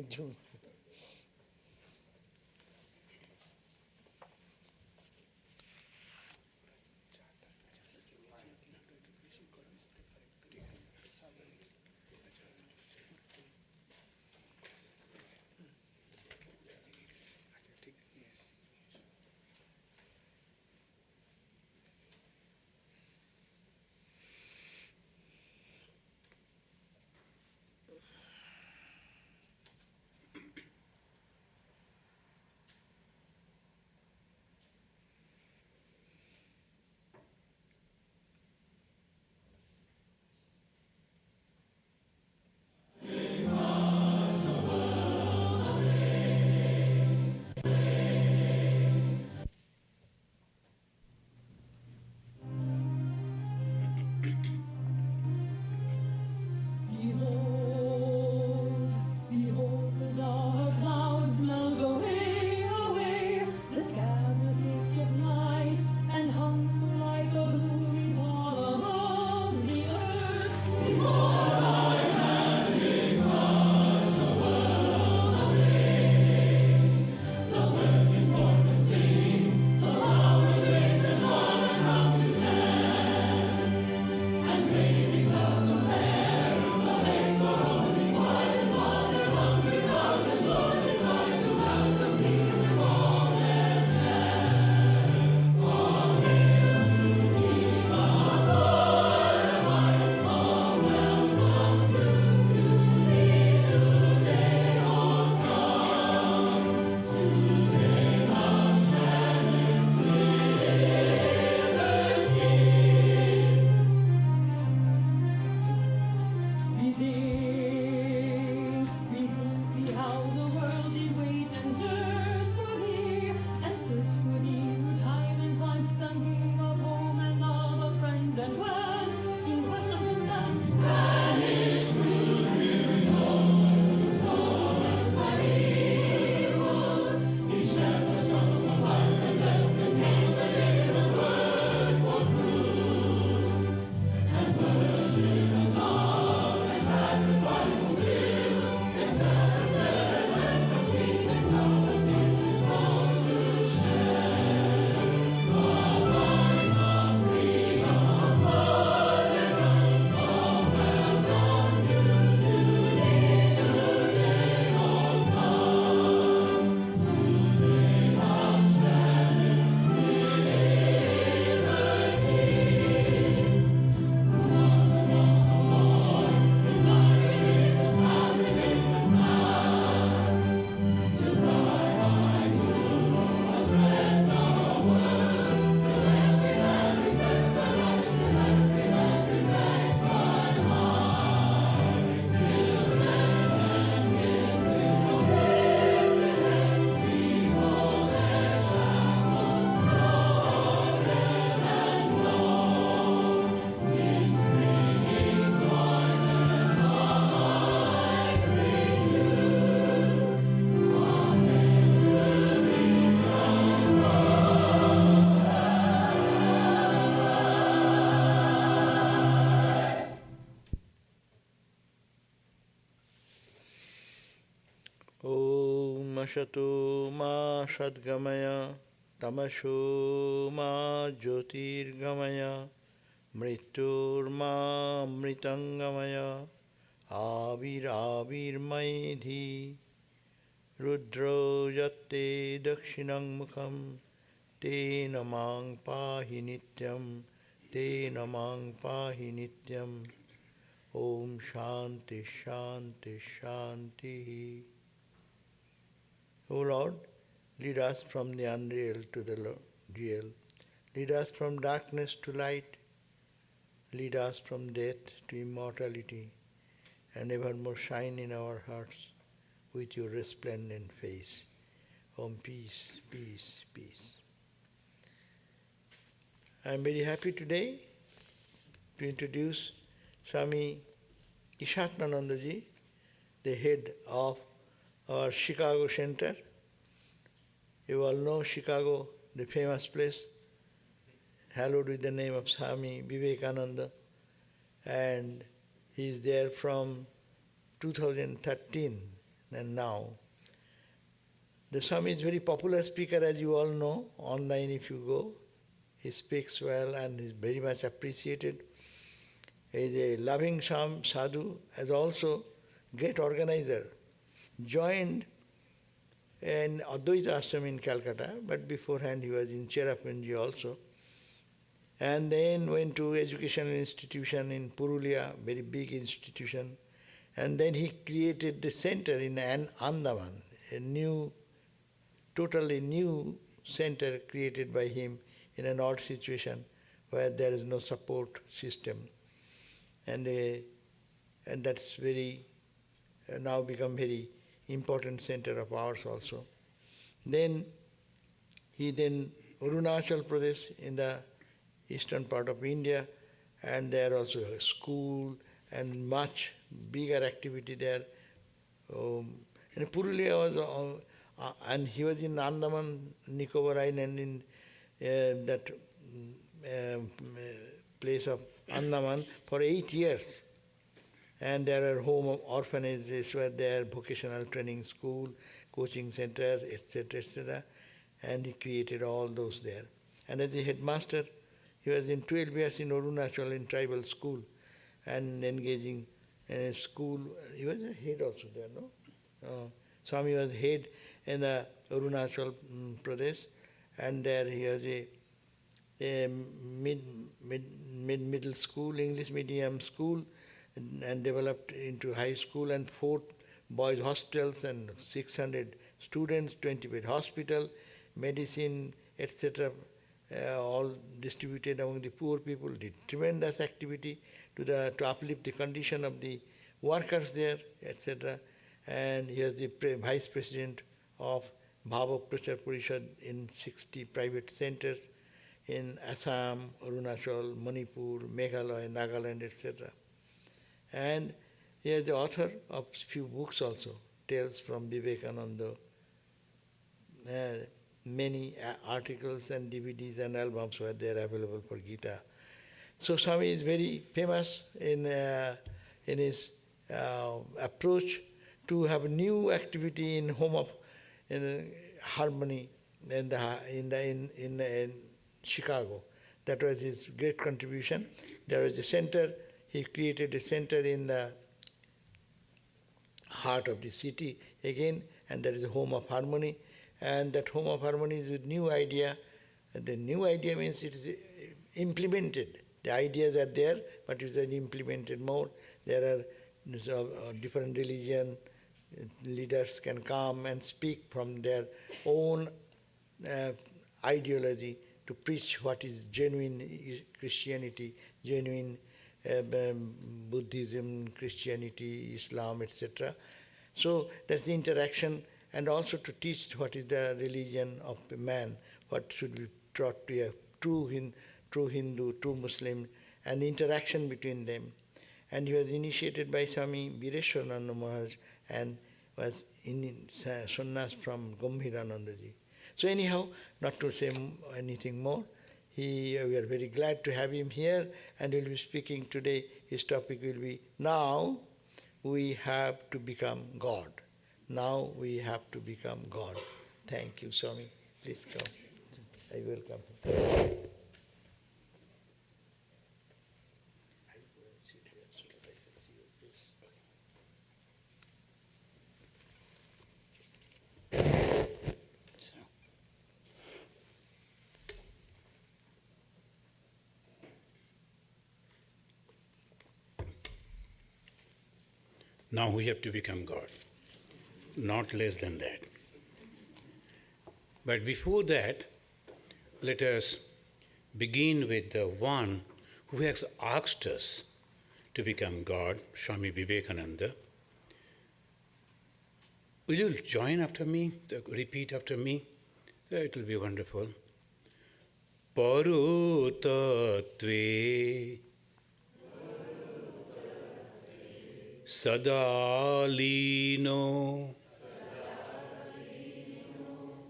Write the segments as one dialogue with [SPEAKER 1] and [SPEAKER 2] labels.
[SPEAKER 1] June. Ashatu ma sadgamaya, tamasho ma jyotirgamaya, mrityur ma mritangamaya, avir maidhi, rudro yatte dakshinang mukham, te namang pahi nityam, te namang pahi nityam. Om Shanti Shanti Shanti. O Lord, lead us from the unreal to the real. Lead us from darkness to light. Lead us from death to immortality, and evermore shine in our hearts with your resplendent face. Om peace, peace, peace. I am very happy today to introduce Swami Ishatmananda ji, the head of our Chicago Center. You all know Chicago, the famous place, hallowed with the name of Swami Vivekananda. And he is there from 2013, and now. The Swami is a very popular speaker, as you all know, online if you go. He speaks well and is very much appreciated. He is a loving sadhu, as also great organizer. Joined in Advaita Ashram in Calcutta, but beforehand he was in Cherrapunji also. And then went to educational institution in Purulia, very big institution. And then he created the center in Andaman, a new, totally new center created by him in an odd situation where there is no support system. And that's very, now become very important center of ours also. Then Arunachal Pradesh in the eastern part of India, and there also a school and much bigger activity there. And Purulia was, and he was in Andaman, Nicobar Island, in that place of Andaman for 8 years. And there are home of orphanages were there, vocational training school, coaching centers, etc., etc. And he created all those there. And as a headmaster, he was in 12 years in Arunachal in tribal school and engaging in a school. He was a head also there, no? Swami was head in the Arunachal Pradesh, and there he was a middle school, English medium school, and developed into high school and 4 boys' hostels and 600 students, 20-bed hospital, medicine, etc., all distributed among the poor people, did tremendous activity to uplift the condition of the workers there, etc. And he is the vice president of Bhava Prachar Parishad in 60 private centers in Assam, Arunachal, Manipur, Meghalaya, Nagaland, etc. And he is the author of few books also, Tales from Vivekananda, many articles and DVDs and albums were there available for Gita. So Swami is very famous in his approach to have new activity in home of harmony in Chicago. That was his great contribution. There was a center. He created a center in the heart of the city again, and that is a home of harmony. And that home of harmony is with new idea. And the new idea means it is implemented. The ideas are there, but it is implemented more. There are different religion leaders can come and speak from their own ideology to preach what is genuine Christianity, genuine Buddhism, Christianity, Islam, etc. So that's the interaction, and also to teach what is the religion of man, what should be taught to a true Hindu, true Muslim, and the interaction between them. And he was initiated by Swami Vivekananda Maharaj and was in sannyas from Gambhiranandaji. So anyhow, not to say anything more, we are very glad to have him here, and he will be speaking today. His topic will be, Now we have to become God. Now we have to become God. Thank you, Swami. Please come. I welcome.
[SPEAKER 2] Now we have to become God, not less than that. But before that, let us begin with the one who has asked us to become God, Swami Vivekananda. Will you join after me, repeat after me? It will be wonderful. Paru tattve Sadalino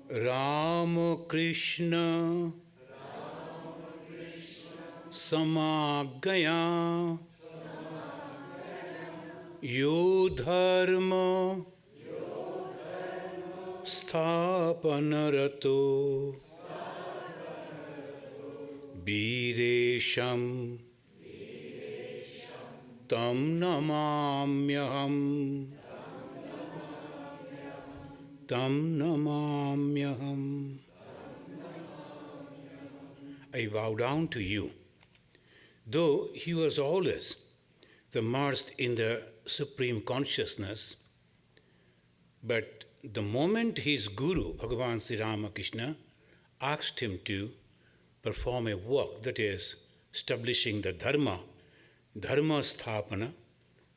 [SPEAKER 2] Rama Krishna Samagaya Yo Dharma Sthapanarato Biresham Tam Namamyaham Tam Namamyaham. I bow down to you. Though he was always immersed in the supreme consciousness, but the moment his guru, Bhagavan Sri Ramakrishna, asked him to perform a work, that is, establishing the dharma sthapana,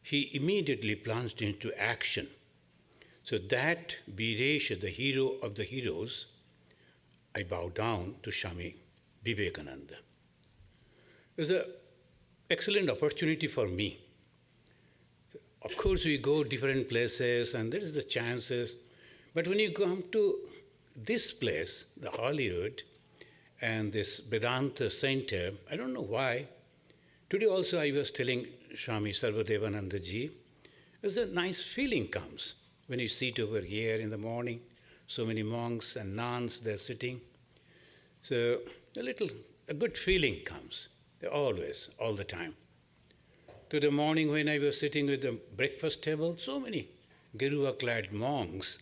[SPEAKER 2] he immediately plunged into action. So that Biresha, the hero of the heroes, I bow down to Swami Vivekananda. It was an excellent opportunity for me. Of course, we go different places and there is the chances. But when you come to this place, the Hollywood, and this Vedanta center, I don't know why. Today also I was telling Swami Sarvadevananda ji, there's a nice feeling comes when you sit over here in the morning, so many monks and nuns, they're sitting. So a good feeling comes, always, all the time. To the morning when I was sitting with the breakfast table, so many Geruva-clad monks,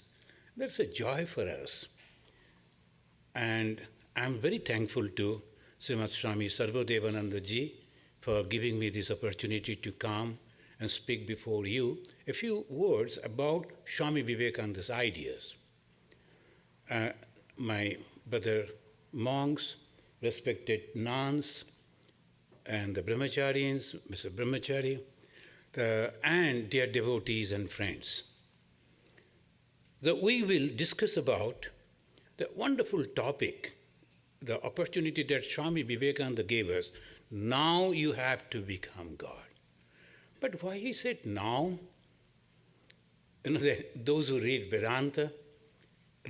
[SPEAKER 2] that's a joy for us. And I'm very thankful to Srimad Swami Sarvadevananda ji for giving me this opportunity to come and speak before you a few words about Swami Vivekananda's ideas. My brother monks, respected nuns, and the brahmacharis, Mr. Brahmachari, and dear devotees and friends. We will discuss about the wonderful topic, the opportunity that Swami Vivekananda gave us. Now you have to become God. But why he said now? Those who read Vedanta,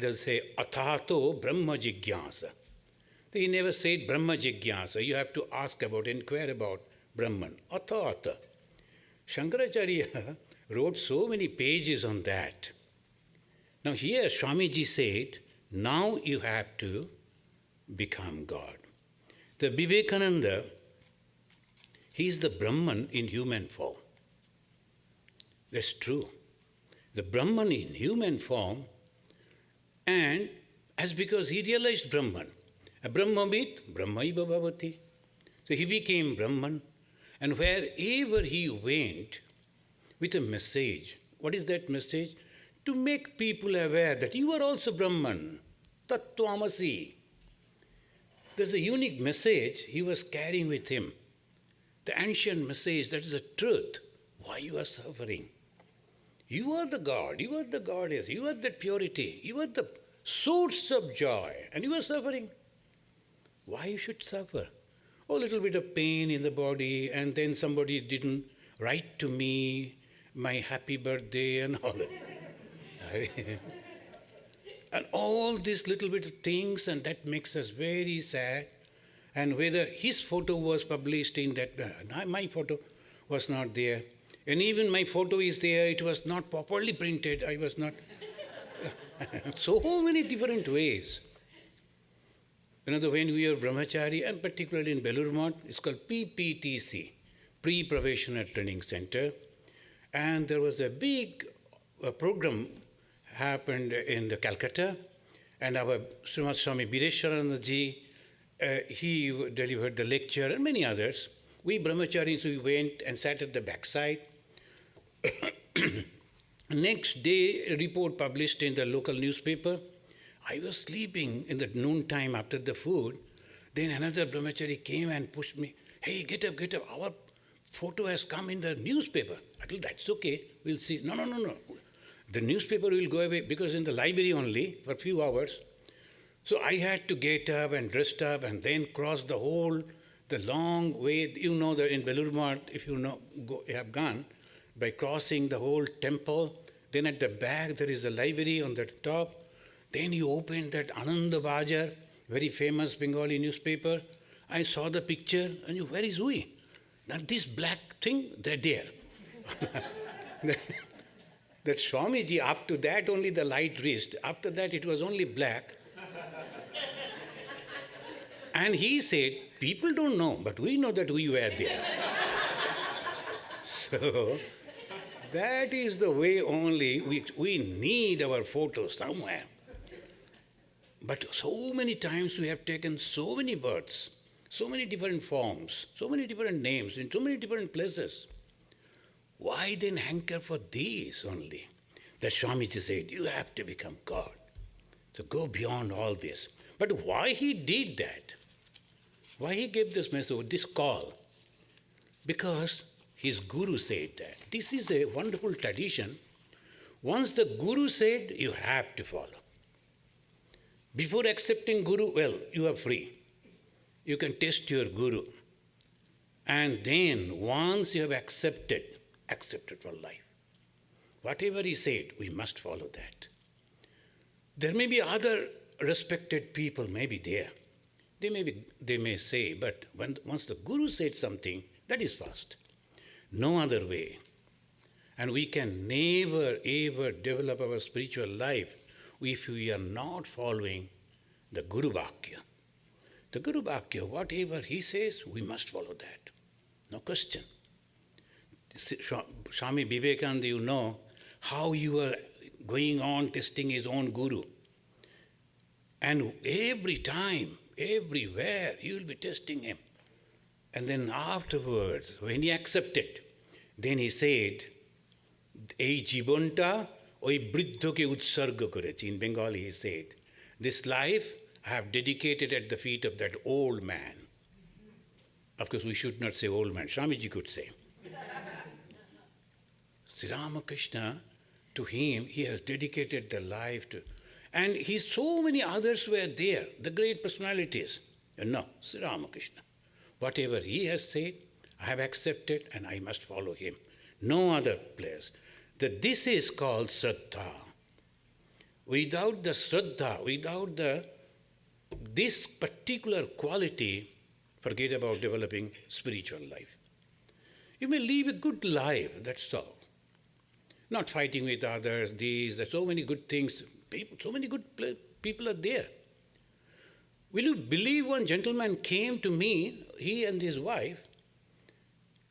[SPEAKER 2] they'll say, Athato Brahma Jigyasa. He never said Brahma Jigyasa. You have to ask about, inquire about Brahman. Atha. Shankaracharya wrote so many pages on that. Now here Swamiji said, now you have to become God. The Vivekananda, he is the Brahman in human form. That's true. The Brahman in human form, and as because he realized Brahman. A Brahmavit, Brahmaiva Bhavati. So he became Brahman, and wherever he went with a message, what is that message? To make people aware that you are also Brahman, Tattvamasi. There's a unique message he was carrying with him. The ancient message, that is the truth. Why you are suffering? You are the God, you are the goddess, you are the purity, you are the source of joy, and you are suffering. Why you should suffer? Oh, a little bit of pain in the body, and then somebody didn't write to me my happy birthday and all that. And all these little bit of things, and that makes us very sad. And whether his photo was published in that, my photo was not there. And even my photo is there, it was not properly printed, I was not. So many different ways. When we are brahmachari, and particularly in Belur Math, it's called PPTC, Pre-Probationary Training Center. And there was a big program happened in the Calcutta, and our Srimad Swami Bireshwarananda ji, he delivered the lecture, and many others. We brahmacharis, we went and sat at the backside. Next day, a report published in the local newspaper. I was sleeping in the noontime after the food. Then another brahmachari came and pushed me. Hey, get up, our photo has come in the newspaper. I told, that's okay, we'll see. No. The newspaper will go away because in the library only for a few hours. So I had to get up and dressed up and then cross the long way. You know that in Belur Math, if you have gone, by crossing the whole temple, then at the back there is a library on the top. Then you open that Ananda Bajar, very famous Bengali newspaper. I saw the picture, and where is we? Now this black thing, they're there. That Swamiji, up to that only the light wrist, after that it was only black. And he said, people don't know, but we know that we were there. So, that is the way only we need our photos somewhere. But so many times we have taken so many births, so many different forms, so many different names, in so many different places. Why then hanker for these only? That Swamiji said, you have to become God. So go beyond all this. But why he did that? Why he gave this message, this call? Because his guru said that. This is a wonderful tradition. Once the guru said, you have to follow. Before accepting guru, well, you are free. You can test your guru. And then once you have accepted for life. Whatever he said, we must follow that. There may be other respected people may be there. They may say, but once the guru said something, that is fast. No other way. And we can never ever develop our spiritual life if we are not following the Guru Vakya. The Guru Vakya, whatever he says, we must follow that. No question. Swami Vivekananda, you know how you are going on testing his own guru. And every time, everywhere, you will be testing him. And then afterwards, when he accepted, then he said, Ei jibonta oi briddhoke utsarga korechi. In Bengali he said, this life I have dedicated at the feet of that old man. Of course, we should not say old man. Swamiji could say. Sri Ramakrishna, to him, he has dedicated the life to. And so many others were there, the great personalities. And no, Sri Ramakrishna. Whatever he has said, I have accepted and I must follow him. No other place. This is called Shraddha. Without the Shraddha, without this particular quality, forget about developing spiritual life. You may live a good life, that's all. Not fighting with others, there's so many good things, so many good people are there. Will you believe one gentleman came to me, he and his wife,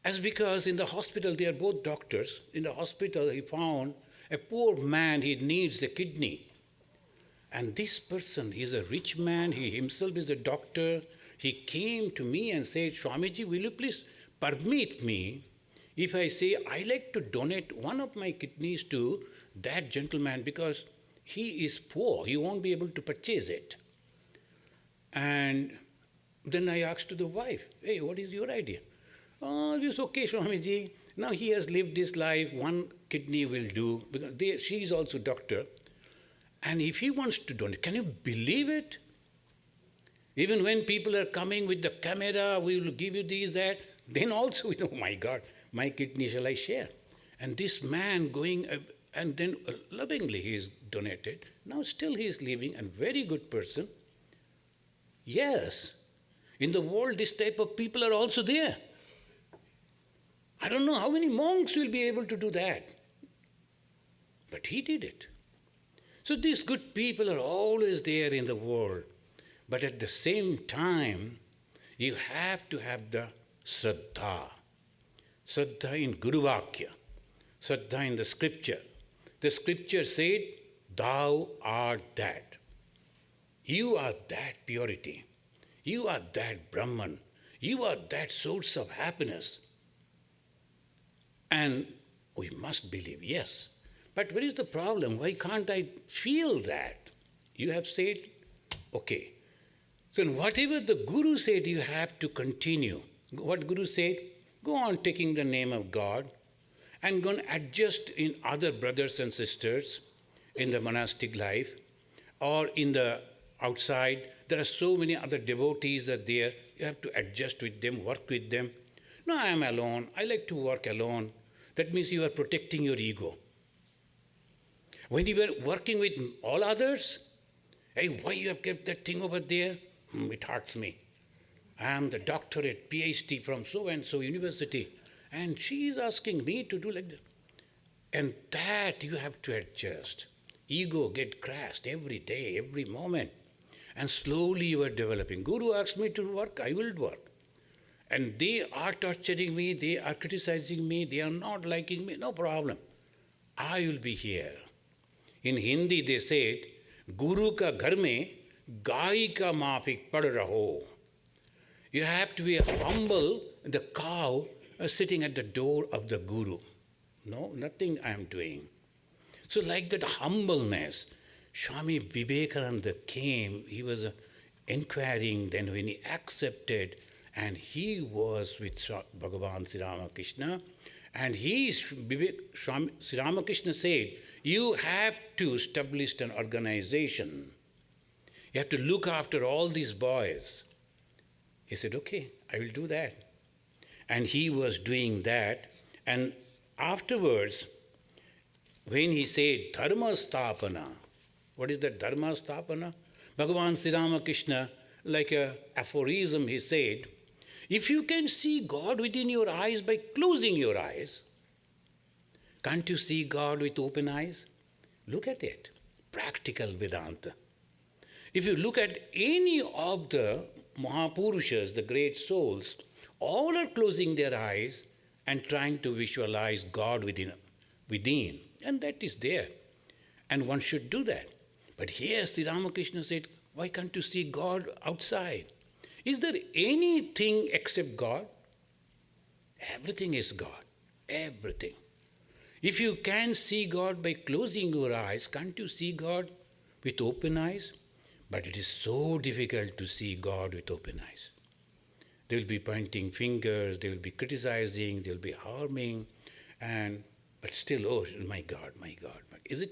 [SPEAKER 2] as because in the hospital, they are both doctors, in the hospital he found a poor man, he needs a kidney. And this person, he's a rich man, he himself is a doctor. He came to me and said, Swamiji, will you please permit me if I say I like to donate one of my kidneys to that gentleman because he is poor, he won't be able to purchase it. And then I asked to the wife, hey, what is your idea? Oh, this is okay, Swamiji. Now he has lived his life, one kidney will do, because she is also doctor. And if he wants to donate, can you believe it? Even when people are coming with the camera, we will give you this, that, then also, oh my God, my kidney shall I share? And this man going, and then lovingly he is donated. Now still he is living, and very good person. Yes, in the world this type of people are also there. I don't know how many monks will be able to do that. But he did it. So these good people are always there in the world. But at the same time, you have to have the Shraddha. Shraddha in Guru Vakya. Shraddha in the scripture. The scripture said, thou art that. You are that purity. You are that Brahman. You are that source of happiness. And we must believe, yes. But what is the problem? Why can't I feel that? You have said, okay. So whatever the Guru said, you have to continue. What Guru said, go on taking the name of God and go and adjust in other brothers and sisters in the monastic life or in the outside. There are so many other devotees that are there. You have to adjust with them, work with them. No, I am alone. I like to work alone. That means you are protecting your ego. When you are working with all others, hey, why you have kept that thing over there? It hurts me. I am the doctorate, PhD from so-and-so university, and she is asking me to do like that. And that you have to adjust. Ego get crashed every day, every moment. And slowly you are developing. Guru asked me to work, I will work. And they are torturing me, they are criticizing me, they are not liking me, no problem. I will be here. In Hindi they said, Guru ka ghar mein gai ka maafik pad raho. You have to be humble, the cow sitting at the door of the Guru. No, nothing I am doing. So like that humbleness, Swami Vivekananda came, he was inquiring, then when he accepted, and he was with Bhagavan Sri Ramakrishna, and Swami Sri Ramakrishna said, you have to establish an organization. You have to look after all these boys. He said, okay, I will do that. And he was doing that. And afterwards, when he said Dharma Sthapana, what is that Dharma Sthapana? Bhagavan Sri Ramakrishna, like an aphorism, he said, if you can see God within your eyes by closing your eyes, can't you see God with open eyes? Look at it. Practical Vedanta. If you look at any of the Mahapurushas, the great souls, all are closing their eyes and trying to visualize God within. And that is there. And one should do that. But here Sri Ramakrishna said, why can't you see God outside? Is there anything except God? Everything is God. Everything. If you can see God by closing your eyes, can't you see God with open eyes? But it is so difficult to see God with open eyes. They will be pointing fingers, they will be criticizing, they will be harming, but still, oh my God, my God. Is it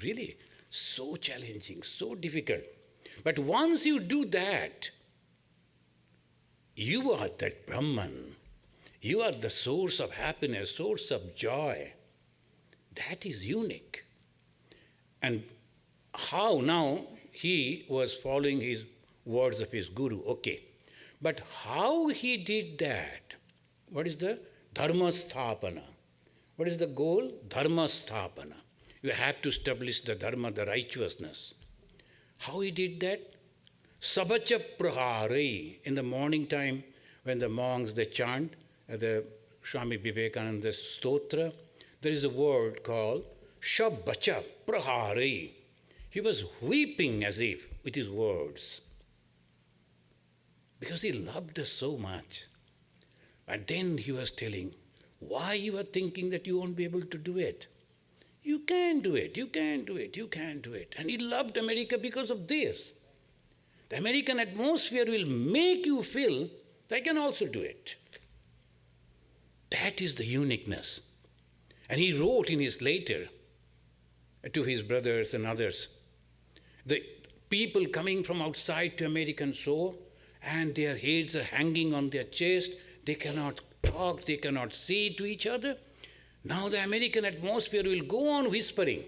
[SPEAKER 2] really so challenging, so difficult? But once you do that, you are that Brahman. You are the source of happiness, source of joy. That is unique. And how now he was following his words of his Guru, okay. But how he did that? What is the Dharma Sthapana? What is the goal? Dharma Sthapana. You have to establish the Dharma, the righteousness. How he did that? Sabacha Praharai. In the morning time, when the monks, they chant, the Swami Vivekananda's stotra, there is a word called Shabacha Praharai. He was weeping as if with his words. Because he loved us so much. But then he was telling, why you are thinking that you won't be able to do it? You can do it, you can do it, you can do it. And he loved America because of this. The American atmosphere will make you feel that I can also do it. That is the uniqueness. And he wrote in his letter to his brothers and others, the people coming from outside to American shore, and their heads are hanging on their chest, they cannot talk, they cannot say to each other. Now the American atmosphere will go on whispering,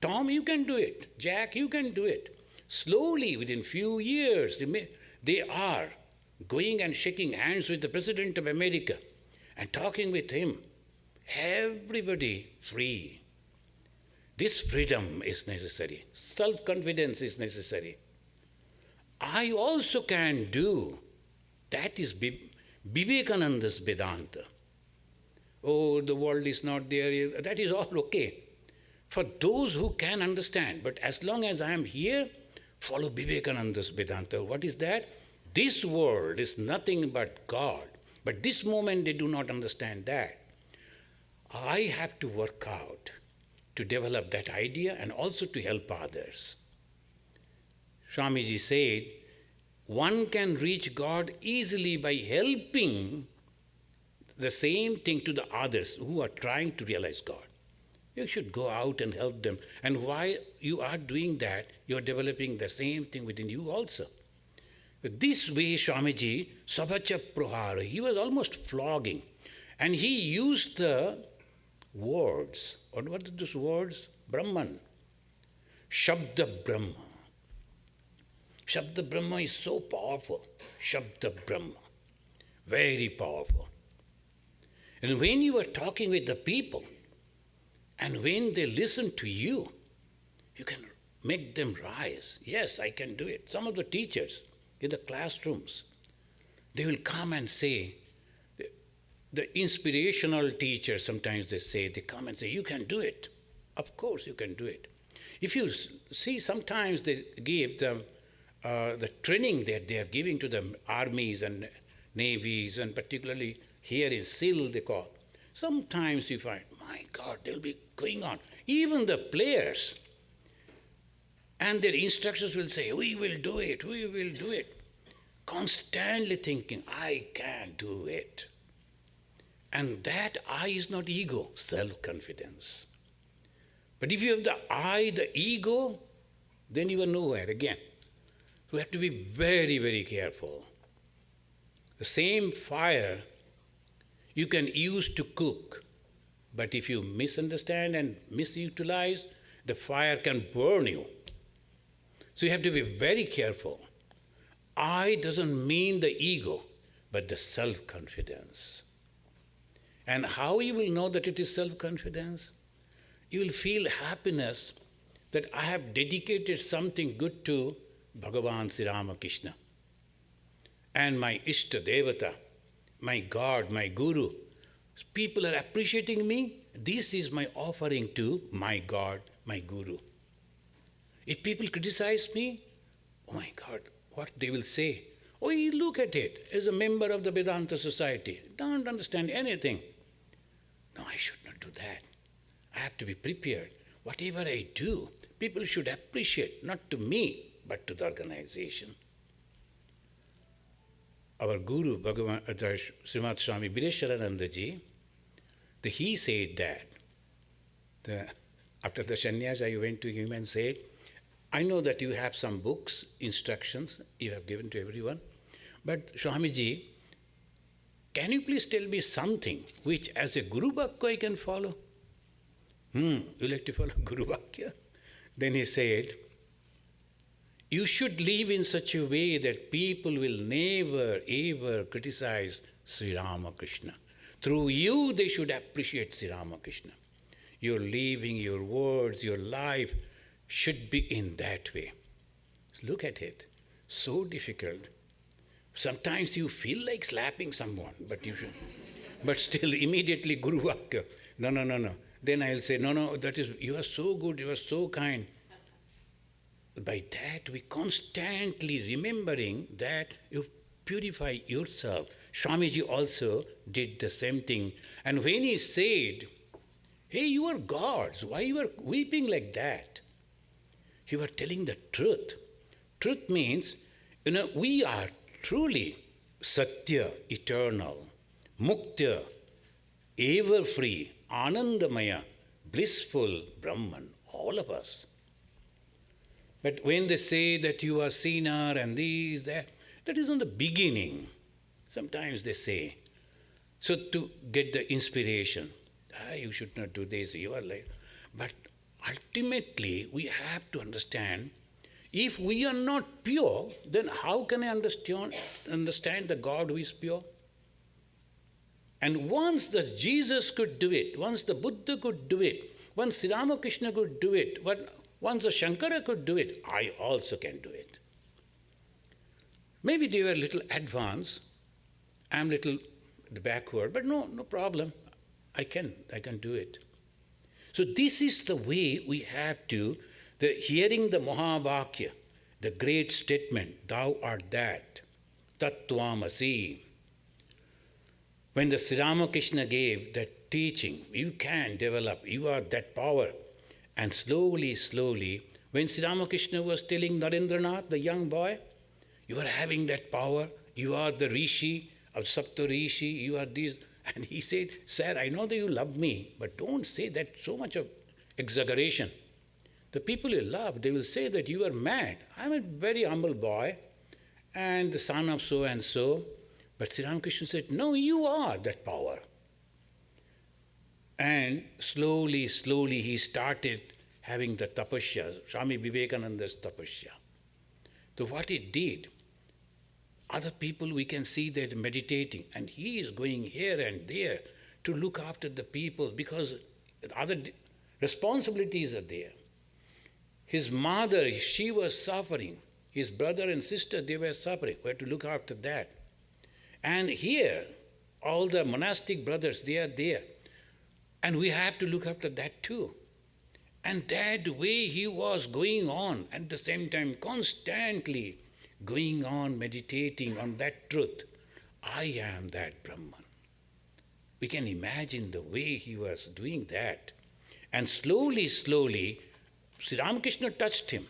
[SPEAKER 2] Tom, you can do it. Jack, you can do it. Slowly, within few years, they are going and shaking hands with the President of America and talking with him. Everybody free. This freedom is necessary. Self-confidence is necessary. I also can do. That is Vivekananda's Vedanta. Oh, the world is not there. That is all okay. For those who can understand. But as long as I am here, follow Vivekananda's Vedanta. What is that? This world is nothing but God. But this moment they do not understand that. I have to work out to develop that idea and also to help others. Swamiji said, one can reach God easily by helping the same thing to the others who are trying to realize God. You should go out and help them. And while you are doing that, you are developing the same thing within you also. This way, Swamiji, Sabacha Prahara, he was almost flogging. And he used the words. What are those words? Brahman. Shabda Brahma. Shabda Brahma is so powerful. Shabda Brahma. Very powerful. And when you are talking with the people, And when they listen to you, you can make them rise. Yes, I can do it. Some of the teachers in the classrooms, they will come and say, the inspirational teachers, sometimes they come and say, you can do it. Of course you can do it. If you see, sometimes they give them the training that they are giving to the armies and navies, and particularly here in SEAL they call. Sometimes you find, my God, they'll be going on. Even the players and their instructors will say, we will do it, we will do it. Constantly thinking, I can do it. And that I is not ego, self-confidence. But if you have the I, the ego, then you are nowhere again. We have to be very, very careful. The same fire you can use to cook, but if you misunderstand and misutilize, the fire can burn you. So you have to be very careful. I doesn't mean the ego, but the self-confidence. And how you will know that it is self-confidence? You will feel happiness that I have dedicated something good to Bhagavan Sri Ramakrishna and my Ishta Devata, my God, my Guru. People are appreciating me. This is my offering to my God, my Guru. If people criticize me, oh my God, what they will say. Oh, you look at it as a member of the Vedanta society. Don't understand anything. No, I should not do that. I have to be prepared. Whatever I do, people should appreciate, not to me, but to the organization. Our Guru, Bhagavan, Srimad Swami Vivekananda ji, he said that after the sannyas, I went to him and said, I know that you have some books, instructions you have given to everyone, but Swamiji, can you please tell me something which as a Guru Vakya I can follow? You like to follow Guru Vakya? Then he said, you should live in such a way that people will never ever criticize Sri Ramakrishna. Through you they should appreciate Sri Ramakrishna. Your living, your words, your life should be in that way. Look at it. So difficult. Sometimes you feel like slapping someone, but you should. But still immediately Guru Vakya. No. Then I'll say, no, that is, you are so good, you are so kind. By that we constantly remembering that you purify yourself. Swamiji also did the same thing. And when he said, hey, you are gods, why you are weeping like that? You are telling the truth. Truth means, we are truly Satya, eternal, Muktya, ever free, Anandamaya, blissful Brahman, all of us. But when they say that you are sinner and this, that is on the beginning. Sometimes they say. So to get the inspiration, you should not do this, you are like. But ultimately, we have to understand, if we are not pure, then how can I understand the God who is pure? And once the Jesus could do it, once the Buddha could do it, once Sri Ramakrishna could do it, once the Shankara could do it, I also can do it. Maybe they were a little advanced, I'm a little backward, but no problem. I can do it. So this is the way we have to, hearing the Mahavakya, the great statement, thou art that, Tattvamasi. When the Sri Ramakrishna gave that teaching, you can develop, you are that power. And slowly, when Sri Ramakrishna was telling Narendranath, the young boy, you are having that power, you are the Rishi of Sapta Rishi, you are this. And he said, sir, I know that you love me, but don't say that so much of exaggeration. The people you love, they will say that you are mad. I'm a very humble boy and the son of so and so. But Sri Ramakrishna said, no, you are that power. And slowly he started having the tapasya, Swami Vivekananda's tapasya. So what he did, other people we can see that meditating, and he is going here and there to look after the people, because other Responsibilities are there. His mother, she was suffering. His brother and sister, they were suffering. We had to look after that. And here, all the monastic brothers, they are there. And we have to look after that too. And that way he was going on, at the same time constantly going on, meditating on that truth. I am that Brahman. We can imagine the way he was doing that. And slowly, slowly, Sri Ramakrishna touched him.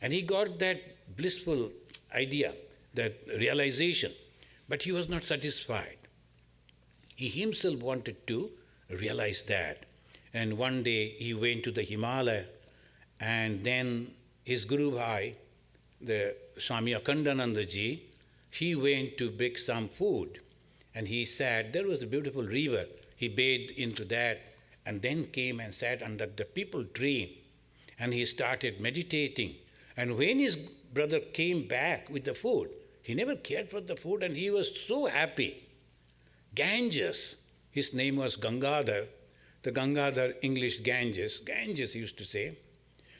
[SPEAKER 2] And he got that blissful idea, that realization. But he was not satisfied. He himself wanted to realize that. And one day he went to the Himalaya, and then his Guru Bhai, the Swami Akhandananda ji, he went to bring some food. And he sat, there was a beautiful river. He bathed into that, and then came and sat under the peepal tree. And he started meditating. And when his brother came back with the food, he never cared for the food, and he was so happy. Ganges, his name was Gangadhar, the Gangadhar English Ganges used to say,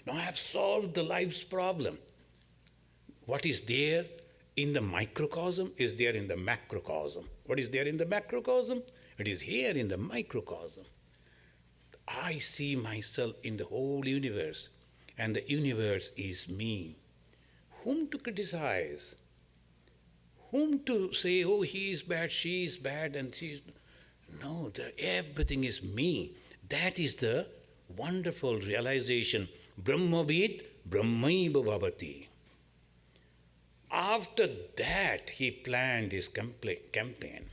[SPEAKER 2] now I have solved the life's problem. What is there in the microcosm is there in the macrocosm. What is there in the macrocosm? It is here in the microcosm. I see myself in the whole universe, and the universe is me. Whom to criticize? Whom to say, oh, he is bad, she is bad, and she is... No, everything is me. That is the wonderful realization. Brahmavid Brahmaiva Bhavati. After that, he planned his campaign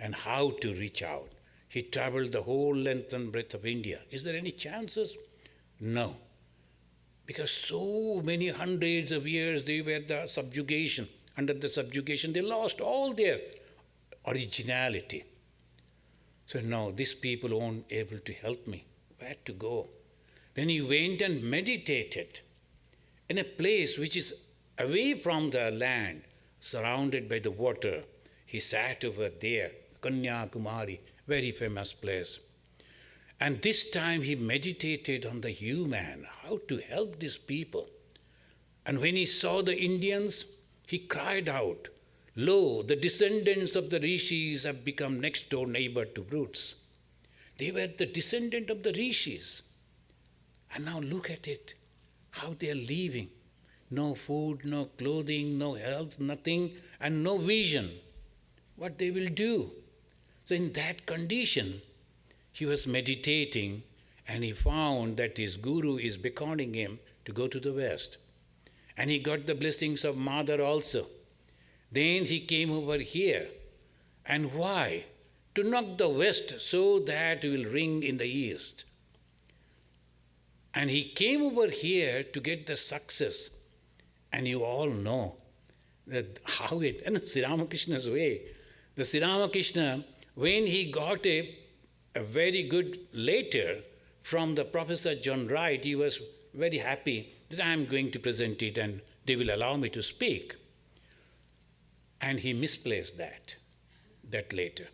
[SPEAKER 2] and how to reach out. He traveled the whole length and breadth of India. Is there any chances? No. Because so many hundreds of years they were the subjugation. Under the subjugation, they lost all their originality. So no, these people weren't able to help me. Where to go? Then he went and meditated in a place which is away from the land, surrounded by the water. He sat over there, Kanyakumari, very famous place. And this time he meditated on the human, how to help these people. And when he saw the Indians, he cried out, lo, the descendants of the rishis have become next door neighbor to brutes. They were the descendant of the rishis. And now look at it, how they are living. No food, no clothing, no health, nothing, and no vision. What they will do. So in that condition, he was meditating, and he found that his guru is beckoning him to go to the West. And he got the blessings of Mother also. Then he came over here. And why? To knock the West so that it will ring in the East. And he came over here to get the success. And you all know that how it, and Sri Ramakrishna's way. The Sri Ramakrishna, when he got a very good letter from the Professor John Wright, he was very happy that I am going to present it and they will allow me to speak. And he misplaced that letter.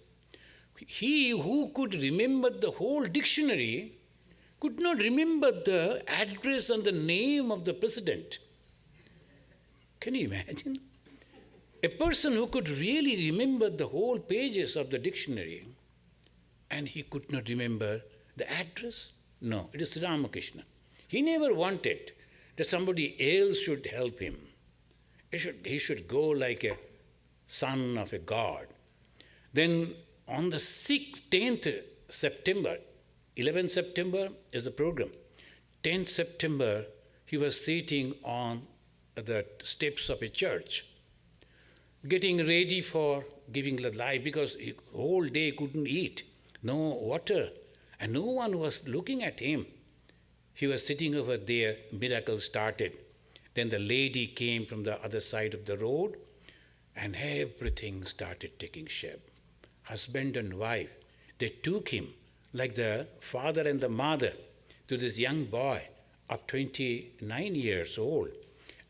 [SPEAKER 2] He who could remember the whole dictionary could not remember the address and the name of the president. Can you imagine? A person who could really remember the whole pages of the dictionary and he could not remember the address? No, it is Ramakrishna. He never wanted that somebody else should help him. He should go like a son of a god. Then on the 10th September, 11th September is the program. 10th September, he was sitting on the steps of a church, getting ready for giving the life because the whole day couldn't eat, no water, and no one was looking at him. He was sitting over there, miracle started. Then the lady came from the other side of the road, and everything started taking shape. Husband and wife, they took him like the father and the mother to this young boy of 29 years old.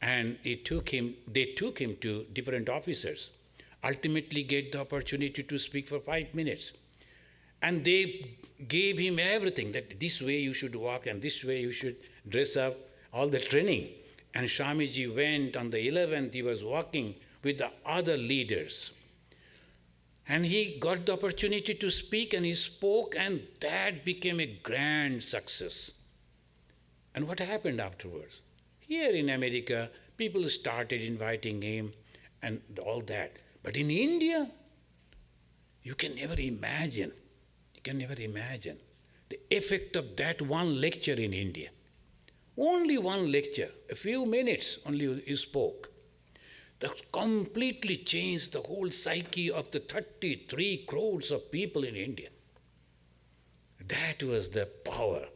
[SPEAKER 2] And they took him to different officers, ultimately get the opportunity to speak for 5 minutes. And they gave him everything, that this way you should walk and this way you should dress up, all the training. And Swamiji went on the 11th, he was walking with the other leaders. And he got the opportunity to speak, and he spoke, and that became a grand success. And what happened afterwards? Here in America, people started inviting him and all that. But in India, you can never imagine the effect of that one lecture in India. Only one lecture, a few minutes only he spoke. That completely changed the whole psyche of the 33 crores of people in India. That was the power.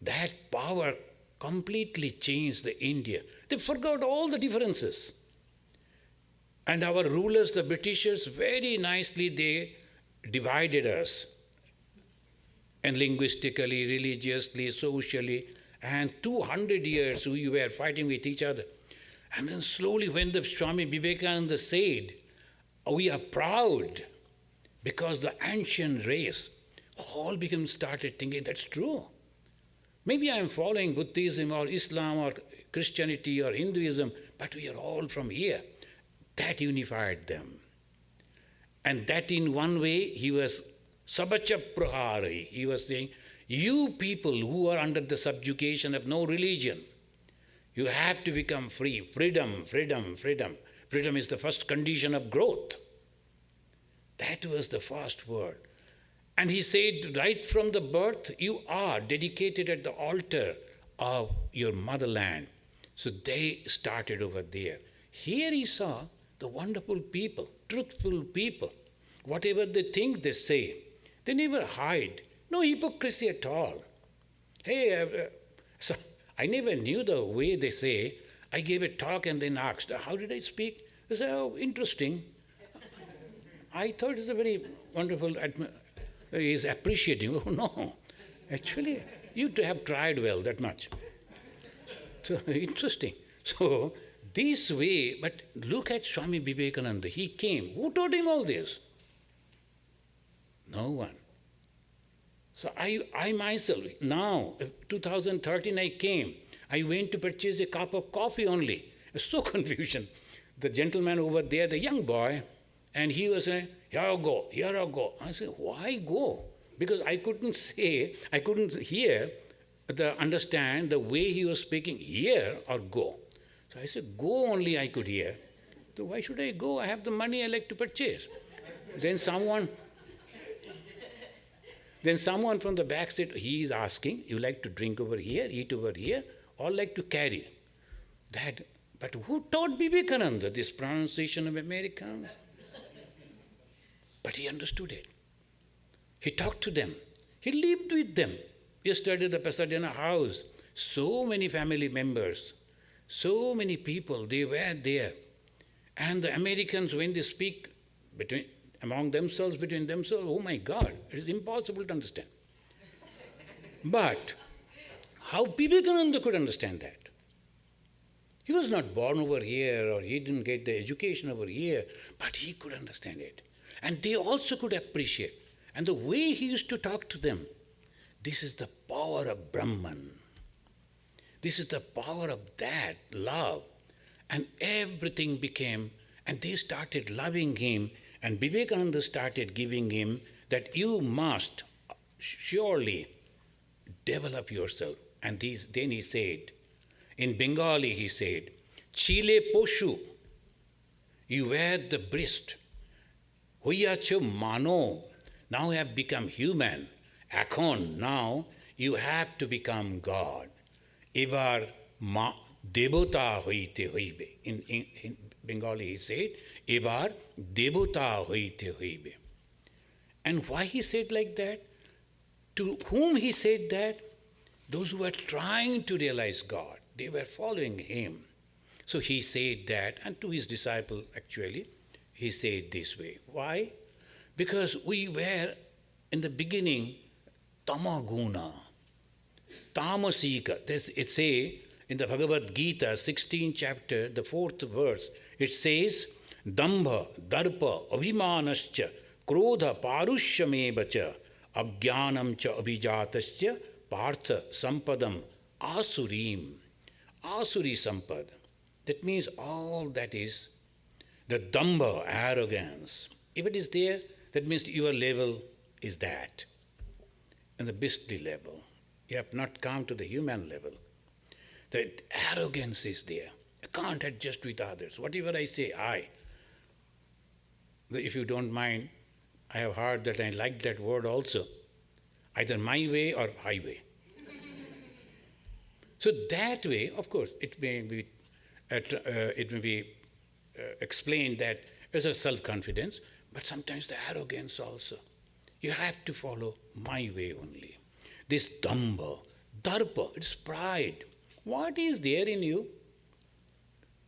[SPEAKER 2] That power completely changed the India. They forgot all the differences. And our rulers, the Britishers, very nicely they divided us. And linguistically, religiously, socially. And 200 years we were fighting with each other. And then slowly when the Swami Vivekananda said, we are proud because the ancient race, all started thinking, that's true. Maybe I am following Buddhism or Islam or Christianity or Hinduism, but we are all from here. That unified them. And that in one way, he was Sabacha Prahari. He was saying, you people who are under the subjugation of no religion, you have to become free. Freedom, freedom, freedom. Freedom is the first condition of growth. That was the first word. And he said, right from the birth, you are dedicated at the altar of your motherland. So they started over there. Here he saw the wonderful people, truthful people. Whatever they think, they say. They never hide. No hypocrisy at all. Hey, so I never knew the way they say. I gave a talk and then asked, how did I speak? They said, oh, interesting. I thought it's a very wonderful, he's appreciating. Oh, no. Actually, you have tried well, that much. So, interesting. So, this way, but look at Swami Vivekananda. He came. Who taught him all this? No one. So I myself, now, 2013 I came. I went to purchase a cup of coffee only. So confusion. The gentleman over there, the young boy, and he was saying, here I go, here I go. I said, why go? Because I couldn't hear, understand the way he was speaking, here or go. So I said, go only I could hear. So why should I go? I have the money, I like to purchase. Then someone from the back said, he is asking, you like to drink over here, eat over here, or like to carry? That, but who taught Vivekananda this pronunciation of Americans? But he understood it. He talked to them. He lived with them. Yesterday at the Pasadena house, so many family members, so many people, they were there. And the Americans, when they speak among themselves, between themselves, oh my God, it is impossible to understand. But how Vivekananda could understand that? He was not born over here or he didn't get the education over here, but he could understand it. And they also could appreciate. And the way he used to talk to them, this is the power of Brahman. This is the power of that, love. And everything became, and they started loving him, and Vivekananda started giving him that you must surely develop yourself. And then he said, in Bengali he said, Chile poshu, you wear the breast. Hoiacho mano, now you have become human. Akhon, now you have to become God. Ebar devota hoite hoibe. In Bengali he said, Ebar devota hoite hoibe. And why he said like that? To whom he said that? Those who were trying to realize God. They were following him. So he said that, and to his disciple actually, he said this way. Why? Because we were, in the beginning, tamaguna, tamasika. It says in the Bhagavad Gita, 16th chapter, the 4th verse, it says, dambha, darpa, abhimanascha, krodha parushyame cha ajnanam cha abhijatasya partha sampadam asurim. Asuri sampad. That means all that is the damba, arrogance. If it is there, that means your level is that. And the beastly level. You have not come to the human level. The arrogance is there. I can't adjust with others. Whatever I say, I. If you don't mind, I have heard that I like that word also. Either my way or highway. So that way, of course, it may be explained that as a self-confidence, but sometimes the arrogance also. You have to follow my way only. This damba, darpa, it's pride. What is there in you?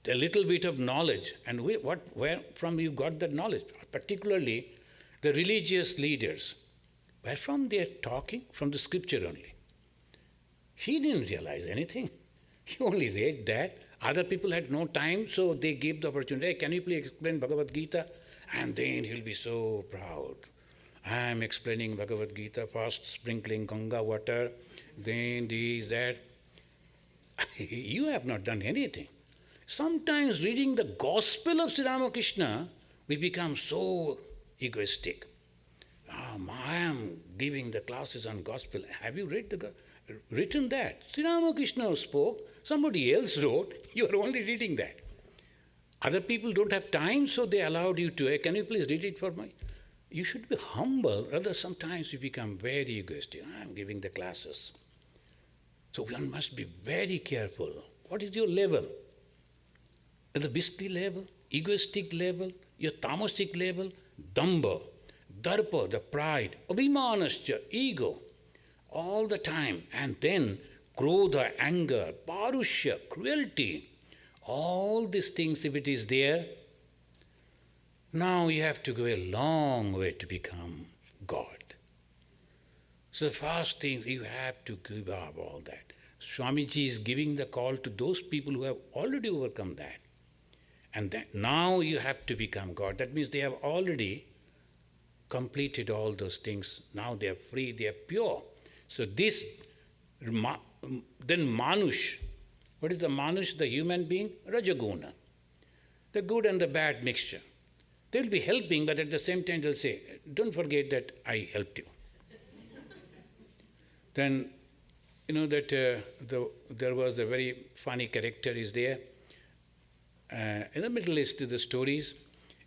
[SPEAKER 2] A little bit of knowledge. And where from you got that knowledge? Particularly the religious leaders. Where from they are talking? From the scripture only. He didn't realize anything. He only read that. Other people had no time, so they gave the opportunity. Hey, can you please explain Bhagavad Gita? And then he'll be so proud. I am explaining Bhagavad Gita, first sprinkling Ganga water, then this, that. You have not done anything. Sometimes reading the gospel of Sri Ramakrishna, we become so egoistic. I am giving the classes on gospel. Have you written that? Sri Ramakrishna spoke, somebody else wrote, you are only reading that. Other people don't have time, so they allowed you to, can you please read it for me? You should be humble, rather sometimes you become very egoistic. I am giving the classes. So one must be very careful. What is your level? At the beastly level, egoistic level, your tamasic level, damba, darpa, the pride, abhimanascha, ego, all the time. And then krodha, anger, parushya, cruelty, all these things, if it is there, now you have to go a long way to become God. So the first thing, you have to give up all that. Swamiji is giving the call to those people who have already overcome that. And then now you have to become God. That means they have already completed all those things. Now they are free, they are pure. So this, then Manush. What is the Manush, the human being? Rajaguna. The good and the bad mixture. They will be helping, but at the same time they'll say, don't forget that I helped you. Then, you know that there was a very funny character is there. In the Middle East, the stories,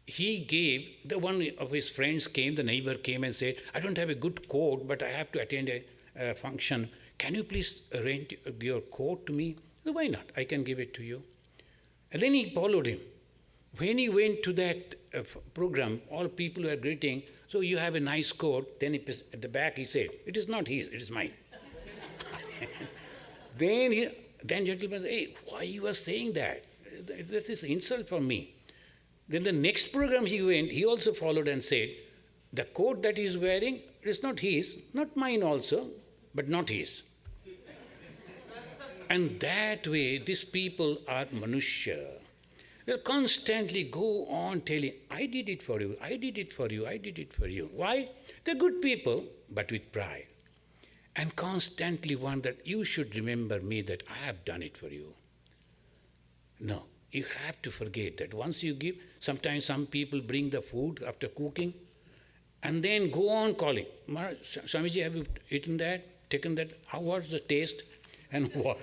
[SPEAKER 2] he gave, one of his friends came, the neighbor came and said, I don't have a good coat, but I have to attend a function. Can you please rent your coat to me? Said, why not? I can give it to you. And then he followed him. When he went to that program, all people were greeting, so you have a nice coat. Then at the back he said, it is not his, it is mine. Then gentleman said, hey, why you are saying that? That is insult for me. Then the next program he went, he also followed and said, the coat that he is wearing is not his, not mine also, but not his. And that way, these people are manushya. They'll constantly go on telling, I did it for you, I did it for you, I did it for you. Why? They're good people, but with pride. And constantly want that you should remember me, that I have done it for you. No, you have to forget that once you give, sometimes some people bring the food after cooking and then go on calling. Swamiji, have you eaten that, taken that? How was the taste? And what?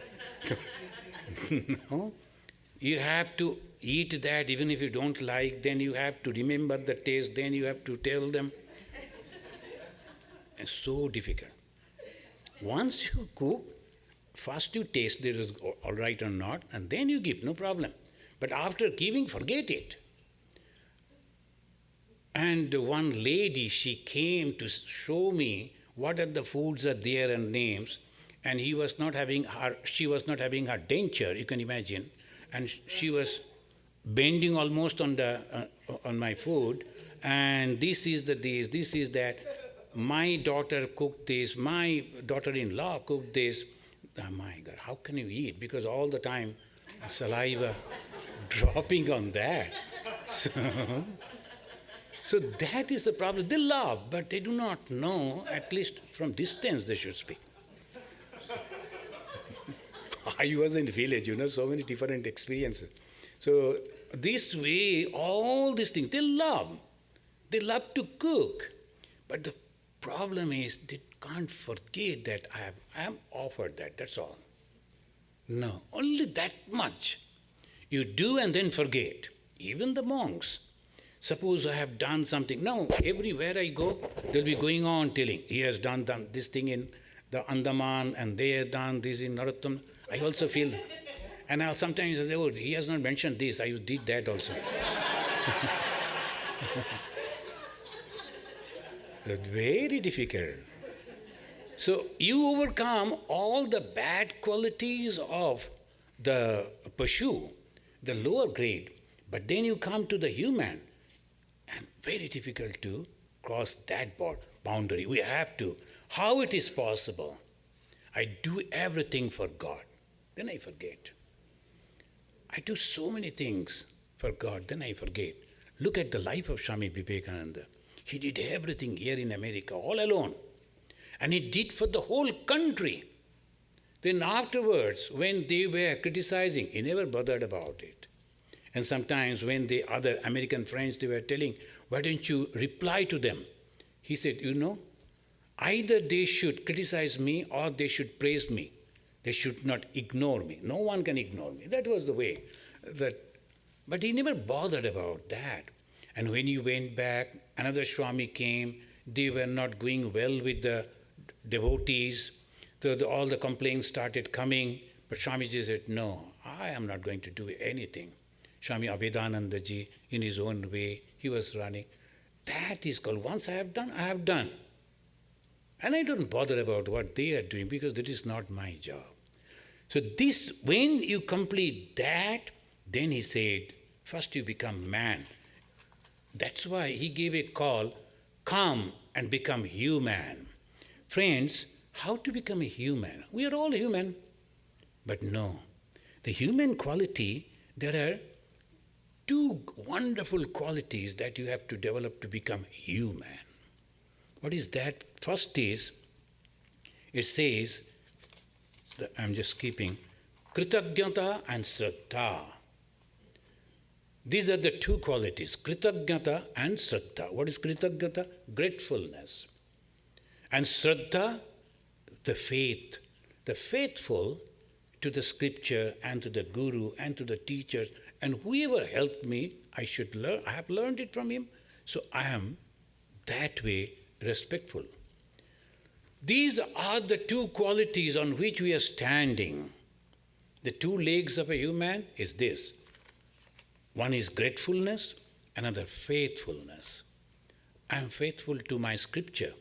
[SPEAKER 2] No, you have to eat that even if you don't like, then you have to remember the taste, then you have to tell them. It's so difficult. Once you cook, first you taste it is all right or not, and then you give, no problem. But after giving, forget it. And one lady, she came to show me what are the foods are there and names, and she was not having her denture, you can imagine, and she was bending almost on my food, and this is that. My daughter cooked this, my daughter-in-law cooked this. Oh my God, how can you eat? Because all the time So that is the problem. They love, but they do not know, at least from distance they should speak. I was in village, so many different experiences. So this way, all these things, they love. They love to cook. But the problem is they can't forget that I am offered that, that's all. No, only that much. You do and then forget. Even the monks. Suppose I have done something. Now, everywhere I go, they'll be going on telling, he has done this thing in the Andaman and they have done this in Narottam. I also feel, and now sometimes I say, oh, he has not mentioned this, I did that also. That's very difficult. So you overcome all the bad qualities of the Pashu, the lower grade, but then you come to the human, and very difficult to cross that boundary. We have to. How it is possible? I do everything for God, then I forget. I do so many things for God, then I forget. Look at the life of Swami Vivekananda. He did everything here in America, all alone. And he did for the whole country. Then afterwards, when they were criticizing, he never bothered about it. And sometimes when the other American friends, they were telling, why don't you reply to them? He said, either they should criticize me or they should praise me. They should not ignore me. No one can ignore me. That was the way. But he never bothered about that. And when he went back, another Swami came. They were not going well with the devotees. So all the complaints started coming. But Swamiji said, no, I am not going to do anything. Swami Abhedananda ji, in his own way, he was running. That is called, once I have done, I have done. And I don't bother about what they are doing because that is not my job. So this, when you complete that, then he said, first you become man. That's why he gave a call, come and become human. Friends, how to become a human? We are all human. But no, the human quality, there are two wonderful qualities that you have to develop to become human. What is that? First is, it says, I'm just skipping, Kritagnyata and Shraddha. These are the two qualities, Kritagnyata and Shraddha. What is Kritagnyata? Gratefulness. And Shraddha, the faith. The faithful to the scripture and to the guru and to the teachers. And whoever helped me, I should learn. I have learned it from him. So I am that way respectful. These are the two qualities on which we are standing. The two legs of a human is this. One is gratefulness, another faithfulness. I am faithful to my scripture.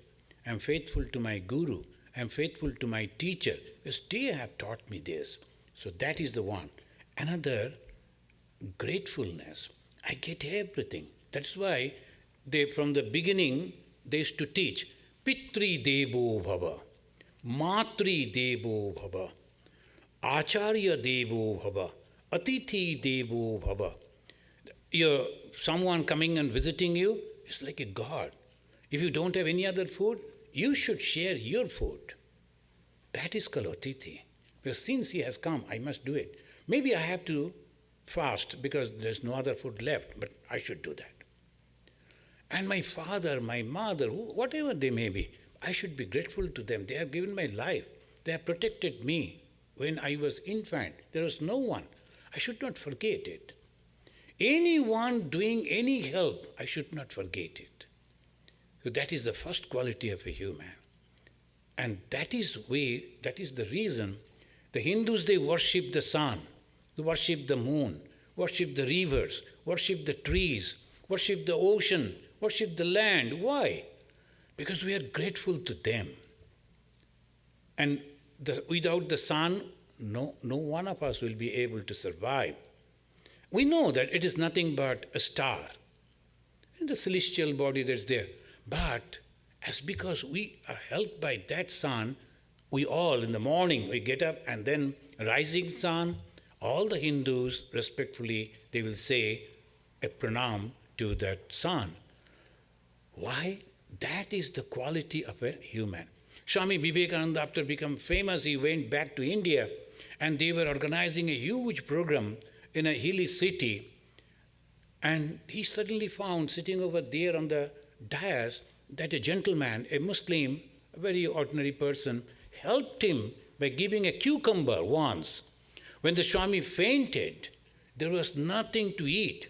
[SPEAKER 2] I am faithful to my guru. I am faithful to my teacher. Because they have taught me this. So that is the one. Another, gratefulness. I get everything. That's why they, from the beginning, they used to teach, Pitri Devo Bhava, Matri Devo Bhava, Acharya Devo Bhava, Atithi Devo Bhava. Someone coming and visiting you is like a god. If you don't have any other food, you should share your food. That is called Atithi. Because since he has come, I must do it. Maybe I have to fast because there's no other food left, but I should do that. And my father, my mother, whatever they may be, I should be grateful to them. They have given my life. They have protected me. When I was infant, there was no one. I should not forget it. Anyone doing any help, I should not forget it. So that is the first quality of a human. And that is the reason the Hindus, they worship the sun, they worship the moon, worship the rivers, worship the trees, worship the ocean, worship the land. Why? Because we are grateful to them. And without the sun, no one of us will be able to survive. We know that it is nothing but a star, and the celestial body that's there. But as because we are helped by that sun, we all, in the morning, we get up and then rising sun, all the Hindus, respectfully, they will say a pranam to that sun. Why? That is the quality of a human. Swami Vivekananda, after becoming famous, he went back to India, and they were organizing a huge program in a hilly city. And he suddenly found, sitting over there on the dais, that a gentleman, a Muslim, a very ordinary person, helped him by giving a cucumber once. When the Swami fainted, there was nothing to eat.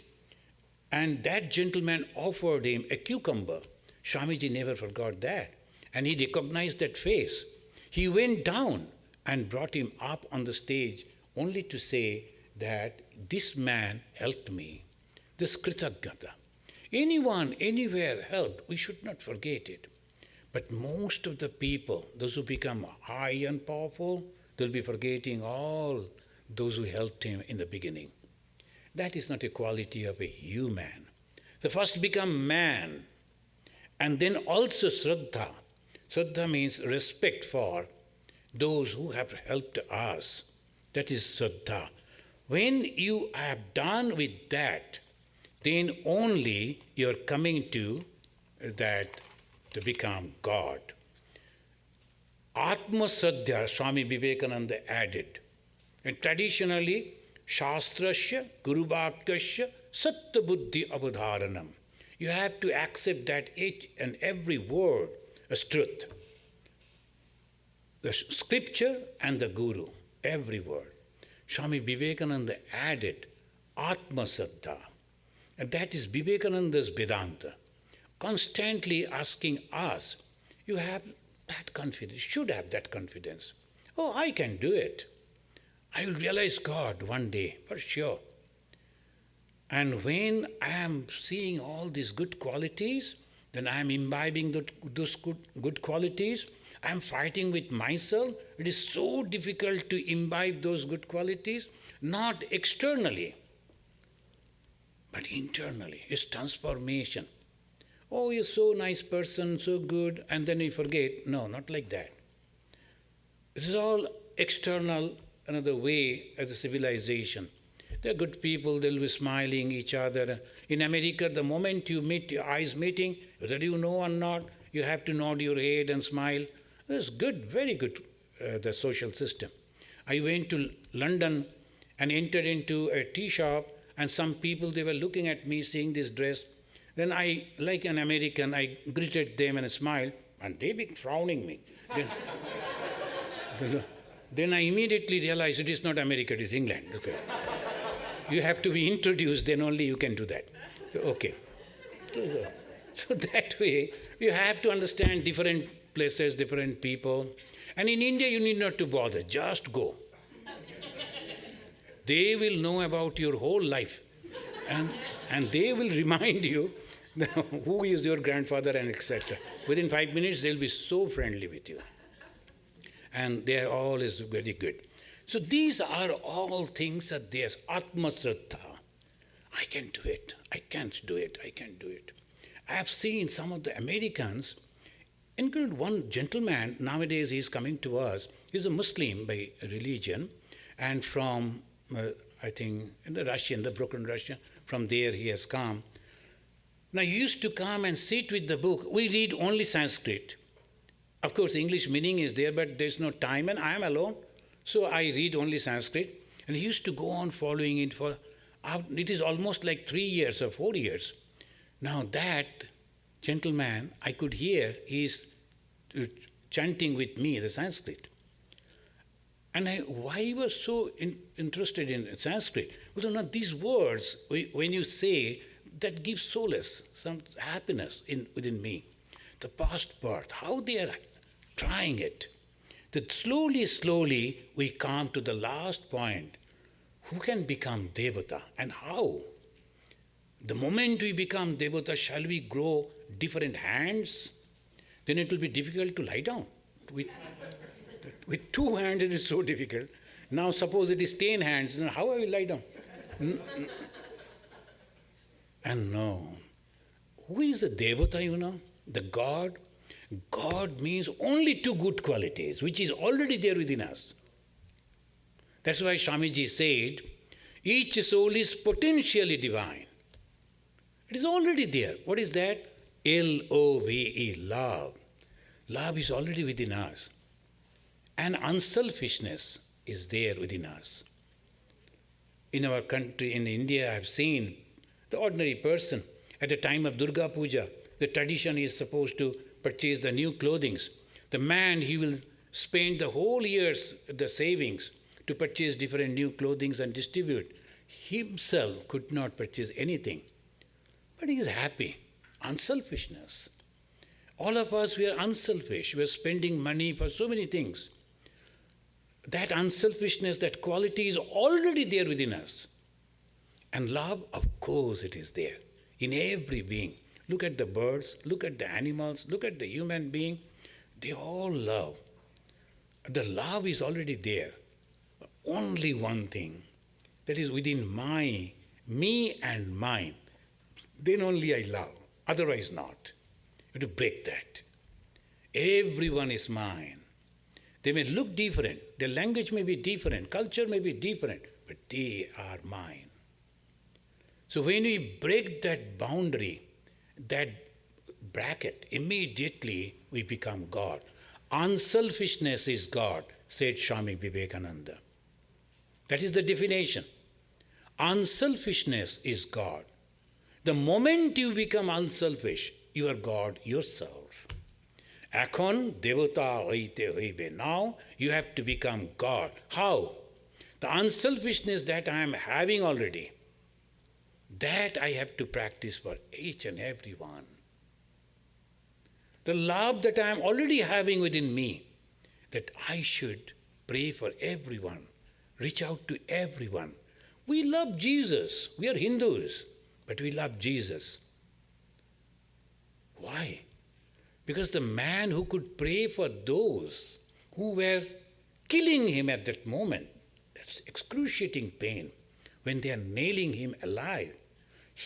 [SPEAKER 2] And that gentleman offered him a cucumber. Swamiji never forgot that. And he recognized that face. He went down and brought him up on the stage only to say that this man helped me. This Kritagata. Anyone, anywhere helped, we should not forget it. But most of the people, those who become high and powerful, they'll be forgetting all those who helped him in the beginning. That is not a quality of a human. The first become man, and then also Shraddha. Shraddha means respect for those who have helped us. That is Shraddha. When you have done with that, then only you are coming to that to become God. Atma Shraddha, Swami Vivekananda added. And traditionally, Shastrasya, Guruvakasya, Sattva Buddhi Avadharanam. You have to accept that each and every word as truth. The scripture and the Guru, every word. Swami Vivekananda added Atma Saddha. And that is Vivekananda's Vedanta. Constantly asking us, you have that confidence, should have that confidence. Oh, I can do it. I will realize God one day, for sure. And when I am seeing all these good qualities, then I am imbibing those good qualities. I am fighting with myself. It is so difficult to imbibe those good qualities, not externally, but internally. It's transformation. Oh, you're so nice person, so good, and then you forget. No, not like that. This is all external, another way of the civilization. They're good people, they'll be smiling each other. In America, the moment you meet, your eyes meeting, whether you know or not, you have to nod your head and smile. That's good, very good, the social system. I went to London and entered into a tea shop, and some people, they were looking at me, seeing this dress. Then I, like an American, I greeted them and I smiled, and they began frowning me. Then I immediately realized it is not America, it is England. Okay. You have to be introduced, then only you can do that. So, okay. So that way, you have to understand different places, different people. And in India, you need not to bother, just go. They will know about your whole life. And they will remind you who is your grandfather and etc. Within 5 minutes, they'll be so friendly with you. And they are always very good. So these are all things that there's Atma Shraddha. I can do it. I can't do it. I can't do it. I have seen some of the Americans, including one gentleman, nowadays he's coming to us. He's a Muslim by religion, and from, I think, in the broken Russia, from there he has come. Now he used to come and sit with the book. We read only Sanskrit. Of course, English meaning is there, but there's no time, and I am alone. So I read only Sanskrit, and he used to go on following it for, it is almost like 3 years or 4 years. Now that gentleman, I could hear, he's chanting with me the Sanskrit. And why he was so interested in Sanskrit? Because now these words, when you say, that gives solace, some happiness within me. The past birth, how they are trying it. That slowly, we come to the last point. Who can become Devata and how? The moment we become Devata, shall we grow different hands? Then it will be difficult to lie down. With 2 hands, it is so difficult. Now, suppose it is 10 hands, then how I will lie down? And no. Who is the Devata, you know? The God? God means only 2 good qualities, which is already there within us. That's why Swamiji said, each soul is potentially divine. It is already there. What is that? Love, love. Love is already within us. And unselfishness is there within us. In our country, in India, I have seen the ordinary person at the time of Durga Puja. The tradition is supposed to purchase the new clothing. The man, he will spend the whole year's the savings to purchase different new clothing and distribute. Himself could not purchase anything. But he is happy. Unselfishness. All of us, we are unselfish. We are spending money for so many things. That unselfishness, that quality is already there within us. And love, of course, it is there in every being. Look at the birds, look at the animals, look at the human being. They all love. The love is already there. Only one thing, that is within me and mine. Then only I love, otherwise not. You have to break that. Everyone is mine. They may look different, their language may be different, culture may be different, but they are mine. So when we break that boundary, that bracket, immediately we become God. Unselfishness is God, said Swami Vivekananda. That is the definition. Unselfishness is God. The moment you become unselfish, you are God yourself. Ekhon devata hoite hoibe. Now you have to become God. How? The unselfishness that I am having already, that I have to practice for each and every one. The love that I am already having within me, that I should pray for everyone, reach out to everyone. We love Jesus. We are Hindus, but we love Jesus. Why? Because the man who could pray for those who were killing him at that moment, that's excruciating pain, when they are nailing him alive,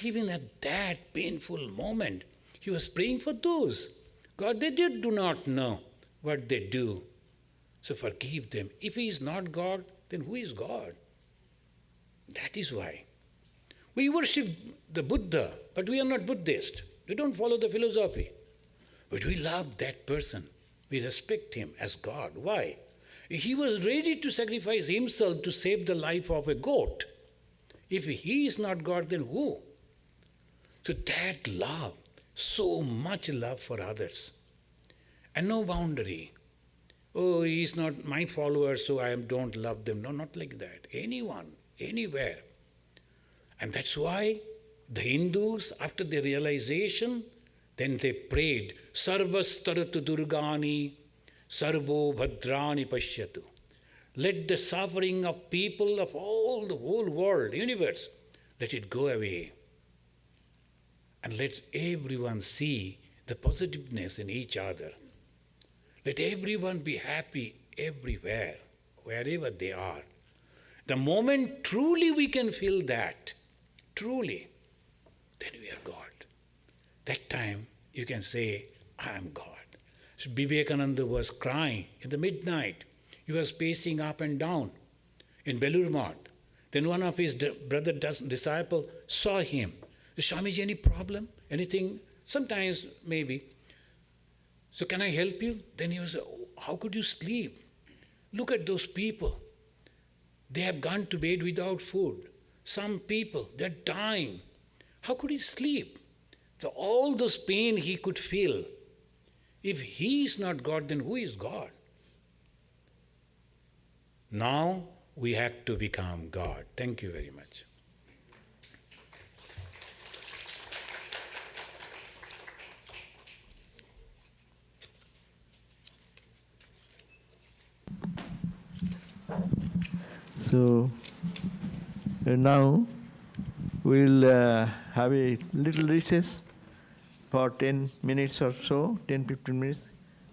[SPEAKER 2] even at that painful moment, he was praying for those. God, they do not know what they do, so forgive them. If he is not God, then who is God? That is why. We worship the Buddha, but we are not Buddhist. We don't follow the philosophy. But we love that person. We respect him as God. Why? He was ready to sacrifice himself to save the life of a goat. If he is not God, then who? So that love, so much love for others. And no boundary. Oh, he is not my follower, so I don't love them. No, not like that. Anyone, anywhere. And that's why the Hindus, after their realization, then they prayed, Sarvastaratu Durgani, Sarvo Bhadrani Pashyatu. Let the suffering of people of all the whole world, universe, let it go away. And let everyone see the positiveness in each other. Let everyone be happy everywhere, wherever they are. The moment truly we can feel that, truly, then we are God. That time you can say, I am God. So Vivekananda was crying in the midnight. He was pacing up and down in Belur Math. Then one of his brother disciple saw him. Swamiji, any problem? Anything? Sometimes, maybe. So can I help you? Then he was, oh, how could you sleep? Look at those people. They have gone to bed without food. Some people, they're dying. How could he sleep? So all those pain he could feel. If he is not God, then who is God? Now we have to become God. Thank you very much.
[SPEAKER 1] So now we'll have a little recess for 10 minutes or so, 10-15 minutes.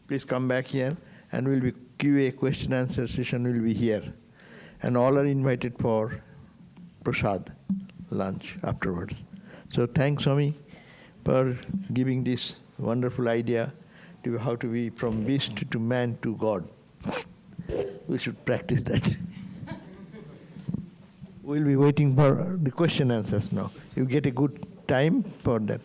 [SPEAKER 1] Please come back here and we'll be QA question answer session will be here. And all are invited for prasad, lunch afterwards. So thanks, Swami, for giving this wonderful idea to how to be from beast to man to God. We should practice that. We'll be waiting for the question answers now. You get a good time for that.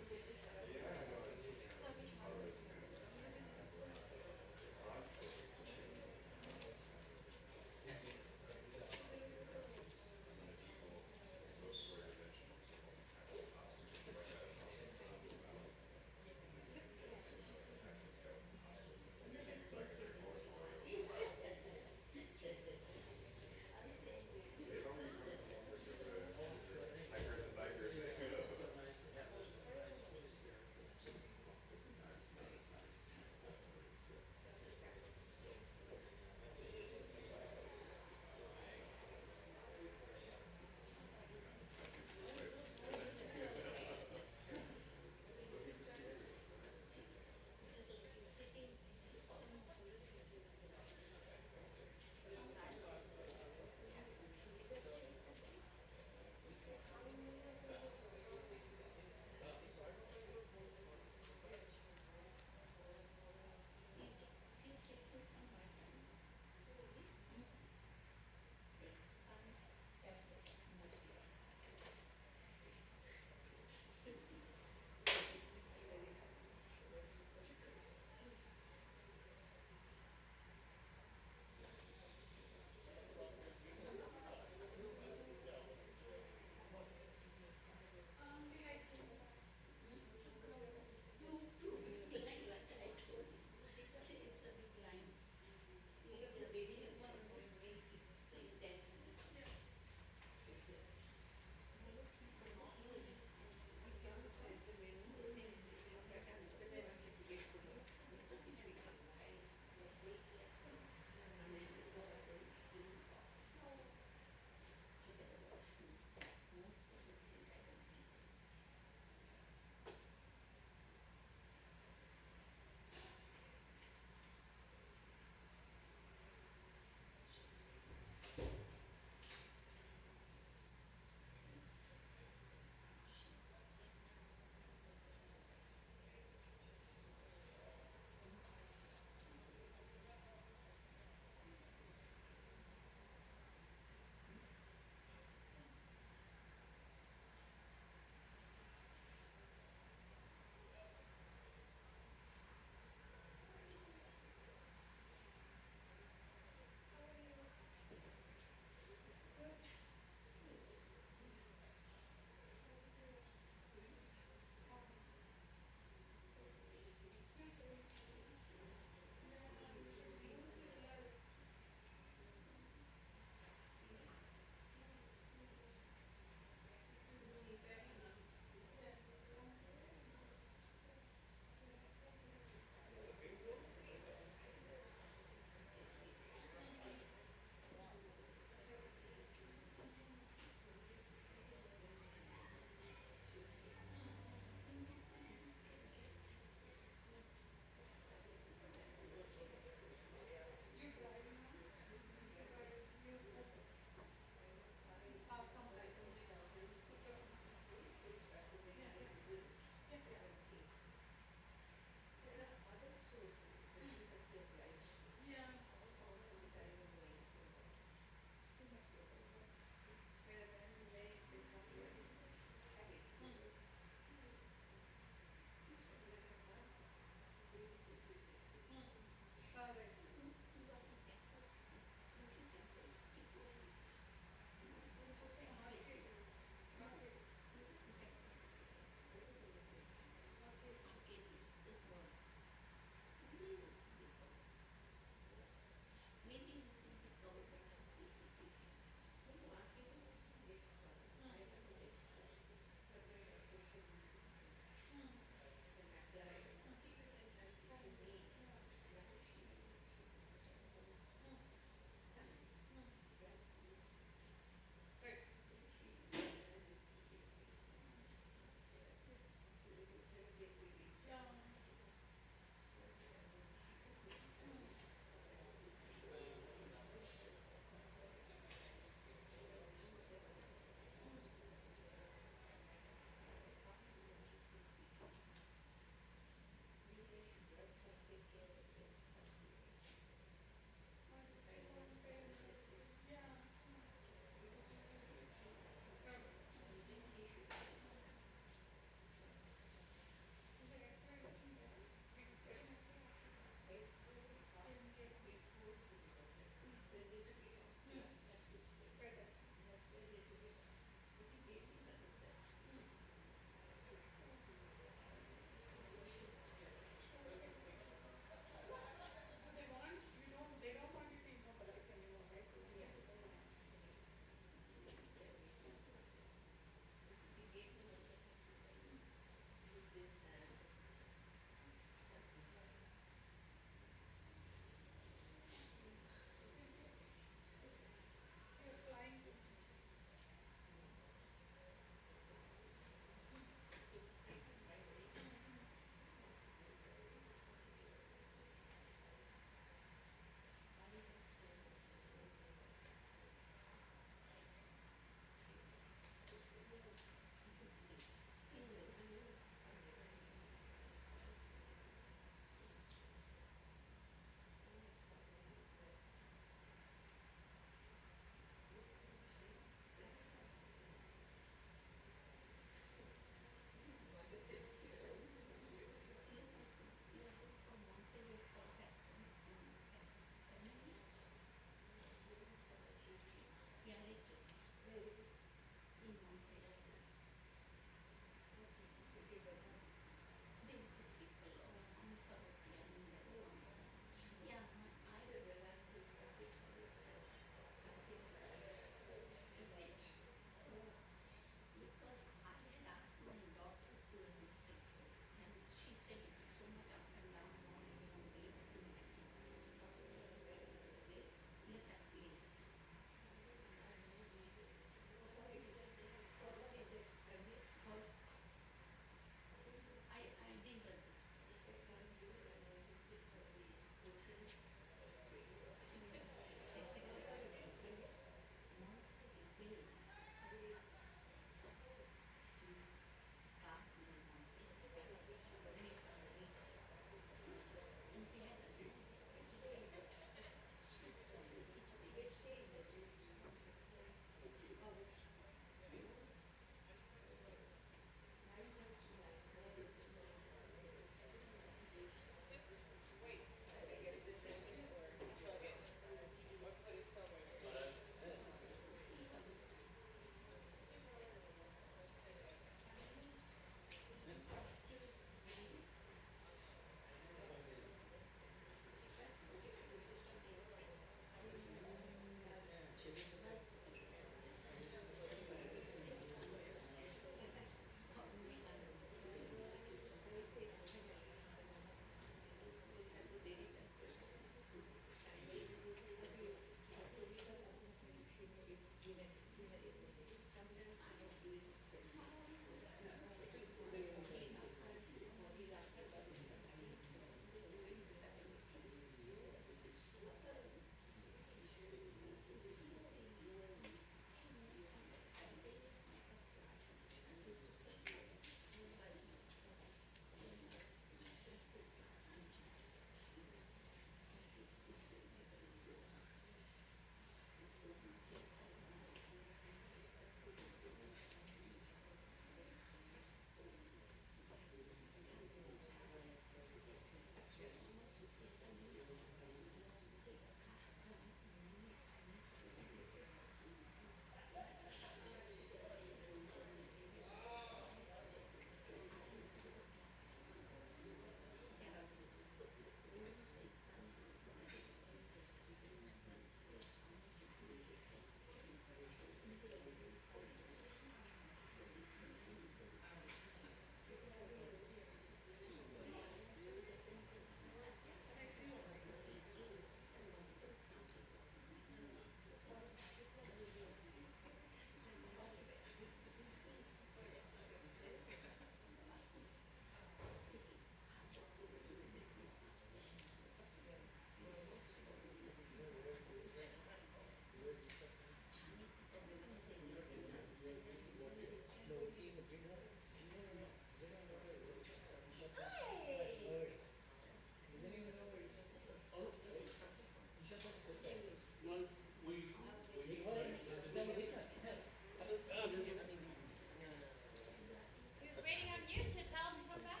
[SPEAKER 3] Waiting on you to tell him to come back.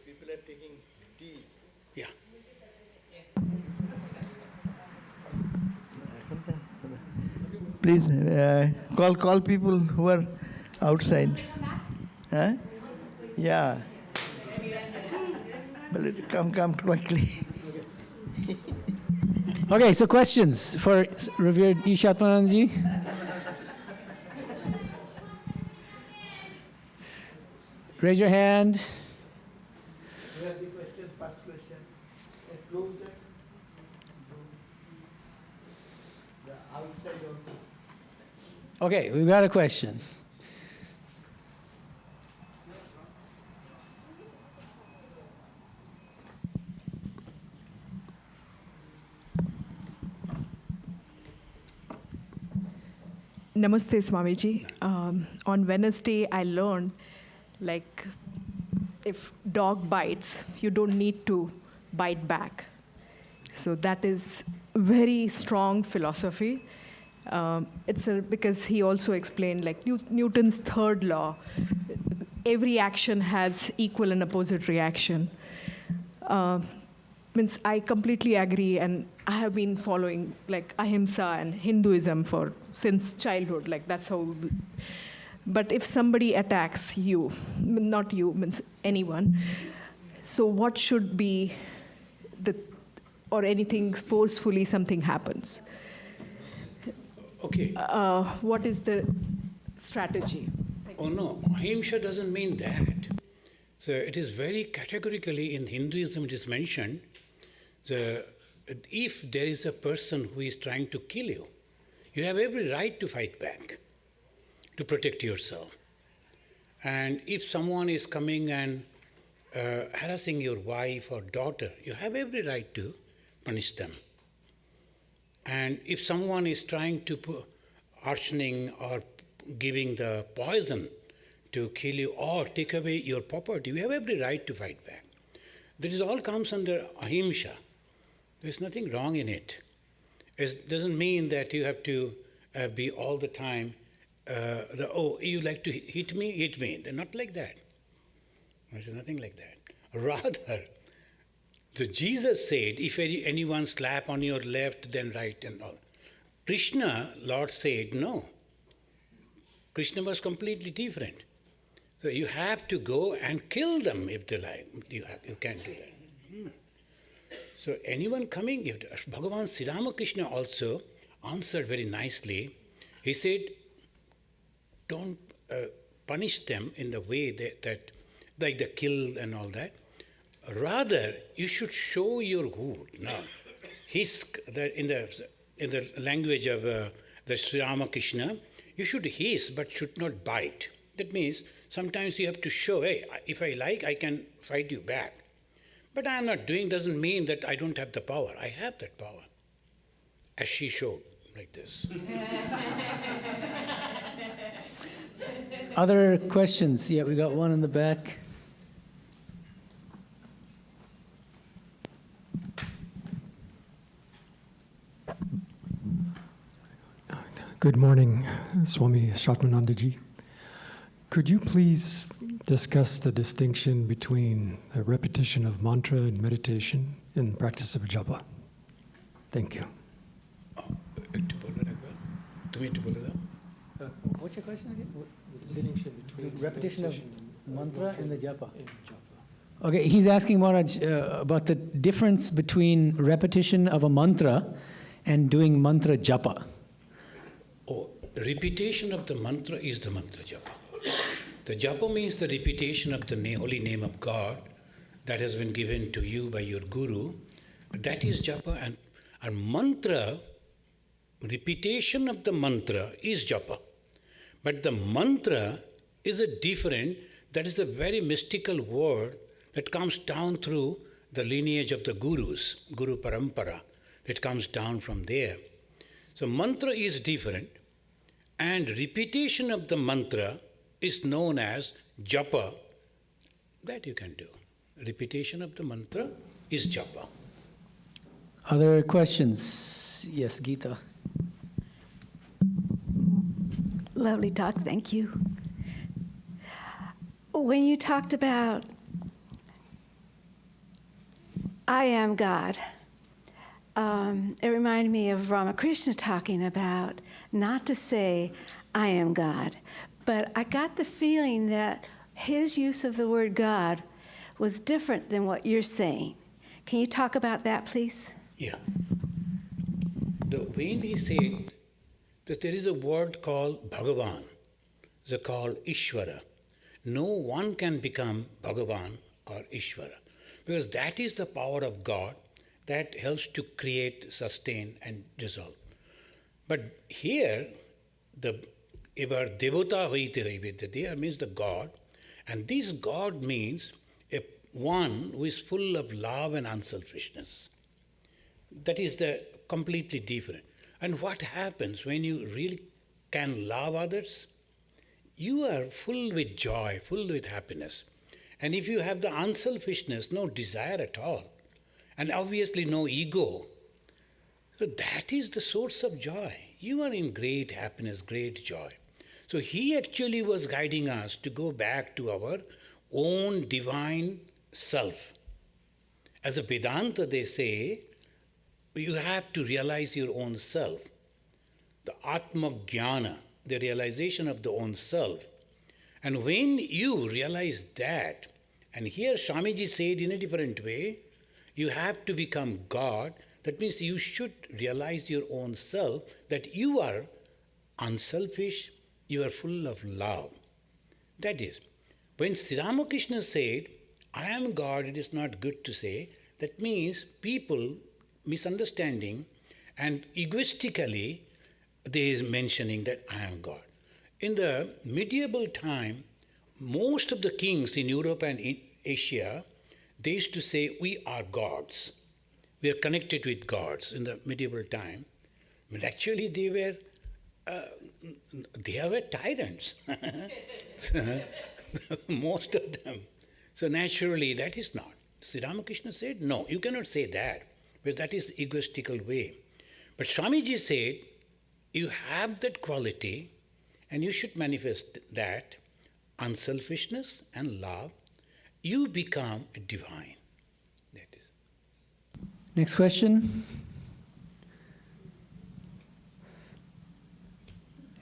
[SPEAKER 1] People are taking tea.
[SPEAKER 2] Yeah.
[SPEAKER 1] Please call people who are outside. Huh? Yeah. But come quickly.
[SPEAKER 4] Okay, so questions for revered Ishatmananda ji? Raise your hand.
[SPEAKER 1] You have the question, first question. Close that. The outside also.
[SPEAKER 4] Okay, we've got a question.
[SPEAKER 5] Namaste, Swamiji. On Wednesday, I learned, like, if dog bites, you don't need to bite back. So that is very strong philosophy. Because he also explained, like, Newton's third law, every action has equal and opposite reaction. Means I completely agree, and I have been following like ahimsa and Hinduism since childhood. Like that's how. But if somebody attacks you, not you, means anyone. So what should be or anything forcefully something happens?
[SPEAKER 2] Okay.
[SPEAKER 5] What is the strategy?
[SPEAKER 2] Oh no, ahimsa doesn't mean that. So it is very categorically in Hinduism it is mentioned, if there is a person who is trying to kill you, you have every right to fight back, to protect yourself. And if someone is coming and harassing your wife or daughter, you have every right to punish them. And if someone is trying to arshoning or giving the poison to kill you or take away your property, you have every right to fight back. This all comes under ahimsa. There's nothing wrong in it. It doesn't mean that you have to be all the time, you like to hit me? Hit me. They're not like that. There's nothing like that. Rather, Jesus said, if anyone slap on your left, then right and all. Krishna, Lord said, no. Krishna was completely different. So you have to go and kill them if they like. You can't do that. So anyone coming, Bhagavan Sri Ramakrishna also answered very nicely. He said, don't punish them in the way that like the kill and all that. Rather, you should show your hood. Now, hiss, in the language of the Sri Ramakrishna, you should hiss but should not bite. That means sometimes you have to show, hey, if I like, I can fight you back. But I am not doing doesn't mean that I don't have the power. I have that power. As she showed, like this.
[SPEAKER 4] Other questions? Yeah, we got one in the back.
[SPEAKER 6] Good morning, Swami Ishatmananda ji. Could you please discuss the distinction between the repetition of mantra and meditation in the practice of japa? Thank you.
[SPEAKER 4] What's your question again?
[SPEAKER 6] The distinction between
[SPEAKER 4] repetition of mantra and the japa. Okay, he's asking Maharaj about the difference between repetition of a mantra and doing mantra japa.
[SPEAKER 2] Oh, repetition of the mantra is the mantra japa. The japa means the repetition of the holy name of God that has been given to you by your guru, That is japa, and mantra, repetition of the mantra is japa. But the mantra is a different, that is a very mystical word that comes down through the lineage of the gurus, Guru Parampara, that comes down from there. So mantra is different, and repetition of the mantra is known as japa. That you can do. Repetition of the mantra is japa.
[SPEAKER 4] Other questions? Yes, Geeta.
[SPEAKER 7] Lovely talk, thank you. When you talked about I am God, it reminded me of Ramakrishna talking about not to say I am God, but I got the feeling that his use of the word God was different than what you're saying. Can you talk about that, please?
[SPEAKER 2] Yeah. The way he said that there is a word called Bhagavan, it's called Ishvara. No one can become Bhagavan or Ishvara, because that is the power of God that helps to create, sustain, and dissolve. But here, the ever devata hoite hoive, there means the God, and this God means one who is full of love and unselfishness. That is the completely different. And what happens when you really can love others? You are full with joy, full with happiness. And if you have the unselfishness, no desire at all, and obviously no ego, so that is the source of joy. You are in great happiness, great joy. So he actually was guiding us to go back to our own divine self. As a Vedanta, they say, you have to realize your own self. The Atma Jnana, the realization of the own self. And when you realize that, and here Swamiji said in a different way, you have to become God. That means you should realize your own self, that you are unselfish, you are full of love. That is, when Sri Ramakrishna said, I am God, it is not good to say, that means people misunderstanding and egoistically they is mentioning that I am God. In the medieval time, most of the kings in Europe and in Asia, they used to say, we are gods. We are connected with gods in the medieval time. But actually they were tyrants. Most of them. So naturally that is not. Sri Ramakrishna said, no, you cannot say that, because that is egoistical way. But Swamiji said, you have that quality and you should manifest that, unselfishness and love, you become divine. That is.
[SPEAKER 4] Next question.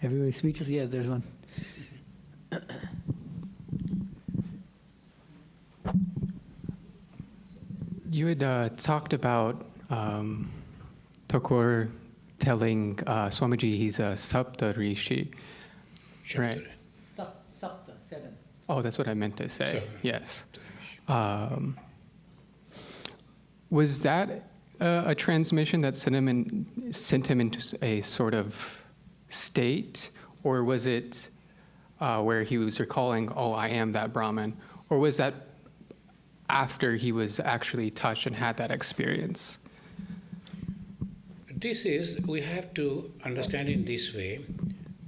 [SPEAKER 4] Everybody speechless? Yes, there's one.
[SPEAKER 8] You had talked about Thakur telling Swamiji he's a Sapta Rishi, right?
[SPEAKER 4] Sapta, 7.
[SPEAKER 8] Oh, that's what I meant to say.
[SPEAKER 2] Seven.
[SPEAKER 8] Yes. Was that a transmission that sent him into a sort of state, or was it where he was recalling, oh, I am that Brahman, or was that after he was actually touched and had that experience?
[SPEAKER 2] This is, we have to understand in this way,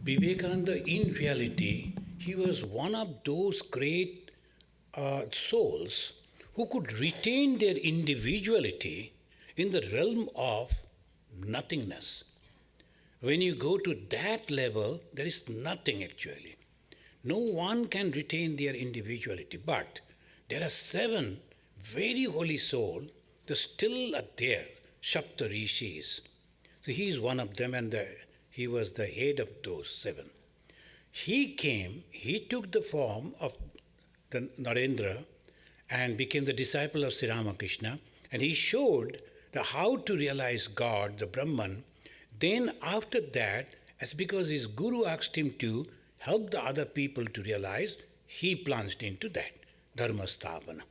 [SPEAKER 2] Vivekananda in reality, he was one of those great souls who could retain their individuality in the realm of nothingness. When you go to that level, there is nothing actually. No one can retain their individuality, but there are 7 very holy souls that still are there, Sapta Rishis. So he is one of them, and he was the head of those 7. He came, he took the form of the Narendra and became the disciple of Sri Ramakrishna, and he showed how to realize God, the Brahman. Then after that, as because his guru asked him to help the other people to realize, he plunged into that, Dharma Sthapana.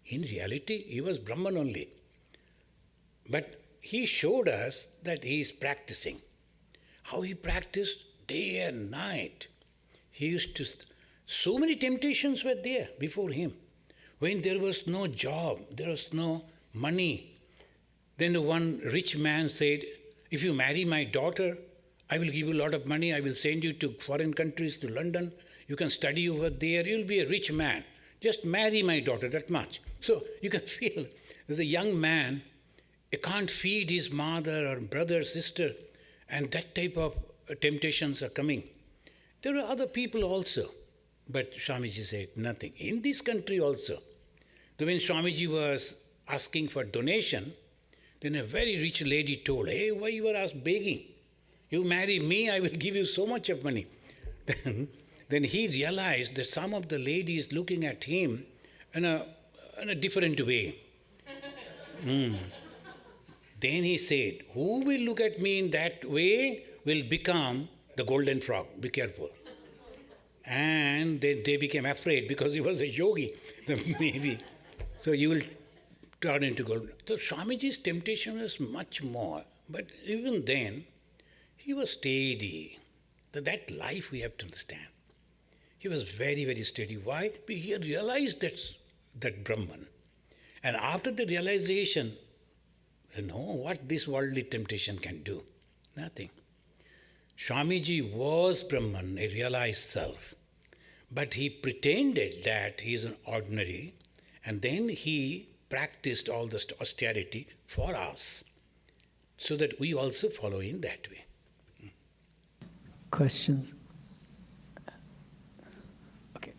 [SPEAKER 2] In reality, he was Brahman only. But he showed us that he is practicing. How he practiced day and night. He used to, so many temptations were there before him. When there was no job, there was no money, then the one rich man said, if you marry my daughter, I will give you a lot of money, I will send you to foreign countries, to London, you can study over there, you'll be a rich man. Just marry my daughter, that much. So you can feel, as a young man, he can't feed his mother or brother, sister, and that type of temptations are coming. There are other people also, but Swamiji said nothing. In this country also, when Swamiji was asking for donation, then a very rich lady told, hey, why you are begging? You marry me, I will give you so much of money. Then he realized that some of the ladies looking at him in a different way. Then he said, who will look at me in that way will become the golden frog. Be careful. And they became afraid because he was a yogi. Maybe. So you will turn into gold. So Swamiji's temptation was much more. But even then, he was steady. That life we have to understand. He was very, very steady. Why? Because he realized that Brahman. And after the realization, you know what this worldly temptation can do? Nothing. Swamiji was Brahman, a realized self. But he pretended that he is an ordinary, and then he practiced all this austerity for us, so that we also follow in that way.
[SPEAKER 4] Questions? Okay.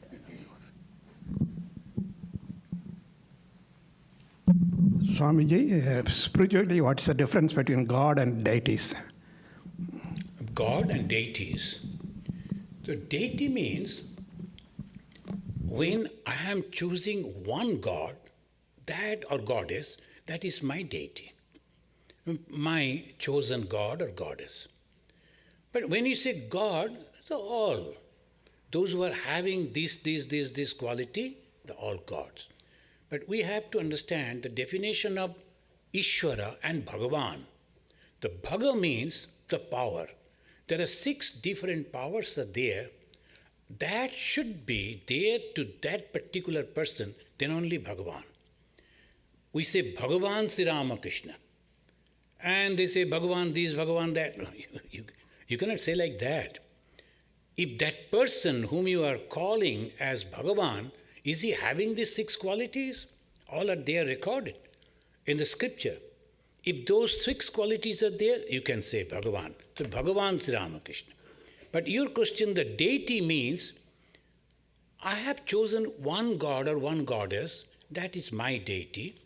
[SPEAKER 9] Swamiji, spiritually, what's the difference between God and deities?
[SPEAKER 2] God and deities. So deity means when I am choosing one God, that or goddess, that is my deity, my chosen God or goddess. But when you say God, they're all. Those who are having this quality, they're all gods. But we have to understand the definition of Ishvara and Bhagavan. The Bhaga means the power. There are 6 different powers are there. That should be there to that particular person, then only Bhagavan. We say Bhagavan Sri Ramakrishna. And they say Bhagavan this, Bhagavan that. No, you cannot say like that. If that person whom you are calling as Bhagavan, is he having these 6 qualities? All are there recorded in the scripture. If those 6 qualities are there, you can say Bhagavan. So Bhagavan Sri Ramakrishna. But your question, the deity means, I have chosen one god or one goddess, that is my deity,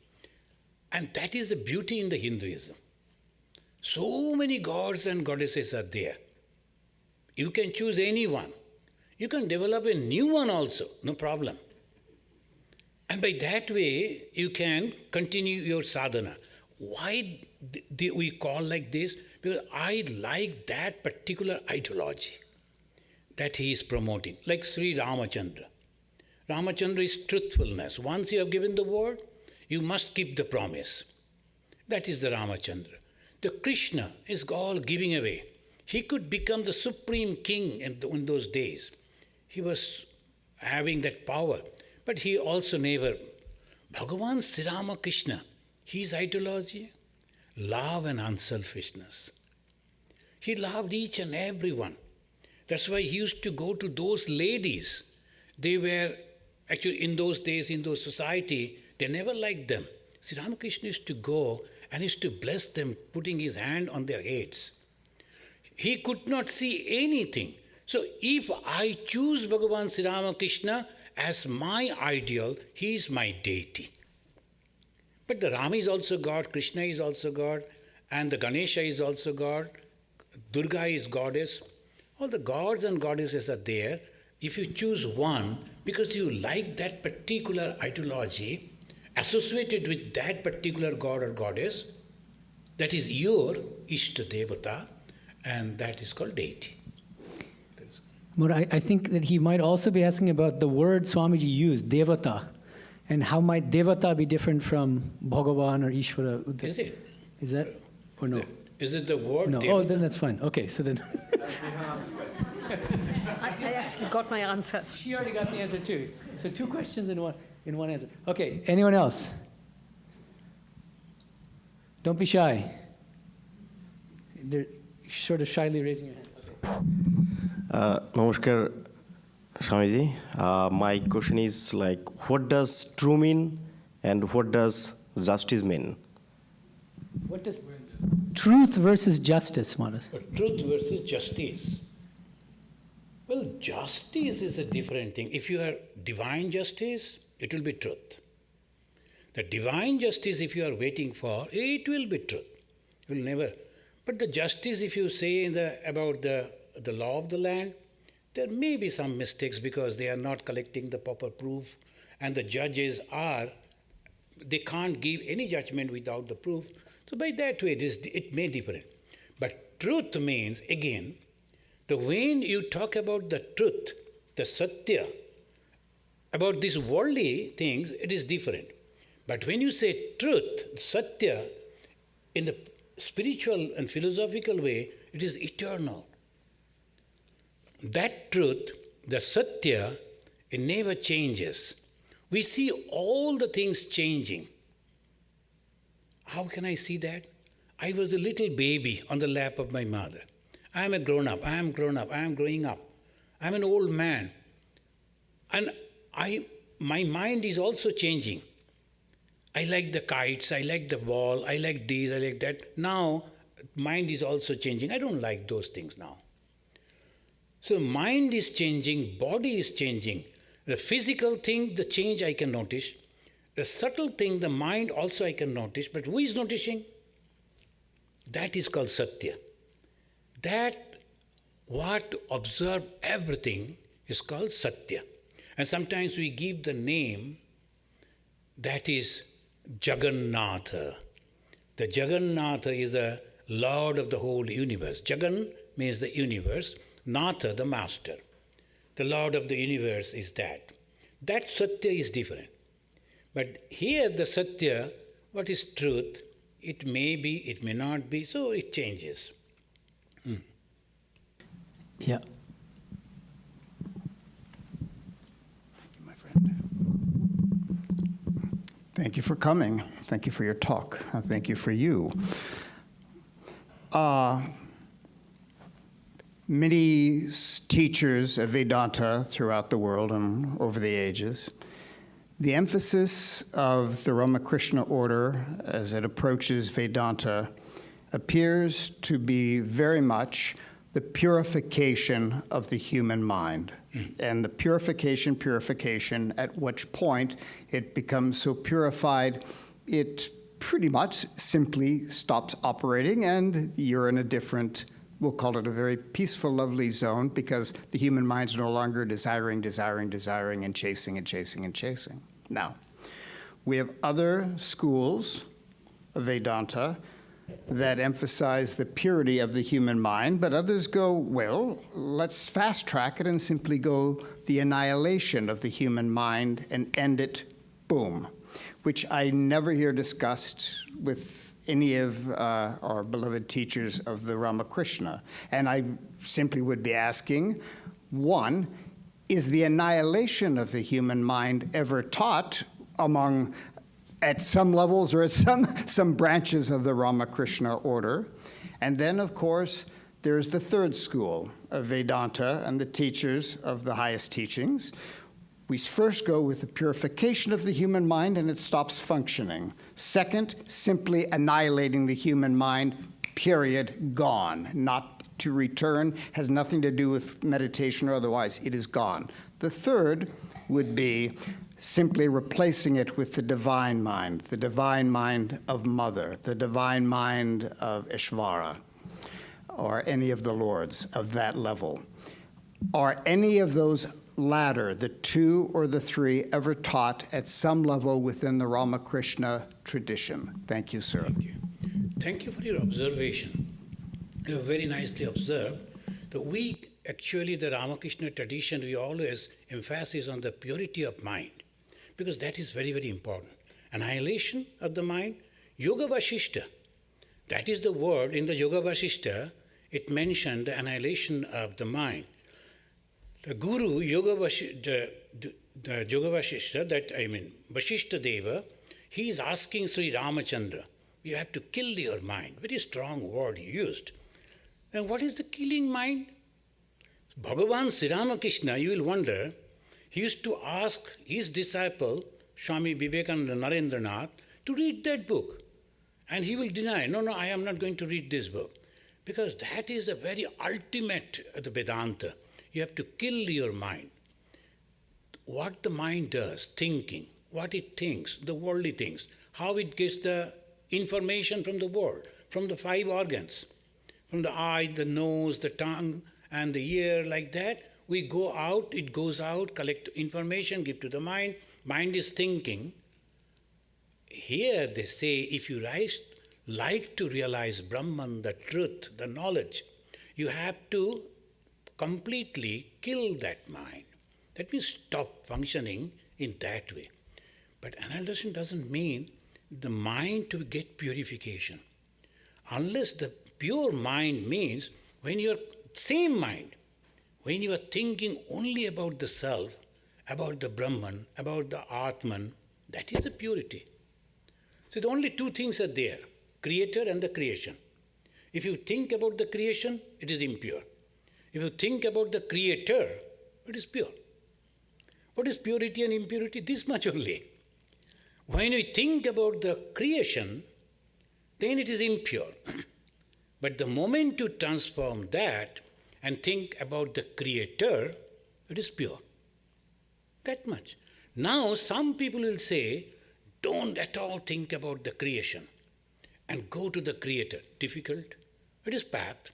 [SPEAKER 2] and that is the beauty in the Hinduism. So many gods and goddesses are there. You can choose any one. You can develop a new one also, no problem. And by that way, you can continue your sadhana. Why do we call like this? Because I like that particular ideology that he is promoting, like Sri Ramachandra. Ramachandra is truthfulness. Once you have given the word, you must keep the promise. That is the Ramachandra. The Krishna is all giving away. He could become the supreme king in those days. He was having that power. But he also never. Bhagavan Sri Ramakrishna, his ideology, love and unselfishness. He loved each and every one. That's why he used to go to those ladies. They were, actually in those days, in those society, they never liked them. Sri Ramakrishna used to go and used to bless them, putting his hand on their heads. He could not see anything. So if I choose Bhagavan Sri Ramakrishna as my ideal, he is my deity. But the Rama is also God, Krishna is also God, and the Ganesha is also God, Durga is goddess. All the gods and goddesses are there. If you choose one, because you like that particular ideology associated with that particular god or goddess, that is your Ishta Devata, and that is called deity.
[SPEAKER 4] But I think that he might also be asking about the word Swamiji used, Devata, and how might Devata be different from Bhagavan or Ishvara?
[SPEAKER 2] Is it?
[SPEAKER 4] Is that, or no?
[SPEAKER 2] Is it the word?
[SPEAKER 4] No. Oh, then that's fine. Okay, so then.
[SPEAKER 10] I actually got my answer.
[SPEAKER 4] She already got the answer too. So 2 questions in one answer. Okay, anyone else? Don't be shy. They're sort of shyly raising your hands.
[SPEAKER 11] Namaskar, Swamiji. My question is like, what does true mean and what does justice mean?
[SPEAKER 4] What does truth versus justice, Manas?
[SPEAKER 2] Truth versus justice. Well, justice is a different thing. If you are divine justice, it will be truth. The divine justice, if you are waiting for, it will be truth. You will never. But the justice, if you say about the law of the land, there may be some mistakes because they are not collecting the proper proof, and the judges they can't give any judgment without the proof. So by that way, it may differ. But truth means, again, when you talk about the truth, the satya, about these worldly things, it is different. But when you say truth, satya, in the spiritual and philosophical way, it is eternal. That truth, the satya, it never changes. We see all the things changing. How can I see that? I was a little baby on the lap of my mother. I am a grown-up, I am growing up. I am an old man. And my mind is also changing. I like the kites, I like the ball, I like this, I like that. Now, mind is also changing. I don't like those things now. So mind is changing, body is changing. The physical thing, the change I can notice. The subtle thing, the mind also I can notice. But who is noticing? That is called satya. That what observe everything is called satya. And sometimes we give the name that is Jagannatha. The Jagannatha is the Lord of the whole universe. Jagan means the universe, Natha, the master. The Lord of the universe is that. That satya is different. But here the satya, what is truth, it may be, it may not be, so it changes.
[SPEAKER 4] Yeah.
[SPEAKER 9] Thank you, my friend. Thank you for coming. Thank you for your talk. Thank you for you. Many teachers of Vedanta throughout the world and over the ages, the emphasis of the Ramakrishna order as it approaches Vedanta appears to be very much the purification of the human mind. And the purification, at which point it becomes so purified, it pretty much simply stops operating and you're in a different, we'll call it a very peaceful, lovely zone, because the human mind's no longer desiring, and chasing. Now, we have other schools of Vedanta that emphasize the purity of the human mind, but others go, well, let's fast track it and simply go the annihilation of the human mind and end it, boom, which I never hear discussed with any of our beloved teachers of the Ramakrishna. And I simply would be asking, one, is the annihilation of the human mind ever taught among, at some levels or at some branches of the Ramakrishna order? And then, of course, there's the third school of Vedanta and the teachers of the highest teachings. We first go with the purification of the human mind and it stops functioning. Second, simply annihilating the human mind, period, gone. Not to return, has nothing to do with meditation or otherwise, it is gone. The third would be simply replacing it with the divine mind of Mother, the divine mind of Ishvara, or any of the lords of that level. Are any of those latter, the two or the three, ever taught at some level within the Ramakrishna tradition? Thank you, sir.
[SPEAKER 2] Thank you. Thank you for your observation. You have very nicely observed that the Ramakrishna tradition, we always emphasize on the purity of mind, because that is very, very important. Annihilation of the mind, Yoga Vasishta. That is the word in the Yoga Vasishtha, it mentioned the annihilation of the mind. The Guru, the Yoga Vasishtha, Vasishtha Deva, he is asking Sri Ramachandra, you have to kill your mind. Very strong word he used. And what is the killing mind? Bhagavan Sri Ramakrishna, you will wonder, he used to ask his disciple, Swami Vivekananda Narendranath, to read that book. And he will deny, no, I am not going to read this book. Because that is the very ultimate of the Vedanta. You have to kill your mind. What the mind does, thinking, what it thinks, the worldly things, how it gets the information from the world, from the 5 organs, from the eye, the nose, the tongue, and the ear, like that. We go out, it goes out, collect information, give to the mind. Mind is thinking. Here they say, if you like to realize Brahman, the truth, the knowledge, you have to completely kill that mind. That means stop functioning in that way. But annihilation doesn't mean the mind to get purification. Unless the pure mind means when your same mind, when you are thinking only about the self, about the Brahman, about the Atman, that is the purity. So the only 2 things are there, creator and the creation. If you think about the creation, it is impure. If you think about the creator, it is pure. What is purity and impurity? This much only. When we think about the creation, then it is impure. But the moment you transform that and think about the creator, it is pure. That much. Now some people will say, don't at all think about the creation and go to the creator. Difficult. It is path,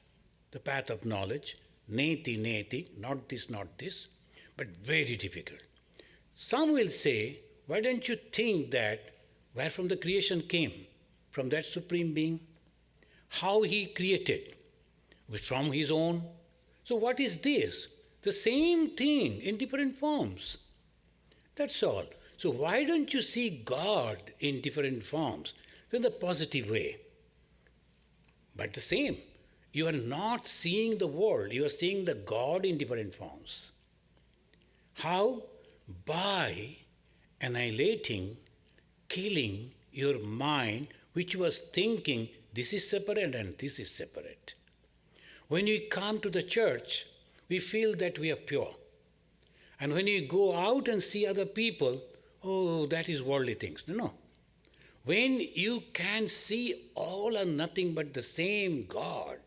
[SPEAKER 2] the path of knowledge. Neti, not this, but very difficult. Some will say, why don't you think that where from the creation came? From that Supreme Being? How he created? From his own? So what is this? The same thing in different forms. That's all. So why don't you see God in different forms? In the positive way. But the same. You are not seeing the world. You are seeing the God in different forms. How? By annihilating, killing your mind, which was thinking this is separate and this is separate. When we come to the church, we feel that we are pure. And when you go out and see other people, oh, that is worldly things. No. When you can see all and nothing but the same God.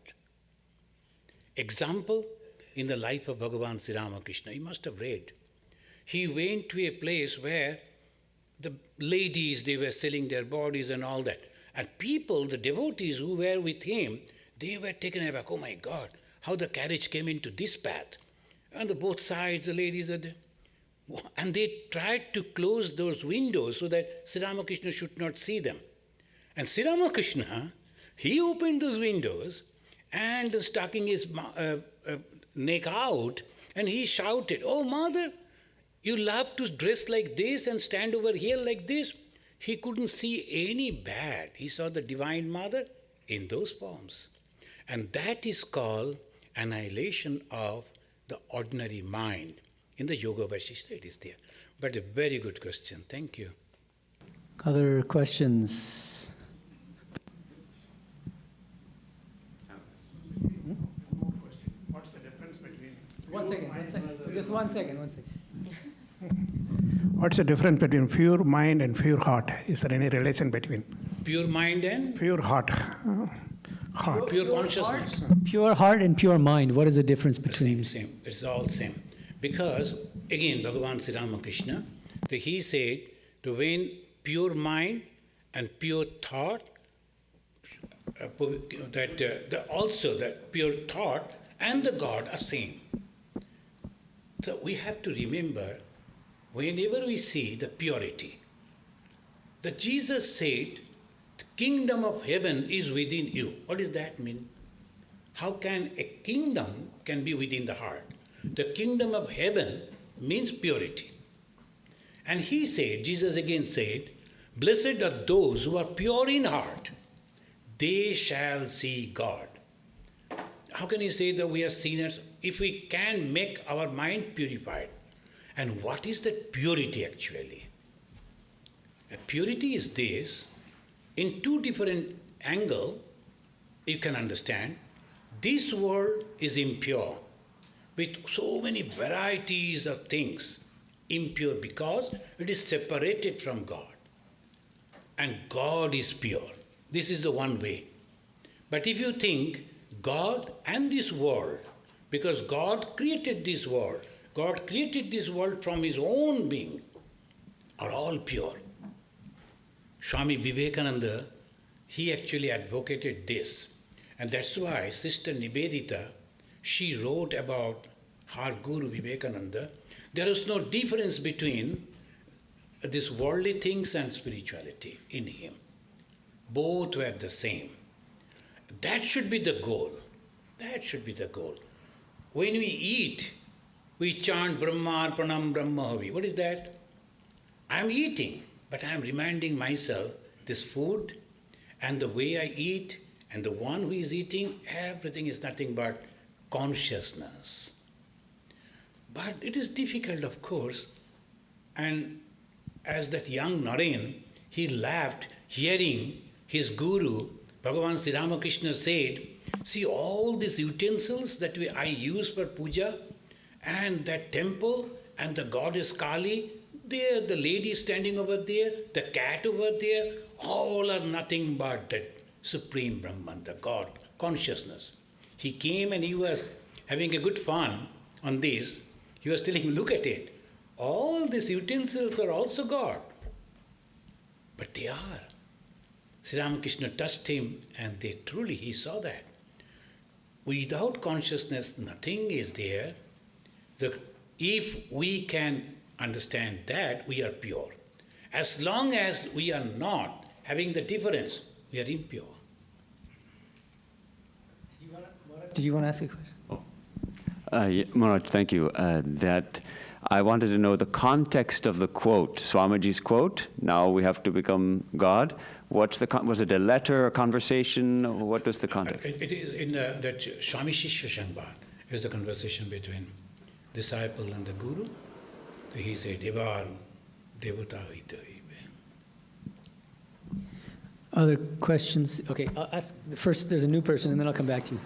[SPEAKER 2] Example, in the life of Bhagavan Sri Ramakrishna, you must have read. He went to a place where the ladies, they were selling their bodies and all that. And people, the devotees who were with him, they were taken aback. Oh my God, how the carriage came into this path. And the both sides, the ladies are there. And they tried to close those windows so that Sri Ramakrishna should not see them. And Sri Ramakrishna, he opened those windows and sticking his neck out, and he shouted, oh mother, you love to dress like this and stand over here like this. He couldn't see any bad. He saw the Divine Mother in those forms. And that is called annihilation of the ordinary mind. In the Yoga Vasishtha it is there. But a very good question. Thank you.
[SPEAKER 4] Other questions?
[SPEAKER 9] What's the difference between...
[SPEAKER 4] One second. Just one second.
[SPEAKER 12] What's the difference between pure mind and pure heart? Is there any relation between?
[SPEAKER 2] Pure mind and?
[SPEAKER 12] Pure heart.
[SPEAKER 2] Pure consciousness.
[SPEAKER 4] Pure heart and pure mind. What is the difference between?
[SPEAKER 2] Same. It's all same. Because, again, Bhagavan Sri Ramakrishna, he said, to when pure mind and pure thought, also that pure thought and the God are same. So we have to remember, whenever we see the purity, that Jesus said, the kingdom of heaven is within you. What does that mean? How can a kingdom can be within the heart? The kingdom of heaven means purity. And he said, Jesus again said, blessed are those who are pure in heart. they shall see God. How can you say that we are sinners if we can make our mind purified? And what is that purity actually? Purity is this. In two different angles, you can understand. This world is impure, with so many varieties of things. Impure because it is separated from God. And God is pure. This is the one way. But if you think God and this world, because God created this world from His own being, are all pure. Swami Vivekananda, he actually advocated this. And that's why Sister Nivedita, she wrote about her Guru Vivekananda. There is no difference between these worldly things and spirituality in him. Both were the same. That should be the goal. That should be the goal. When we eat, we chant Brahman Pranam Brahmahavi. What is that? I am eating, but I am reminding myself this food and the way I eat and the one who is eating, everything is nothing but consciousness. But it is difficult, of course. And as that young Naren, he laughed hearing his guru, Bhagavan Sri Ramakrishna, said, see all these utensils that I use for puja, and that temple, and the goddess Kali, there, the lady standing over there, the cat over there, all are nothing but that Supreme Brahman, the God, consciousness. He came and he was having a good fun on this. He was telling, look at it. All these utensils are also God. But they are. Sri Ramakrishna touched him and he saw that. Without consciousness, nothing is there. If we can understand that, we are pure. As long as we are not having the difference, we are impure.
[SPEAKER 4] Did you want to ask a question?
[SPEAKER 13] Yeah, Maharaj, thank you. That I wanted to know the context of the quote, Swamiji's quote, now we have to become God. Was it a letter, a conversation? What was the context?
[SPEAKER 2] It is in that Swami Shishya is the conversation between disciple and the guru. So he said, Evar devata hitaive.
[SPEAKER 4] Other questions? Okay, I'll ask first. There's a new person, and then I'll come back to you.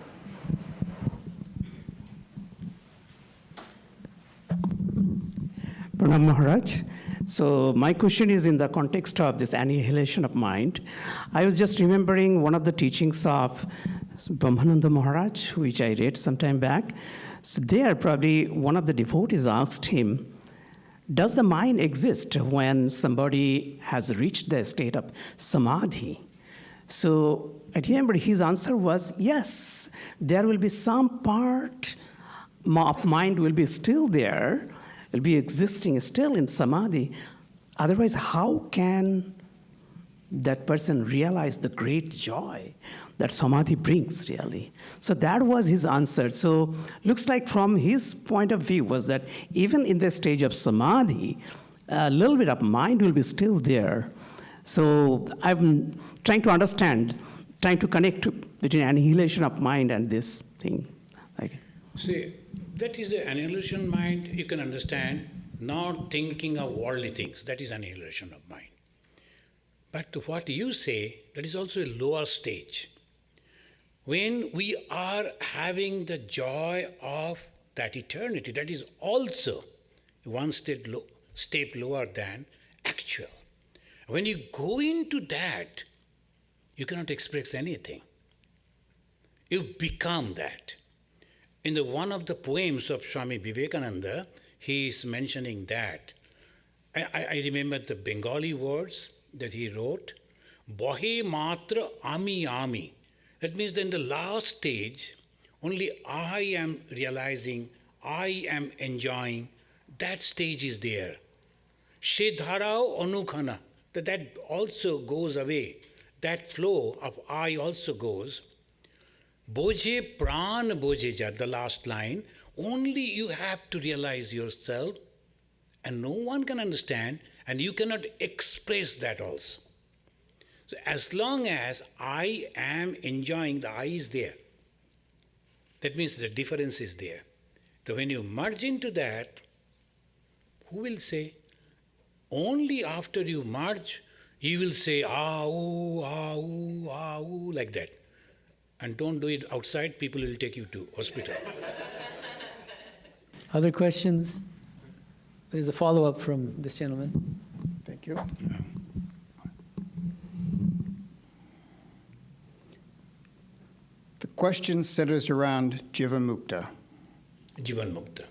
[SPEAKER 12] Pranam Maharaj. So my question is in the context of this annihilation of mind. I was just remembering one of the teachings of Brahmananda Maharaj, which I read some time back. So there, probably one of the devotees asked him, does the mind exist when somebody has reached the state of samadhi? So I remember his answer was, yes, there will be some part of mind will be still there, will be existing still in samadhi. Otherwise, how can that person realize the great joy that samadhi brings, really? So that was his answer. So looks like from his point of view was that even in the stage of samadhi, a little bit of mind will be still there. So I'm trying to understand, trying to connect between annihilation of mind and this thing.
[SPEAKER 2] See, that is the annihilation mind, you can understand, not thinking of worldly things. That is annihilation of mind. But what you say, that is also a lower stage. When we are having the joy of that eternity, that is also one step lower than actual. When you go into that, you cannot express anything. You become that. In one of the poems of Swami Vivekananda, he is mentioning that. I remember the Bengali words that he wrote, Bahe matra ami ami. That means that in the last stage, only I am realizing, I am enjoying, that stage is there. She dharao anukhana, that also goes away. That flow of I also goes. Boje pran bojeja, the last line, only you have to realize yourself, and no one can understand, and you cannot express that also. So as long as I am enjoying, the I is there. That means the difference is there. So when you merge into that, who will say? Only after you merge, you will say, ah, ooh, like that. And don't do it outside, people will take you to hospital.
[SPEAKER 4] Other questions? There's a follow-up from this gentleman.
[SPEAKER 9] Thank you. The question centers around Jivamukta.
[SPEAKER 2] Jivanmukta.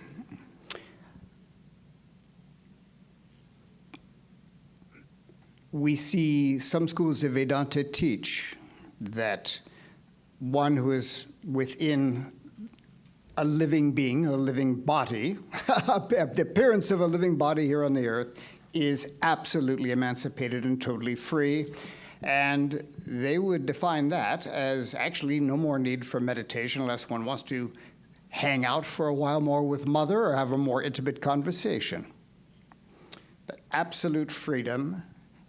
[SPEAKER 9] We see some schools of Vedanta teach that one who is within a living being, a living body, the appearance of a living body here on the earth, is absolutely emancipated and totally free. And they would define that as actually no more need for meditation unless one wants to hang out for a while more with mother or have a more intimate conversation. But absolute freedom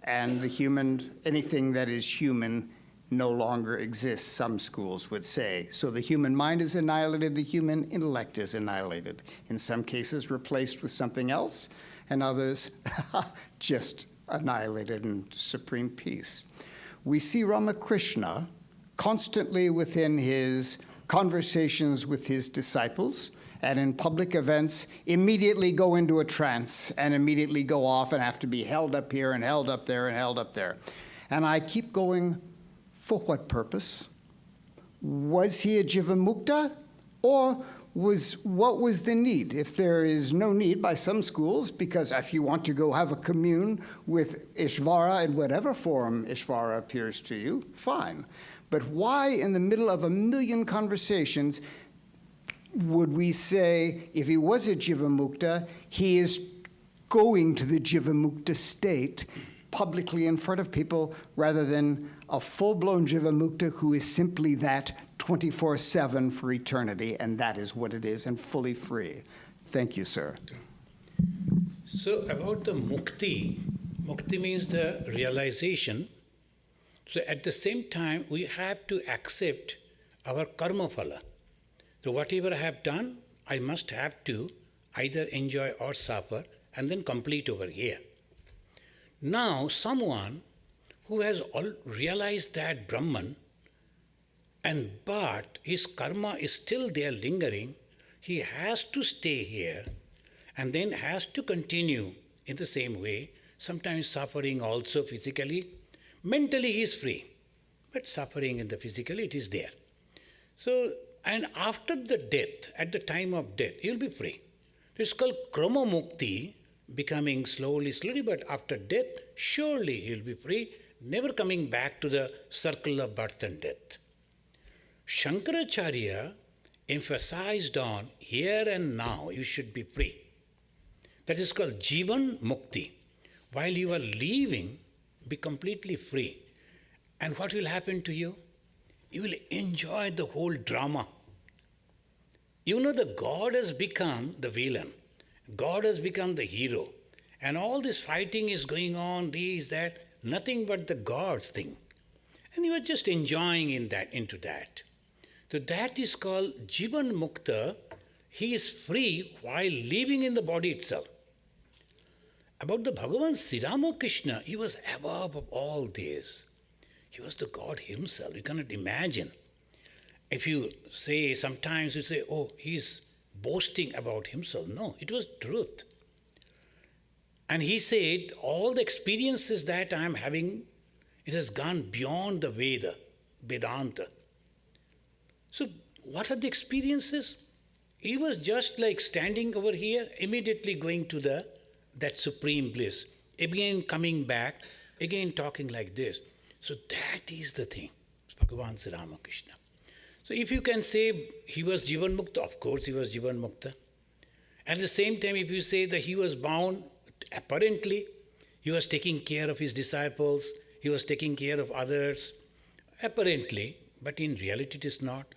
[SPEAKER 9] and the human, anything that is human no longer exists, some schools would say. So the human mind is annihilated, the human intellect is annihilated. In some cases replaced with something else, and others just annihilated in supreme peace. We see Ramakrishna constantly within his conversations with his disciples and in public events immediately go into a trance and immediately go off and have to be held up here and held up there and held up there. And I keep going, for what purpose? Was he a Jivamukta, or what was the need? If there is no need by some schools, because if you want to go have a commune with Ishvara in whatever form Ishvara appears to you, fine. But why in the middle of a million conversations would we say, if he was a Jivamukta, he is going to the Jivamukta state publicly in front of people, rather than a full-blown Jivamukta who is simply that 24/7 for eternity, and that is what it is, and fully free. Thank you, sir.
[SPEAKER 2] So about the mukti, mukti means the realization. So at the same time, we have to accept our karma phala. So whatever I have done, I must have to either enjoy or suffer and then complete over here. Now someone who has realized that Brahman, but his karma is still there lingering, he has to stay here and then has to continue in the same way, sometimes suffering also physically. Mentally he is free, but suffering in the physical, it is there. So, and after the death, at the time of death, he will be free. It's called krama mukti, becoming slowly, but after death, surely he will be free, never coming back to the circle of birth and death. Shankaracharya emphasized on here and now you should be free. That is called Jivan Mukti. While you are leaving, be completely free. And what will happen to you? You will enjoy the whole drama. You know, the God has become the villain. God has become the hero. And all this fighting is going on, this, that, nothing but the God's thing. And you are just enjoying into that. So that is called Jivan Mukta. He is free while living in the body itself. About the Bhagavan Sri Ramakrishna, he was above all this. He was the God himself. You cannot imagine. If you say, sometimes you say, oh, he's boasting about himself. No, it was truth. And he said, all the experiences that I am having, it has gone beyond the Vedanta. So what are the experiences? He was just like standing over here, immediately going to that supreme bliss, again coming back, again talking like this. So that is the thing, Bhagavan Sri Ramakrishna. So if you can say he was Jivan Mukta, of course he was Jivan Mukta. At the same time, if you say that he was bound, apparently he was taking care of his disciples, he was taking care of others, apparently, but in reality it is not.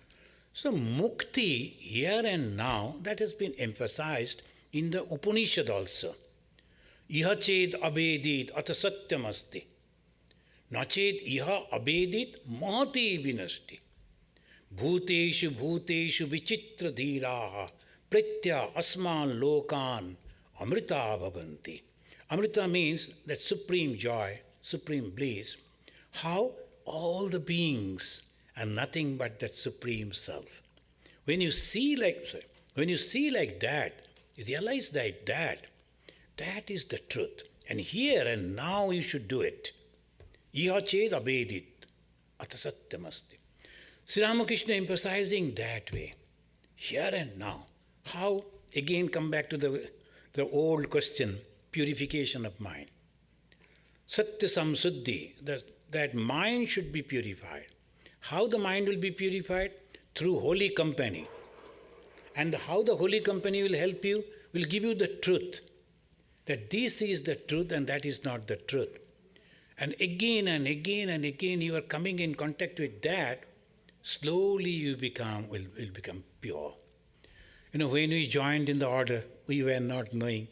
[SPEAKER 2] So mukti, here and now, that has been emphasized in the Upanishad also. Ihached abedid atasatyam asti. Nachet iha abedit mahati vinasti. Bhuteshu bhuteshu vichitra dhiraha pritya asman lokan amrita bhavanti. Amrita means that supreme joy, supreme bliss. How all the beings are nothing but that supreme self. When you see like that, you realize that is the truth. And here and now you should do it. Iha ched abedit atasatyamasti. Sri Ramakrishna emphasizing that way. Here and now. How? Again come back to the old question, purification of mind. Satya samsuddhi, that mind should be purified. How the mind will be purified? Through holy company. And how the holy company will help you? Will give you the truth. That this is the truth and that is not the truth. And again and again and again you are coming in contact with that, slowly you will become pure. When we joined in the order, we were not knowing.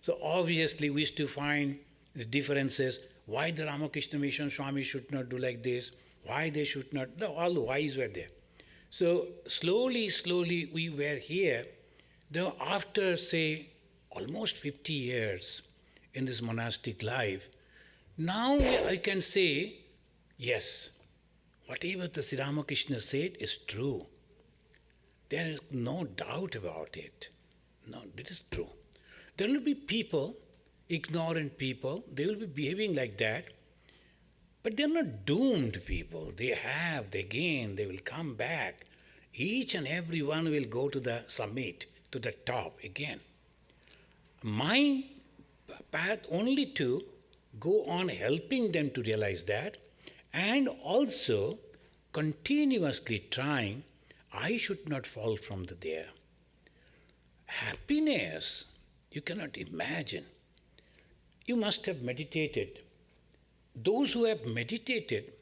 [SPEAKER 2] So obviously we used to find the differences. Why the Ramakrishna Mission Swami should not do like this? Why they should not? All the whys were there. So slowly we were here. Though after, say, almost 50 years in this monastic life, now I can say, yes, whatever the Sri Ramakrishna said is true. There is no doubt about it. No, it is true. There will be people, ignorant people, they will be behaving like that, but they are not doomed people. They will come back. Each and every one will go to the summit, to the top again. My path only to go on helping them to realize that, and also continuously trying, I should not fall from there. Happiness, you cannot imagine. You must have meditated. Those who have meditated,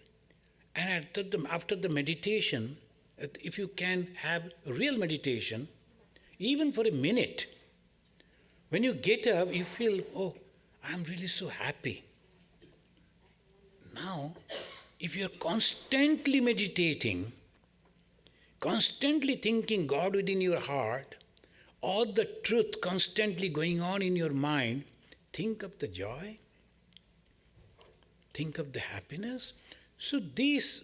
[SPEAKER 2] and after the meditation, if you can have real meditation, even for a minute, when you get up, you feel, oh, I'm really so happy. Now, if you're constantly meditating, constantly thinking God within your heart, or the truth constantly going on in your mind, think of the joy, think of the happiness. So these,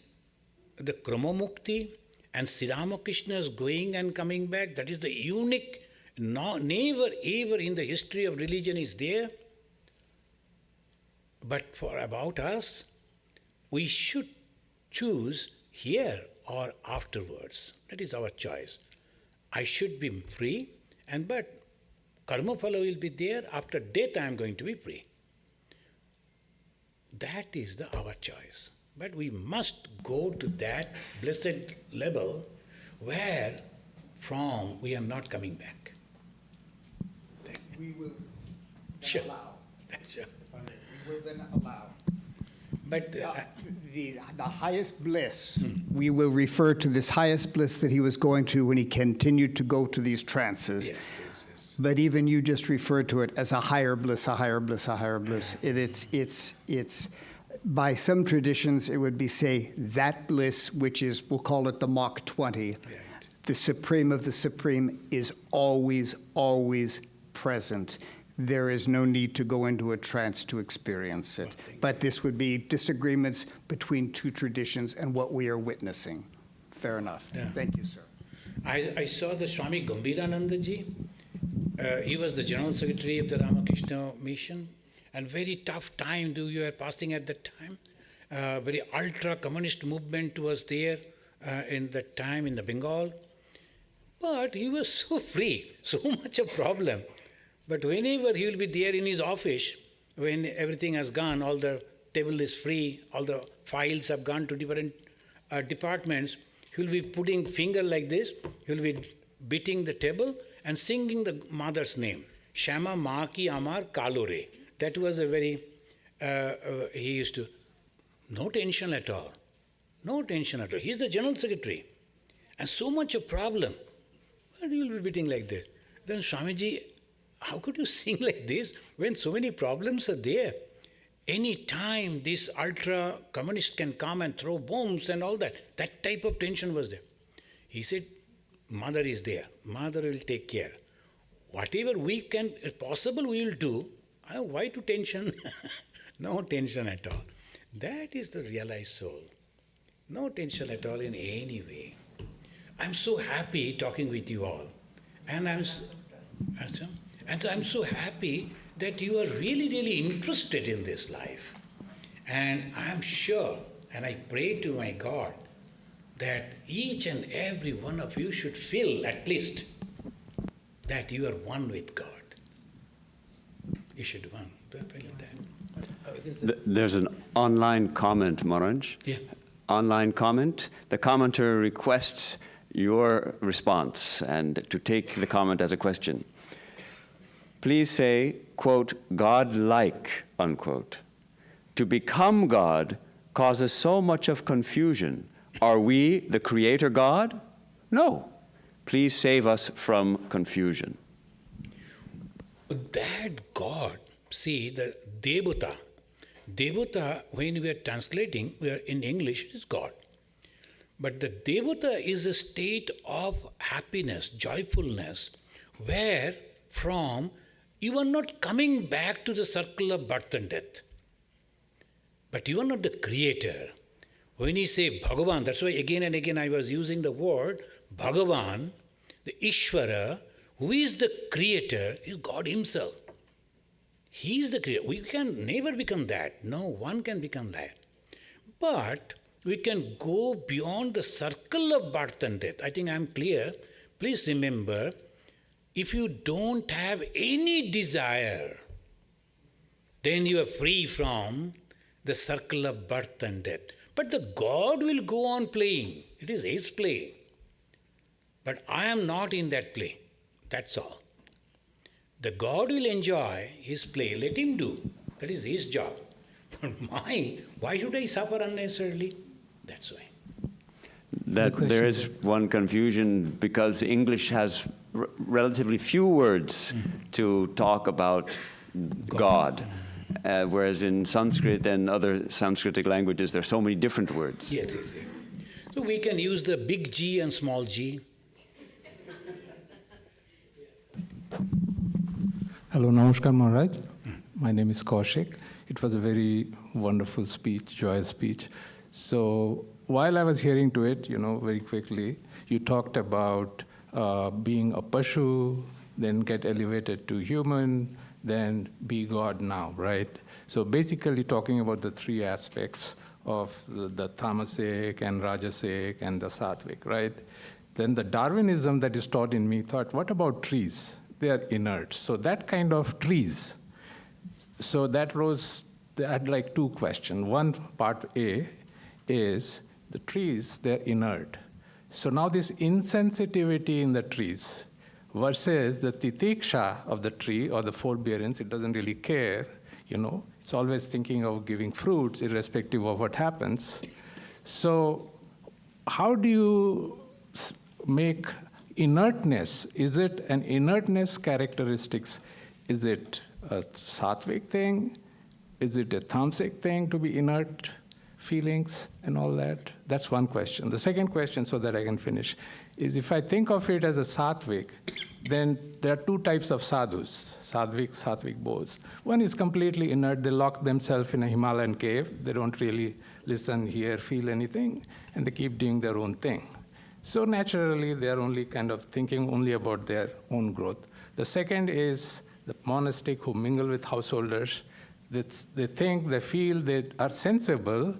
[SPEAKER 2] the Krama-mukti and Sri Ramakrishna's going and coming back, that is the unique, never ever in the history of religion is there. But for about us, we should choose here or afterwards. That is our choice. I should be free, but karma phala will be there. After death, I am going to be free. That is our choice. But we must go to that blessed level where from we are not coming back.
[SPEAKER 9] We will
[SPEAKER 2] sure.
[SPEAKER 9] allow.
[SPEAKER 2] Sure.
[SPEAKER 9] We will then allow.
[SPEAKER 2] But
[SPEAKER 9] the highest bliss, we will refer to this highest bliss that he was going to when he continued to go to these trances.
[SPEAKER 2] Yes.
[SPEAKER 9] But even you just referred to it as a higher bliss, a higher bliss, a higher bliss. It's by some traditions, it would be, say, that bliss, which is, we'll call it the Mach 20. Right. The supreme of the supreme is always, always present. There is no need to go into a trance to experience it. But this would be disagreements between two traditions and what we are witnessing. Fair enough. Yeah. Thank you, sir.
[SPEAKER 2] I saw the Swami Gambhirananda ji. He was the General Secretary of the Ramakrishna Mission. And very tough time you were passing at that time. Very ultra-communist movement was there in that time in the Bengal. But he was so free, so much a problem. But whenever he will be there in his office, when everything has gone, all the table is free, all the files have gone to different departments, he will be putting finger like this, he will be beating the table and singing the mother's name, Shama Ma Ki Amar Kalore. That was a very, he used to, no tension at all. No tension at all. He is the General Secretary. And so much a problem. But he will be beating like this. Then Swamiji, how could you sing like this when so many problems are there? Any time this ultra-communist can come and throw bombs and all that. That type of tension was there. He said, Mother is there. Mother will take care. Whatever we can, possible we will do. Why to tension? No tension at all. That is the realized soul. No tension at all in any way. I'm so happy talking with you all. And I'm so happy that you are really, really interested in this life. And I'm sure, and I pray to my God, that each and every one of you should feel at least that you are one with God. You should one. Do I feel that?
[SPEAKER 13] There's an online comment, Maharaj.
[SPEAKER 2] Yeah.
[SPEAKER 13] Online comment. The commenter requests your response and to take the comment as a question. Please say, quote, God-like, unquote. To become God causes so much of confusion. Are we the creator God? No. Please save us from confusion.
[SPEAKER 2] That God, see, the Devata, when we are translating, we are in English, is God. But the Devata is a state of happiness, joyfulness, where from you are not coming back to the circle of birth and death. But you are not the creator. When you say Bhagavan, that's why again and again I was using the word Bhagavan, the Ishvara, who is the creator, is God himself. He is the creator. We can never become that. No one can become that. But we can go beyond the circle of birth and death. I think I'm clear. Please remember, if you don't have any desire, then you are free from the circle of birth and death. But the God will go on playing. It is his play. But I am not in that play. That's all. The God will enjoy his play. Let him do. That is his job. But why should I suffer unnecessarily? That's why.
[SPEAKER 13] There is one confusion because English has relatively few words to talk about God. Whereas in Sanskrit and other Sanskritic languages, there are so many different words.
[SPEAKER 2] Yes. So we can use the big G and small g.
[SPEAKER 14] Hello, Namaskar Maharaj. My name is Kaushik. It was a very wonderful speech, joyous speech. So while I was hearing to it, very quickly, you talked about being a Pashu, then get elevated to human, then be God now, right? So basically talking about the three aspects of the tamasic and rajasic and the sattvic, right? Then the Darwinism that is taught in me thought, what about trees? They are inert. So that kind of trees. So that rose, I had like two questions. One, part A, is the trees, they're inert. So now this insensitivity in the trees versus the titiksha of the tree or the forbearance, it doesn't really care, it's always thinking of giving fruits irrespective of what happens. So how do you make inertness, is it an inertness characteristics? Is it a sattvic thing? Is it a tamasic thing to be inert feelings and all that? That's one question. The second question, so that I can finish, is if I think of it as a sattvic, then there are two types of sadhus, sattvic bows. One is completely inert. They lock themselves in a Himalayan cave. They don't really listen, hear, feel anything, and they keep doing their own thing. So naturally, they're only kind of thinking only about their own growth. The second is the monastic who mingle with householders. They think, they feel, they are sensible,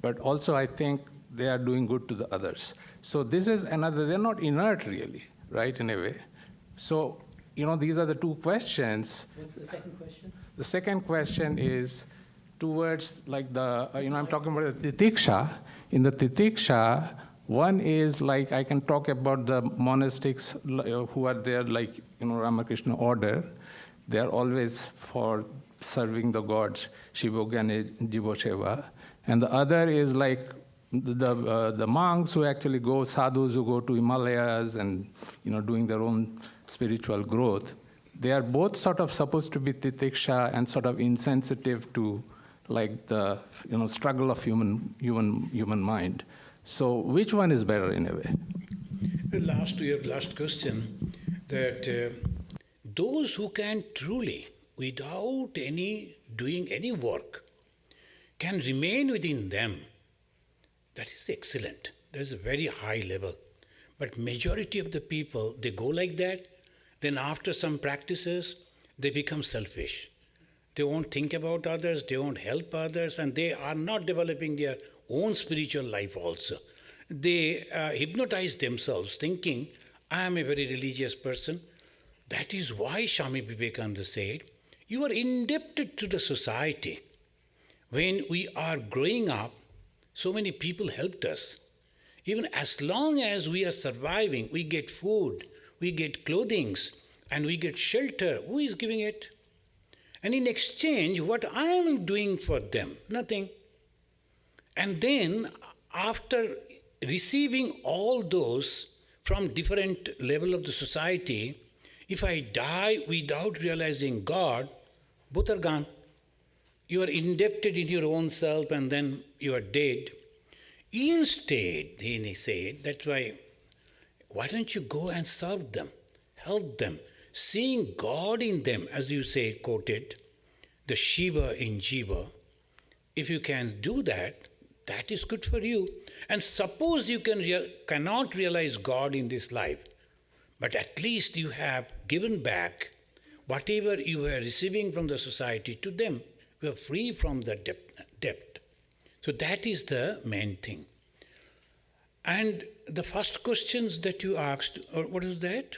[SPEAKER 14] but also I think they are doing good to the others. So this is another, they're not inert really, right, in a way. So, these are the two questions.
[SPEAKER 4] What's the second question?
[SPEAKER 14] The second question is towards like the, I'm talking about the titiksha. In the titiksha, one is like, I can talk about the monastics who are there like, Ramakrishna order. They are always for serving the gods, Shivogane, Jivosheva. And the other is like the monks who actually go, sadhus who go to Himalayas and, doing their own spiritual growth. They are both sort of supposed to be titiksha and sort of insensitive to like the struggle of human mind. So which one is better in a way?
[SPEAKER 2] To your last question, that those who can truly, without doing any work, can remain within them, that is excellent. That is a very high level. But majority of the people, they go like that, then after some practices, they become selfish. They won't think about others, they won't help others, and they are not developing their own spiritual life also. They hypnotize themselves thinking, I am a very religious person. That is why Swami Vivekananda said, you are indebted to the society. When we are growing up, so many people helped us. Even as long as we are surviving, we get food, we get clothing, and we get shelter. Who is giving it? And in exchange, what I am doing for them? Nothing. And then, after receiving all those from different level of the society, if I die without realizing God, both are gone. You are indebted in your own self and then you are dead. Instead, he said, that's why don't you go and serve them, help them, seeing God in them, as you say, quoted, the Shiva in Jiva. If you can do that, that is good for you. And suppose you cannot realize God in this life, but at least you have given back whatever you were receiving from the society to them. You are free from the debt. So that is the main thing. And the first questions that you asked, what is that?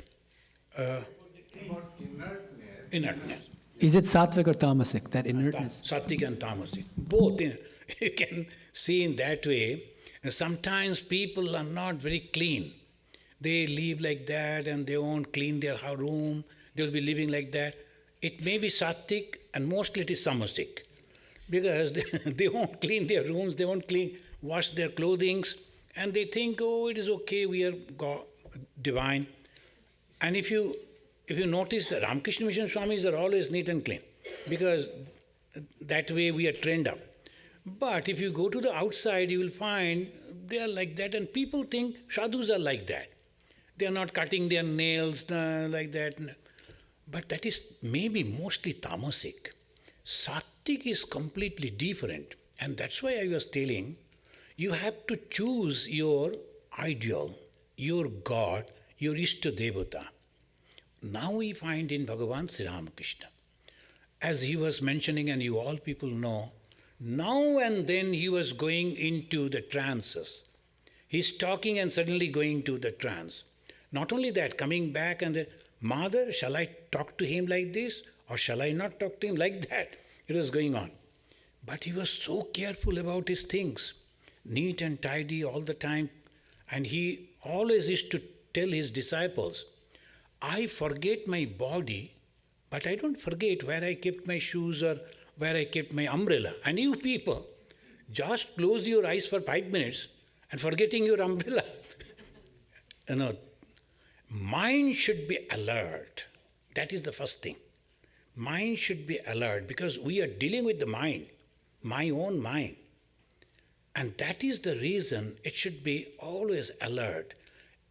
[SPEAKER 2] Inertness.
[SPEAKER 4] Is it sattvic or tamasic, that inertness?
[SPEAKER 2] Sattvic and tamasic. Both. You can see in that way. And sometimes people are not very clean. They live like that and they won't clean their room. They will be living like that. It may be sattvic and mostly it is tamasic. Because they won't clean their rooms, they won't wash their clothing, and they think, oh, it is okay, we are God, divine. And if you notice, the Ramakrishna Mission Swamis are always neat and clean, because that way we are trained up. But if you go to the outside, you will find they are like that, and people think sadhus are like that. They are not cutting their nails like that. But that is maybe mostly tamasic. Sattvic is completely different. And that's why I was telling, you have to choose your ideal, your God, your Ishta Devata. Now we find in Bhagavan Sri Ramakrishna, as he was mentioning, and you all people know, now and then he was going into the trances. He's talking and suddenly going to the trance. Not only that, coming back and, Mother, shall I talk to him like this or shall I not talk to him like that? It was going on. But he was so careful about his things, neat and tidy all the time. And he always used to tell his disciples, I forget my body, but I don't forget where I kept my shoes or where I kept my umbrella. And you people, just close your eyes for 5 minutes and forgetting your umbrella. Mind should be alert. That is the first thing. Mind should be alert because we are dealing with the mind, my own mind. And that is the reason it should be always alert.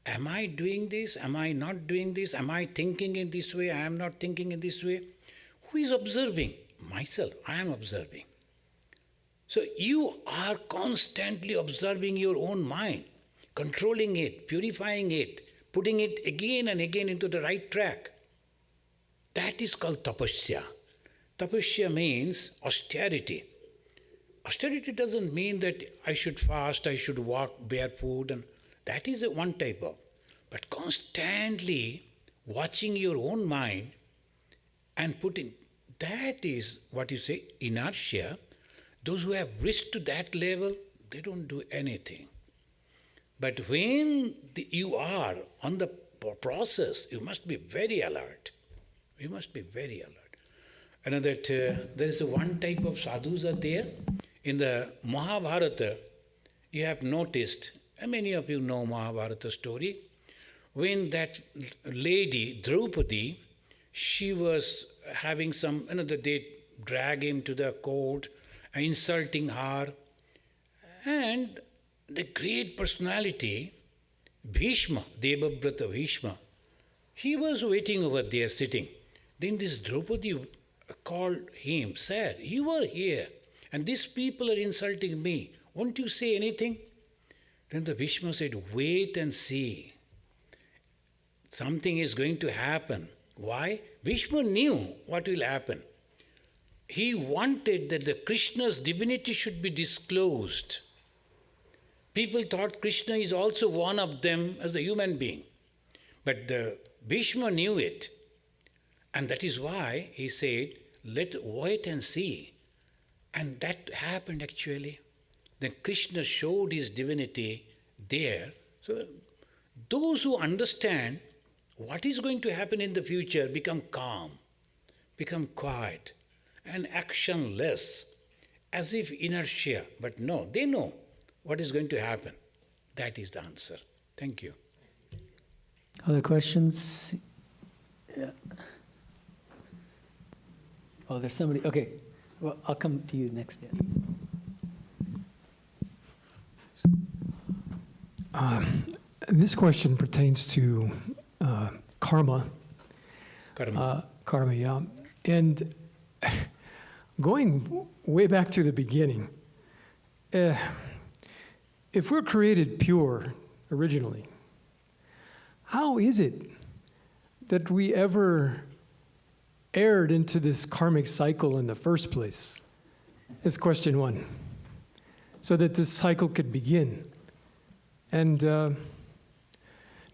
[SPEAKER 2] Am I doing this? Am I not doing this? Am I thinking in this way? I am not thinking in this way. Who is observing? Myself. I am observing. So you are constantly observing your own mind, controlling it, purifying it, putting it again and again into the right track. That is called tapasya. Tapasya means austerity. Austerity doesn't mean that I should fast, I should walk barefoot, and that is one type of. But constantly watching your own mind and putting, that is what you say, inertia. Those who have reached to that level, they don't do anything. But when you are on the process, you must be very alert. You must be very alert. You know that there is one type of sadhus are there. In the Mahabharata, you have noticed, and many of you know Mahabharata story, when that lady, Draupadi, she was having some, they drag him to the court insulting her. And the great personality, Bhishma, Devabrata Bhishma, he was waiting over there sitting. Then this Draupadi called him, said, "You are here and these people are insulting me. Won't you say anything?" Then the Bhishma said, "Wait and see. Something is going to happen." Why? Bhishma knew what will happen. He wanted that the Krishna's divinity should be disclosed. People thought Krishna is also one of them as a human being. But the Bhishma knew it. And that is why he said, "Let's wait and see." And that happened actually. Then Krishna showed his divinity there. So those who understand what is going to happen in the future become calm, become quiet, and actionless, as if inertia. But no, they know what is going to happen. That is the answer. Thank you.
[SPEAKER 4] Other questions? Yeah. Oh, there's somebody. Okay. Well, I'll come to you next. Yeah.
[SPEAKER 6] This question pertains to karma. Karma, yeah. And going way back to the beginning, if we're created pure originally, how is it that we ever erred into this karmic cycle in the first place? Is question one. So that this cycle could begin. And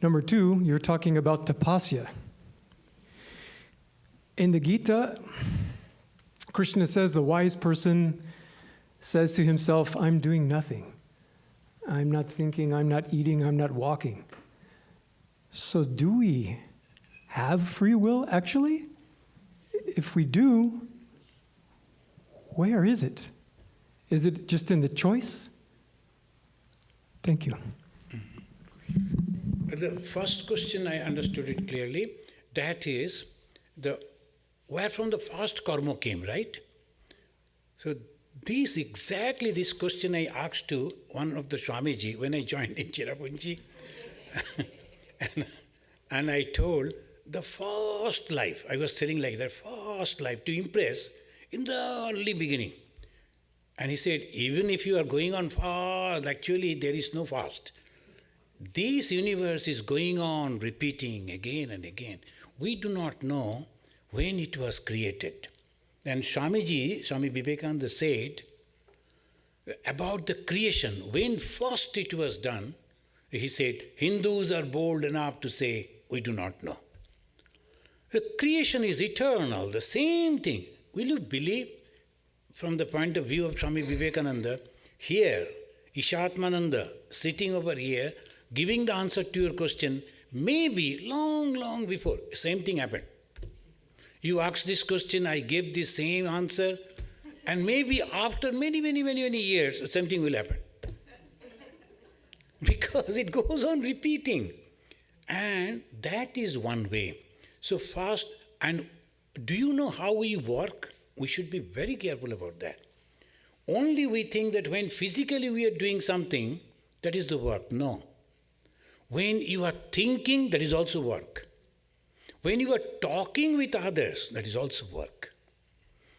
[SPEAKER 6] number two, you're talking about tapasya. In the Gita, Krishna says the wise person says to himself, "I'm doing nothing. I'm not thinking, I'm not eating, I'm not walking." So do we have free will actually? If we do, where is it? Is it just in the choice? Thank you.
[SPEAKER 2] The first question, I understood it clearly. That is, where from the first karma came, right? So exactly this question I asked to one of the Swamiji when I joined in Cherrapunji. and I told the first life, I was telling like that, first life to impress in the early beginning. And he said, even if you are going on fast, actually there is no fast. This universe is going on repeating again and again. We do not know when it was created. And Swami Vivekananda said about the creation, when first it was done, he said, Hindus are bold enough to say, we do not know. The creation is eternal, the same thing. Will you believe, from the point of view of Swami Vivekananda, here, Ishatmananda, sitting over here, giving the answer to your question, maybe long, long before, same thing happened. You asked this question, I gave the same answer, and maybe after many, many, many, many years, something will happen. Because it goes on repeating. And that is one way. So fast, and do you know how we work? We should be very careful about that. Only we think that when physically we are doing something, that is the work. No. When you are thinking, that is also work. When you are talking with others, that is also work.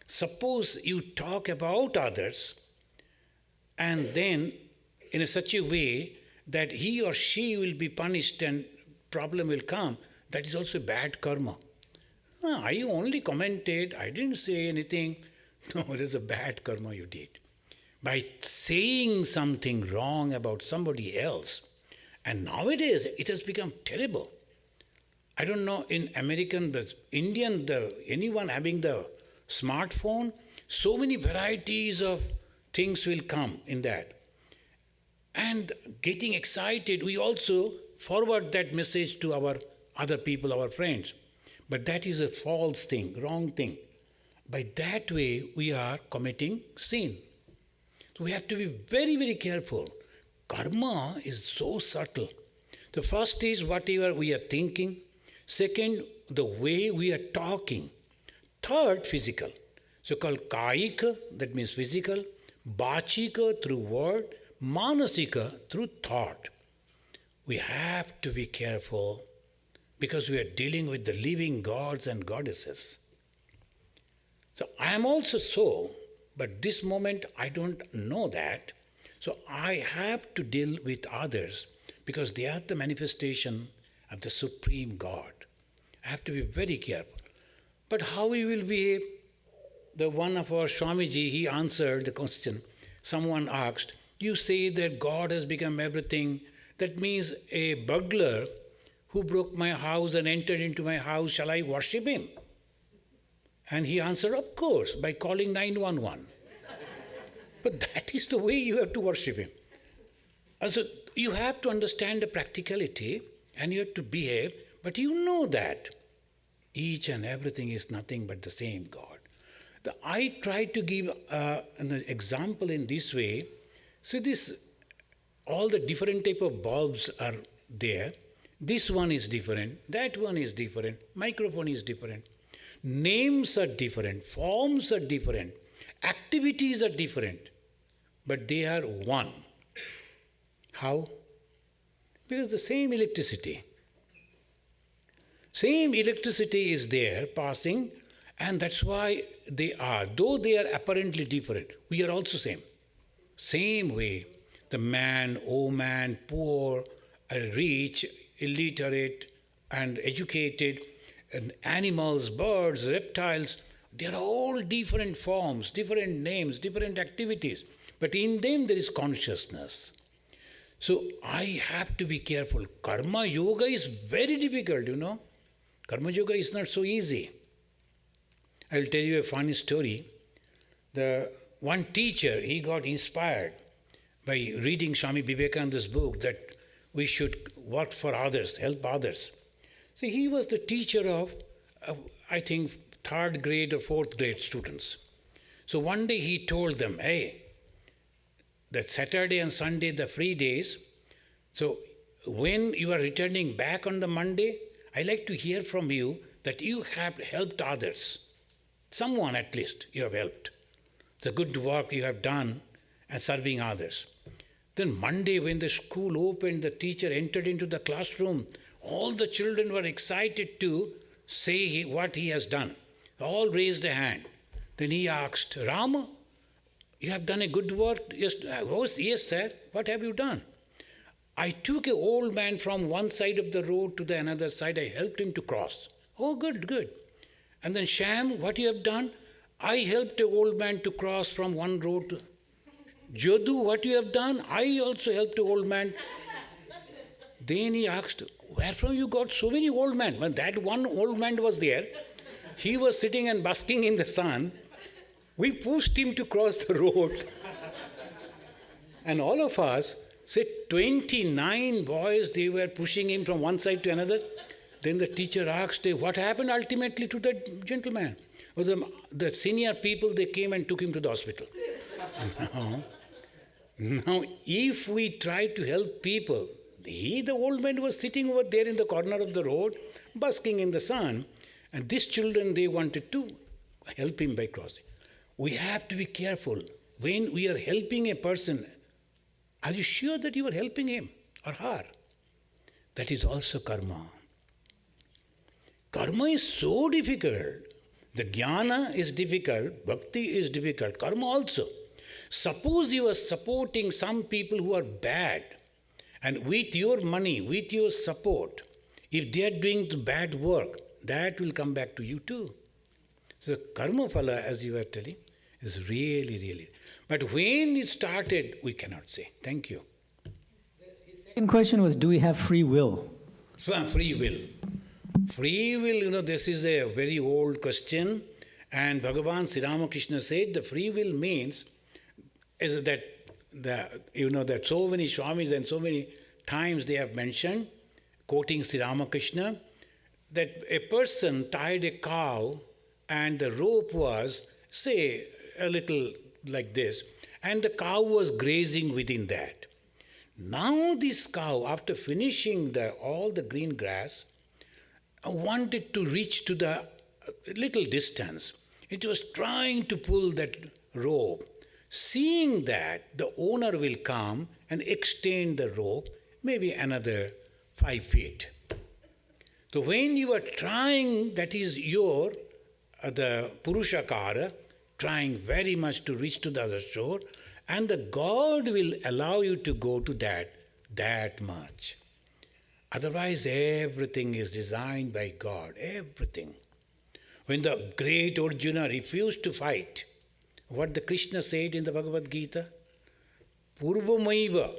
[SPEAKER 2] Suppose you talk about others and then in such a way that he or she will be punished and problem will come, that is also bad karma. I only commented, I didn't say anything. No, it is a bad karma you did. By saying something wrong about somebody else, and nowadays it has become terrible. I don't know in American, but Indian, anyone having the smartphone, so many varieties of things will come in that. And getting excited, we also forward that message to our other people, our friends. But that is a false thing, wrong thing. By that way, we are committing sin. So we have to be very, very careful. Karma is so subtle. The first is whatever we are thinking. Second, the way we are talking. Third, physical. So called Kaika, that means physical, Bachika through word, Manasika through thought. We have to be careful because we are dealing with the living gods and goddesses. So I am also so, but this moment I don't know that. So I have to deal with others because they are the manifestation of the Supreme God. I have to be very careful. But how we will behave? The one of our Swamiji, he answered the question. Someone asked, you say that God has become everything. That means a burglar who broke my house and entered into my house, shall I worship him? And he answered, of course, by calling 911. But that is the way you have to worship him. Also, you have to understand the practicality and you have to behave, but you know that each and everything is nothing but the same God. I try to give an example in this way. See, all the different type of bulbs are there. This one is different, that one is different, microphone is different. Names are different, forms are different, activities are different, but they are one. How? Because the same electricity. Same electricity is there passing, and that's why they are. Though they are apparently different, we are also same. Same way, the man, woman, poor, rich, illiterate, and educated, and animals, birds, reptiles, they are all different forms, different names, different activities. But in them there is consciousness. So I have to be careful. Karma yoga is very difficult, you know. Karma yoga is not so easy. I will tell you a funny story. The one teacher, he got inspired by reading Swami Vivekananda's book that we should work for others, help others. See, he was the teacher of, I think, 3rd grade or 4th grade students. So one day he told them, hey, that Saturday and Sunday, the free days, so when you are returning back on the Monday, I like to hear from you that you have helped others. Someone at least you have helped. The good work you have done and serving others. Then Monday when the school opened, the teacher entered into the classroom. All the children were excited to say what he has done. All raised a hand. Then he asked, Rama, you have done a good work? Yes, yes, sir. What have you done? I took an old man from one side of the road to the another side. I helped him to cross. Oh, good, good. And then Sham, what you have done? I helped an old man to cross from one road to... Jodu, what you have done? I also helped an old man. Then he asked, where from you got so many old men? When that one old man was there, he was sitting and basking in the sun. We pushed him to cross the road. And all of us, say 29 boys, they were pushing him from one side to another. Then the teacher asked, what happened ultimately to that gentleman? Well, the senior people, they came and took him to the hospital. Now, if we try to help people, the old man was sitting over there in the corner of the road, basking in the sun, and these children, they wanted to help him by crossing. We have to be careful. When we are helping a person, are you sure that you are helping him or her? That is also karma. Karma is so difficult. The jnana is difficult, bhakti is difficult, karma also. Suppose you are supporting some people who are bad, and with your money, with your support, if they are doing the bad work, that will come back to you too. So the karma phala, as you were telling, is really, really. But when it started, we cannot say. Thank you.
[SPEAKER 4] The second question was, do we have free will?
[SPEAKER 2] So, free will. Free will, this is a very old question. And Bhagavan Sri Ramakrishna said the free will means is that that so many Swamis and so many times they have mentioned, quoting Sri Ramakrishna, that a person tied a cow and the rope was, say, a little like this, and the cow was grazing within that. Now this cow, after finishing all the green grass, wanted to reach to the little distance. It was trying to pull that rope. Seeing that, the owner will come and extend the rope, maybe another 5 feet. So when you are trying, that is your, the Purushakara, trying very much to reach to the other shore, and the God will allow you to go to that much. Otherwise, everything is designed by God, everything. When the great Arjuna refused to fight, what the Krishna said in the Bhagavad Gita? Purvamaiva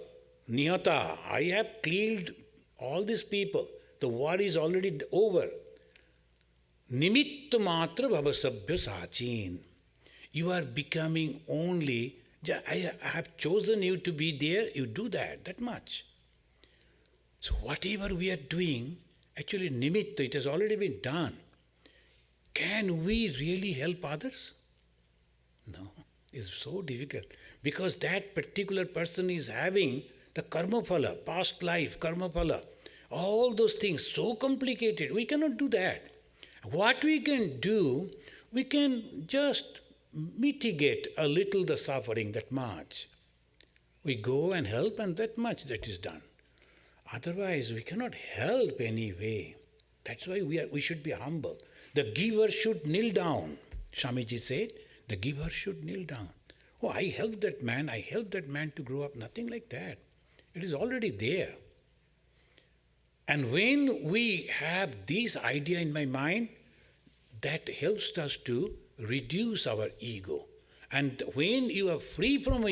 [SPEAKER 2] niyata, I have killed all these people. The war is already over. Nimitta matra bhavasabhya sachin. You are becoming only, I have chosen you to be there, you do that much. So whatever we are doing, actually nimitta, it has already been done. Can we really help others? No, it's so difficult. Because that particular person is having the karma phala, past life, karma phala, all those things, so complicated. We cannot do that. What we can do, we can just mitigate a little the suffering, that much. We go and help, and that much that is done. Otherwise, we cannot help anyway. That's why we should be humble. The giver should kneel down. Swamiji said, the giver should kneel down. Oh, I helped that man to grow up. Nothing like that. It is already there. And when we have this idea in my mind, that helps us to reduce our ego. And when you are free from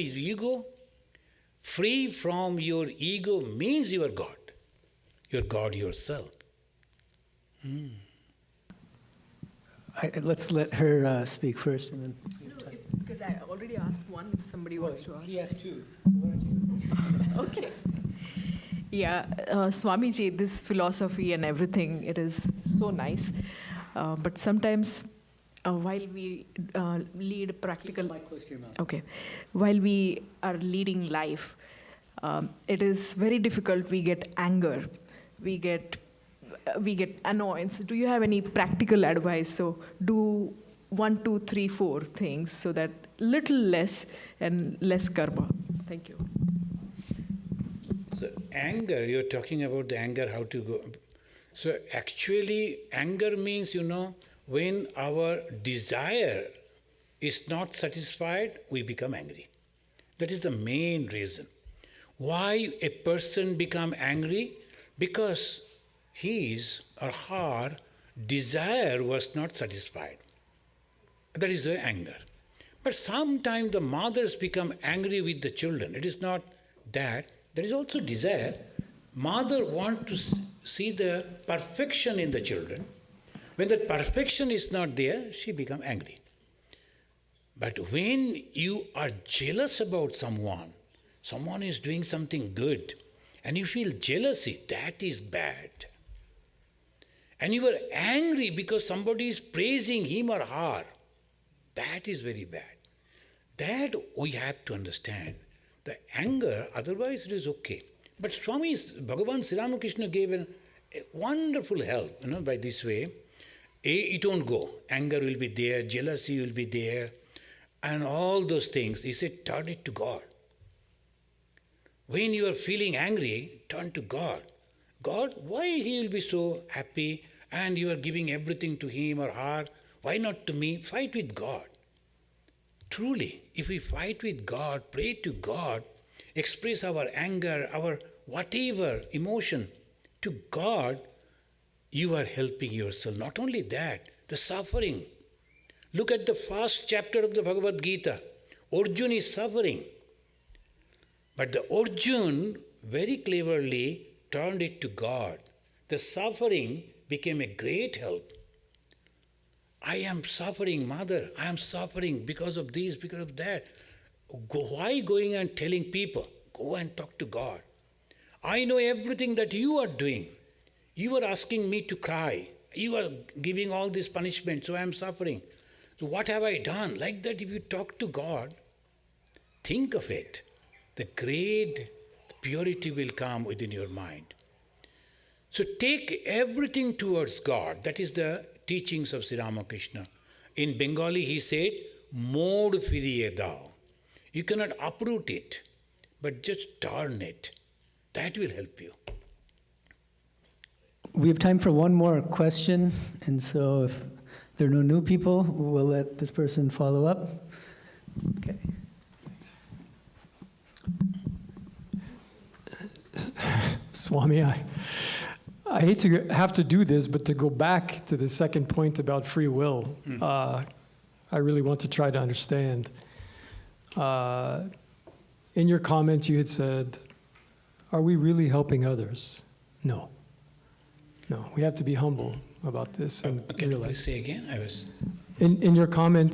[SPEAKER 2] your ego means you are God. You are God yourself.
[SPEAKER 4] Let's let her speak first, and then.
[SPEAKER 5] Because I already asked one. If somebody wants to ask.
[SPEAKER 4] He asked two. So why don't you?
[SPEAKER 5] Okay. Yeah, Swamiji, this philosophy and everything, it is so nice. But sometimes, while we lead practical.
[SPEAKER 4] Keep the mic close to your mouth.
[SPEAKER 5] Okay, while we are leading life, it is very difficult. We get anger, we get annoyance. Do you have any practical advice? So do 1, 2, 3, 4 things so that little less and less karma. Thank you.
[SPEAKER 2] So anger, you're talking about the anger, how to go. So actually, anger means, when our desire is not satisfied, we become angry. That is the main reason. Why a person become angry? Because his or her desire was not satisfied. That is the anger. But sometimes the mothers become angry with the children. It is not that. There is also desire. Mother wants to see the perfection in the children. When that perfection is not there, she becomes angry. But when you are jealous about someone is doing something good, and you feel jealousy, that is bad. And you are angry because somebody is praising him or her, that is very bad. That we have to understand. The anger, otherwise it is okay. But Bhagavan Sri Ramakrishna gave a wonderful help, by this way. It won't go. Anger will be there, jealousy will be there, and all those things. He said, turn it to God. When you are feeling angry, turn to God. God, why he will be so happy and you are giving everything to him or her? Why not to me? Fight with God. Truly, if we fight with God, pray to God, express our anger, our whatever emotion to God, you are helping yourself. Not only that, the suffering. Look at the first chapter of the Bhagavad Gita. Arjuna is suffering. But the Arjuna very cleverly turned it to God. The suffering became a great help. I am suffering, mother. I am suffering because of this, because of that. Why going and telling people? Go and talk to God. I know everything that you are doing. You are asking me to cry. You are giving all this punishment, so I am suffering. So what have I done? Like that, if you talk to God, think of it. The great purity will come within your mind. So take everything towards God. That is the teachings of Sri Ramakrishna. In Bengali, he said, "Mod firiye dao." You cannot uproot it, but just turn it. That will help you.
[SPEAKER 4] We have time for one more question, and so if there are no new people, we'll let this person follow up. Okay.
[SPEAKER 6] Swami, I hate to have to do this, but to go back to the second point about free will, I really want to try to understand. In your comment, you had said, are we really helping others? No. No, we have to be humble about this. And
[SPEAKER 2] Can you please say again?
[SPEAKER 6] In your comment,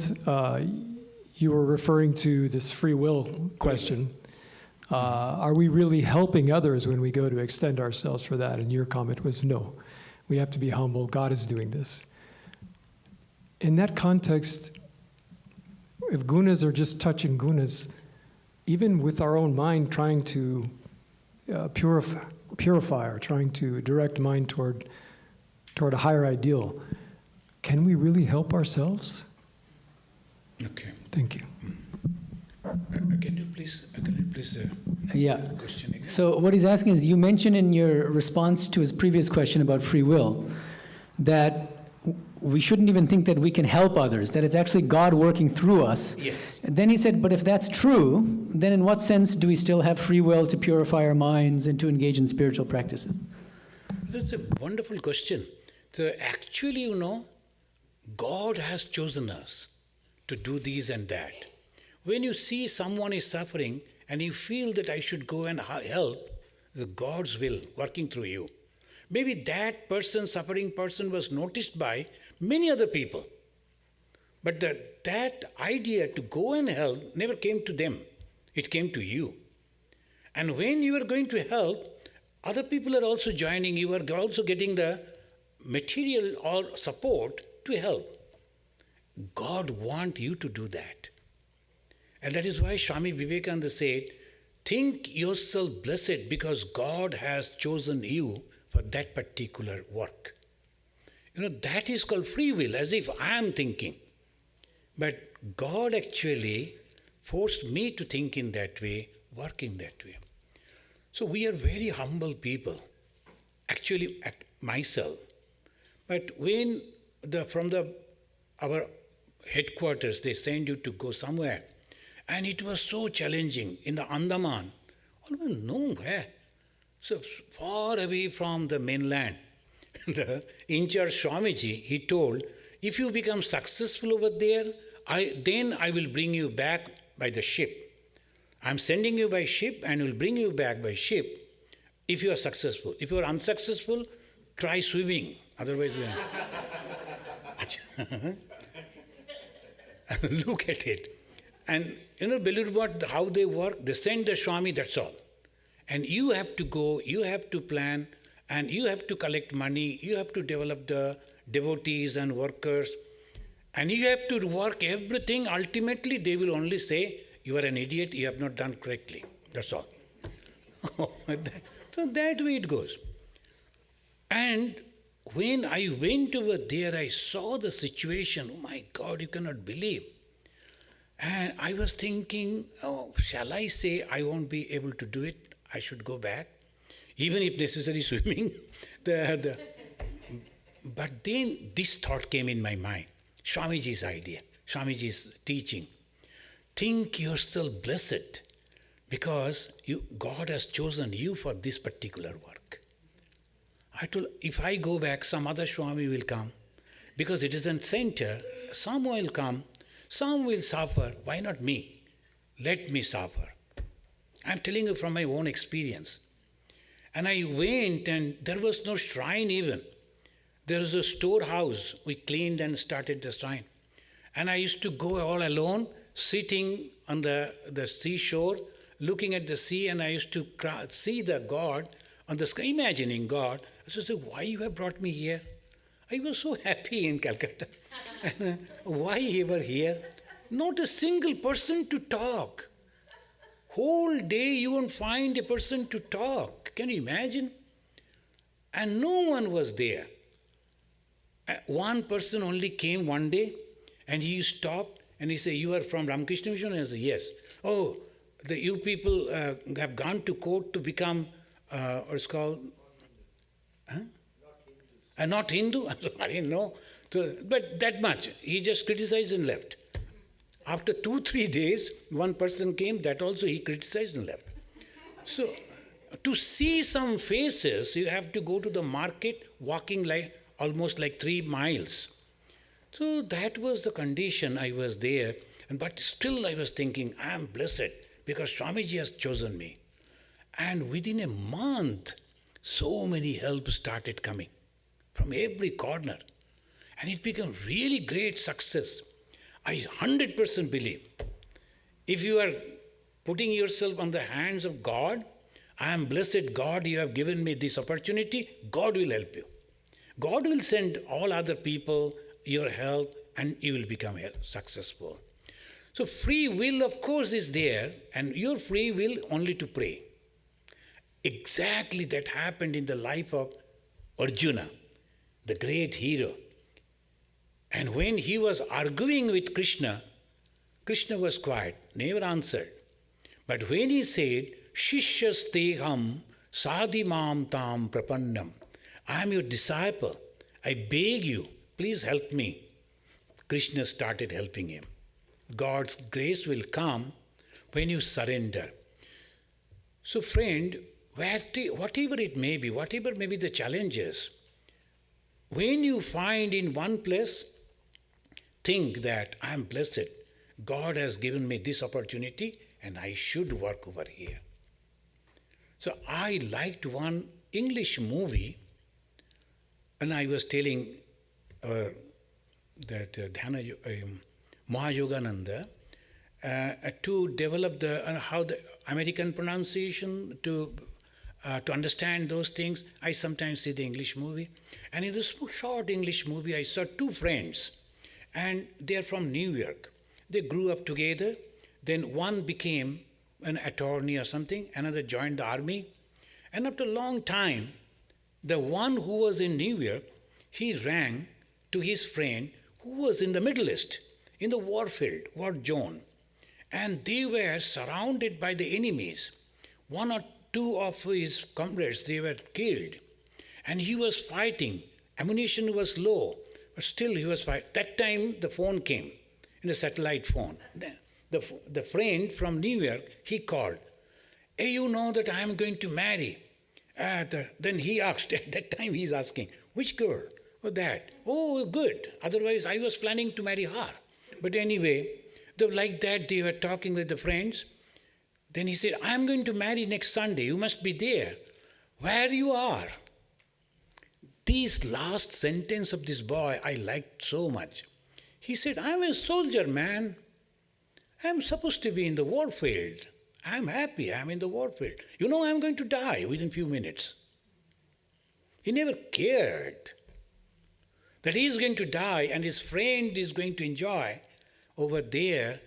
[SPEAKER 6] you were referring to this free will question. Are we really helping others when we go to extend ourselves for that? And your comment was no. We have to be humble. God is doing this. In that context, if gunas are just touching gunas, even with our own mind trying to purify or trying to direct mind toward a higher ideal, can we really help ourselves?
[SPEAKER 2] Okay.
[SPEAKER 6] Thank you.
[SPEAKER 2] Can you please
[SPEAKER 4] Yeah.
[SPEAKER 2] the question again?
[SPEAKER 4] So what he's asking is, you mentioned in your response to his previous question about free will that we shouldn't even think that we can help others, that it's actually God working through us.
[SPEAKER 2] Yes.
[SPEAKER 4] And then he said, but if that's true, then in what sense do we still have free will to purify our minds and to engage in spiritual practices?
[SPEAKER 2] That's a wonderful question. So actually, God has chosen us to do this and that. When you see someone is suffering and you feel that I should go and help, the God's will working through you. Maybe that person, suffering person, was noticed by many other people. But that idea to go and help never came to them. It came to you. And when you are going to help, other people are also joining. You are also getting the material or support to help. God wants you to do that. And that is why Swami Vivekananda said, think yourself blessed because God has chosen you for that particular work. That is called free will, as if I am thinking. But God actually forced me to think in that way, work in that way. So we are very humble people, actually myself. But when from our headquarters, they send you to go somewhere, and it was so challenging in the Andaman, almost nowhere, so far away from the mainland. The in-charge Swamiji, he told, if you become successful over there, then I will bring you back by the ship. I'm sending you by ship and will bring you back by ship if you are successful. If you are unsuccessful, try swimming. Otherwise, look at it. And believe what, how they work, they send the Swami, that's all. And you have to go, you have to plan, and you have to collect money, you have to develop the devotees and workers, and you have to work everything. Ultimately, they will only say, you are an idiot, you have not done correctly. That's all. So that way it goes. And when I went over there, I saw the situation. Oh my God, you cannot believe. And I was thinking, shall I say I won't be able to do it? I should go back, even if necessary swimming. But then this thought came in my mind, Swamiji's idea, Swamiji's teaching. Think yourself blessed because God has chosen you for this particular work. I told, if I go back, some other Swami will come. Because it is a center, some will come, some will suffer. Why not me? Let me suffer. I'm telling you from my own experience. And I went and there was no shrine even. There was a storehouse. We cleaned and started the shrine. And I used to go all alone, sitting on the seashore, looking at the sea, and I used to see the God on the sky, imagining God. I used to say, why you have brought me here? I was so happy in Calcutta. Why you were here? Not a single person to talk. Whole day you won't find a person to talk. Can you imagine? And no one was there. One person only came one day, And he stopped and he said, "You are from Ramakrishna Mission?" And I said, "Yes." "Oh, you people have gone to court to become, what's called? Huh? Not Hindu?" I didn't know. So, but that much. He just criticized and left. After 2-3 days, one person came, that also he criticized and left. So, to see some faces, you have to go to the market walking like almost like 3 miles. So that was the condition. I was there, but still I was thinking, I am blessed because Swamiji has chosen me. And within a month, so many help started coming from every corner. And it became really great success. I 100% believe if you are putting yourself on the hands of God, I am blessed, God, you have given me this opportunity, God will help you. God will send all other people your help and you will become successful. So free will, of course, is there, and your free will only to pray. Exactly that happened in the life of Arjuna, the great hero. And when he was arguing with Krishna, Krishna was quiet, never answered. But when he said, "Shishyasteham sadhimam tam prapannam," I am your disciple, I beg you, please help me. Krishna started helping him. God's grace will come when you surrender. So friend, whatever it may be, whatever may be the challenges, when you find in one place, think that I am blessed. God has given me this opportunity and I should work over here. So I liked one English movie, and I was telling that Mahayogananda to develop how the American pronunciation to understand those things. I sometimes see the English movie, and in this short English movie I saw 2 friends, and they are from New York. They grew up together. Then one became an attorney or something, another joined the army, and after a long time, the one who was in New York, he rang to his friend who was in the Middle East, in the war field, war zone, and they were surrounded by the enemies. 1 or 2 of his comrades, they were killed, and he was fighting. Ammunition was low, but still he was fighting. That time the phone came, in a satellite phone. The friend from New York, he called, "Hey, you know that I am going to marry." Then he asked, at that time he's asking, "Which girl?" "Oh, that." "Oh, good. Otherwise I was planning to marry her." But anyway, like that they were talking with the friends. Then he said, "I am going to marry next Sunday. You must be there." "Where you are?" This last sentence of this boy I liked so much. He said, "I am a soldier, man. I am supposed to be in the war field. I am happy I am in the war field. You know I am going to die within few minutes." He never cared that he is going to die and his friend is going to enjoy over there.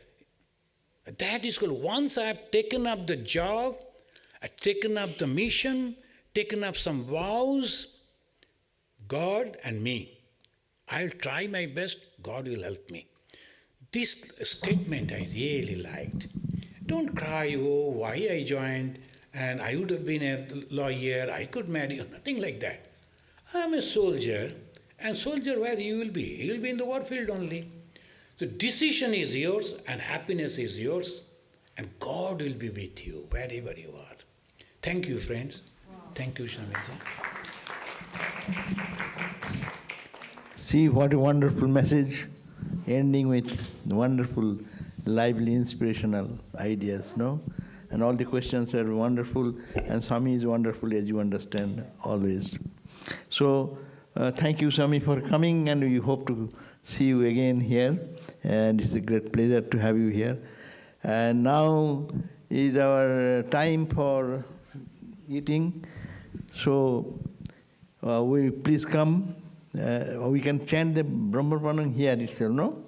[SPEAKER 2] That is called, once I have taken up the job, I have taken up the mission, taken up some vows, God and me, I'll try my best, God will help me. This statement I really liked. Don't cry, "Oh, why I joined, and I would have been a lawyer, I could marry," nothing like that. I'm a soldier, and soldier where you will be? You will be in the war field only. The decision is yours, and happiness is yours, and God will be with you wherever you are. Thank you, friends. Thank you, Swamiji.
[SPEAKER 1] See what a wonderful message, ending with wonderful, lively, inspirational ideas, no? And all the questions are wonderful, and Swami is wonderful, as you understand, always. So, thank you, Swami, for coming, and we hope to see you again here, and it's a great pleasure to have you here. And now is our time for eating, so we please come. We can chant the Brahman here itself, no?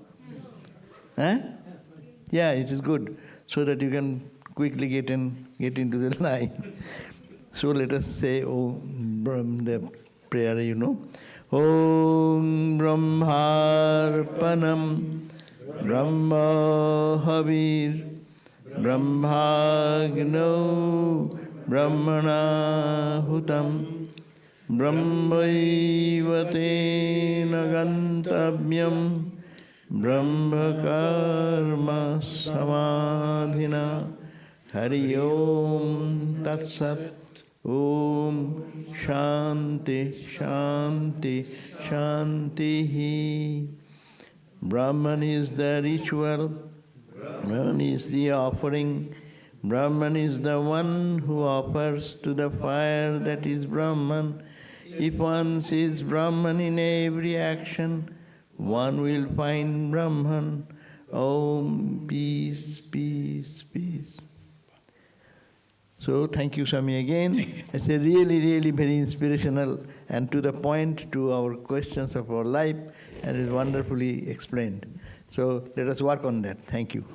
[SPEAKER 1] Yeah, it is good, so that you can quickly get into the line. So let us say the prayer, you know. Om Brahmarpanam Brahma Havir Brahmagno Brahmana Hutam Brahmaivate Nagantabyam Brahma Karma Samadhina Hari Om Tat Sat Om Shanti Shanti Shanti. Brahman is the ritual, Brahman is the offering, Brahman is the one who offers to the fire that is Brahman. If one sees Brahman in every action, one will find Brahman. Om, peace, peace, peace. So thank you, Swami, again. It's a really, really very inspirational and to the point to our questions of our life, and it's wonderfully explained. So let us work on that. Thank you.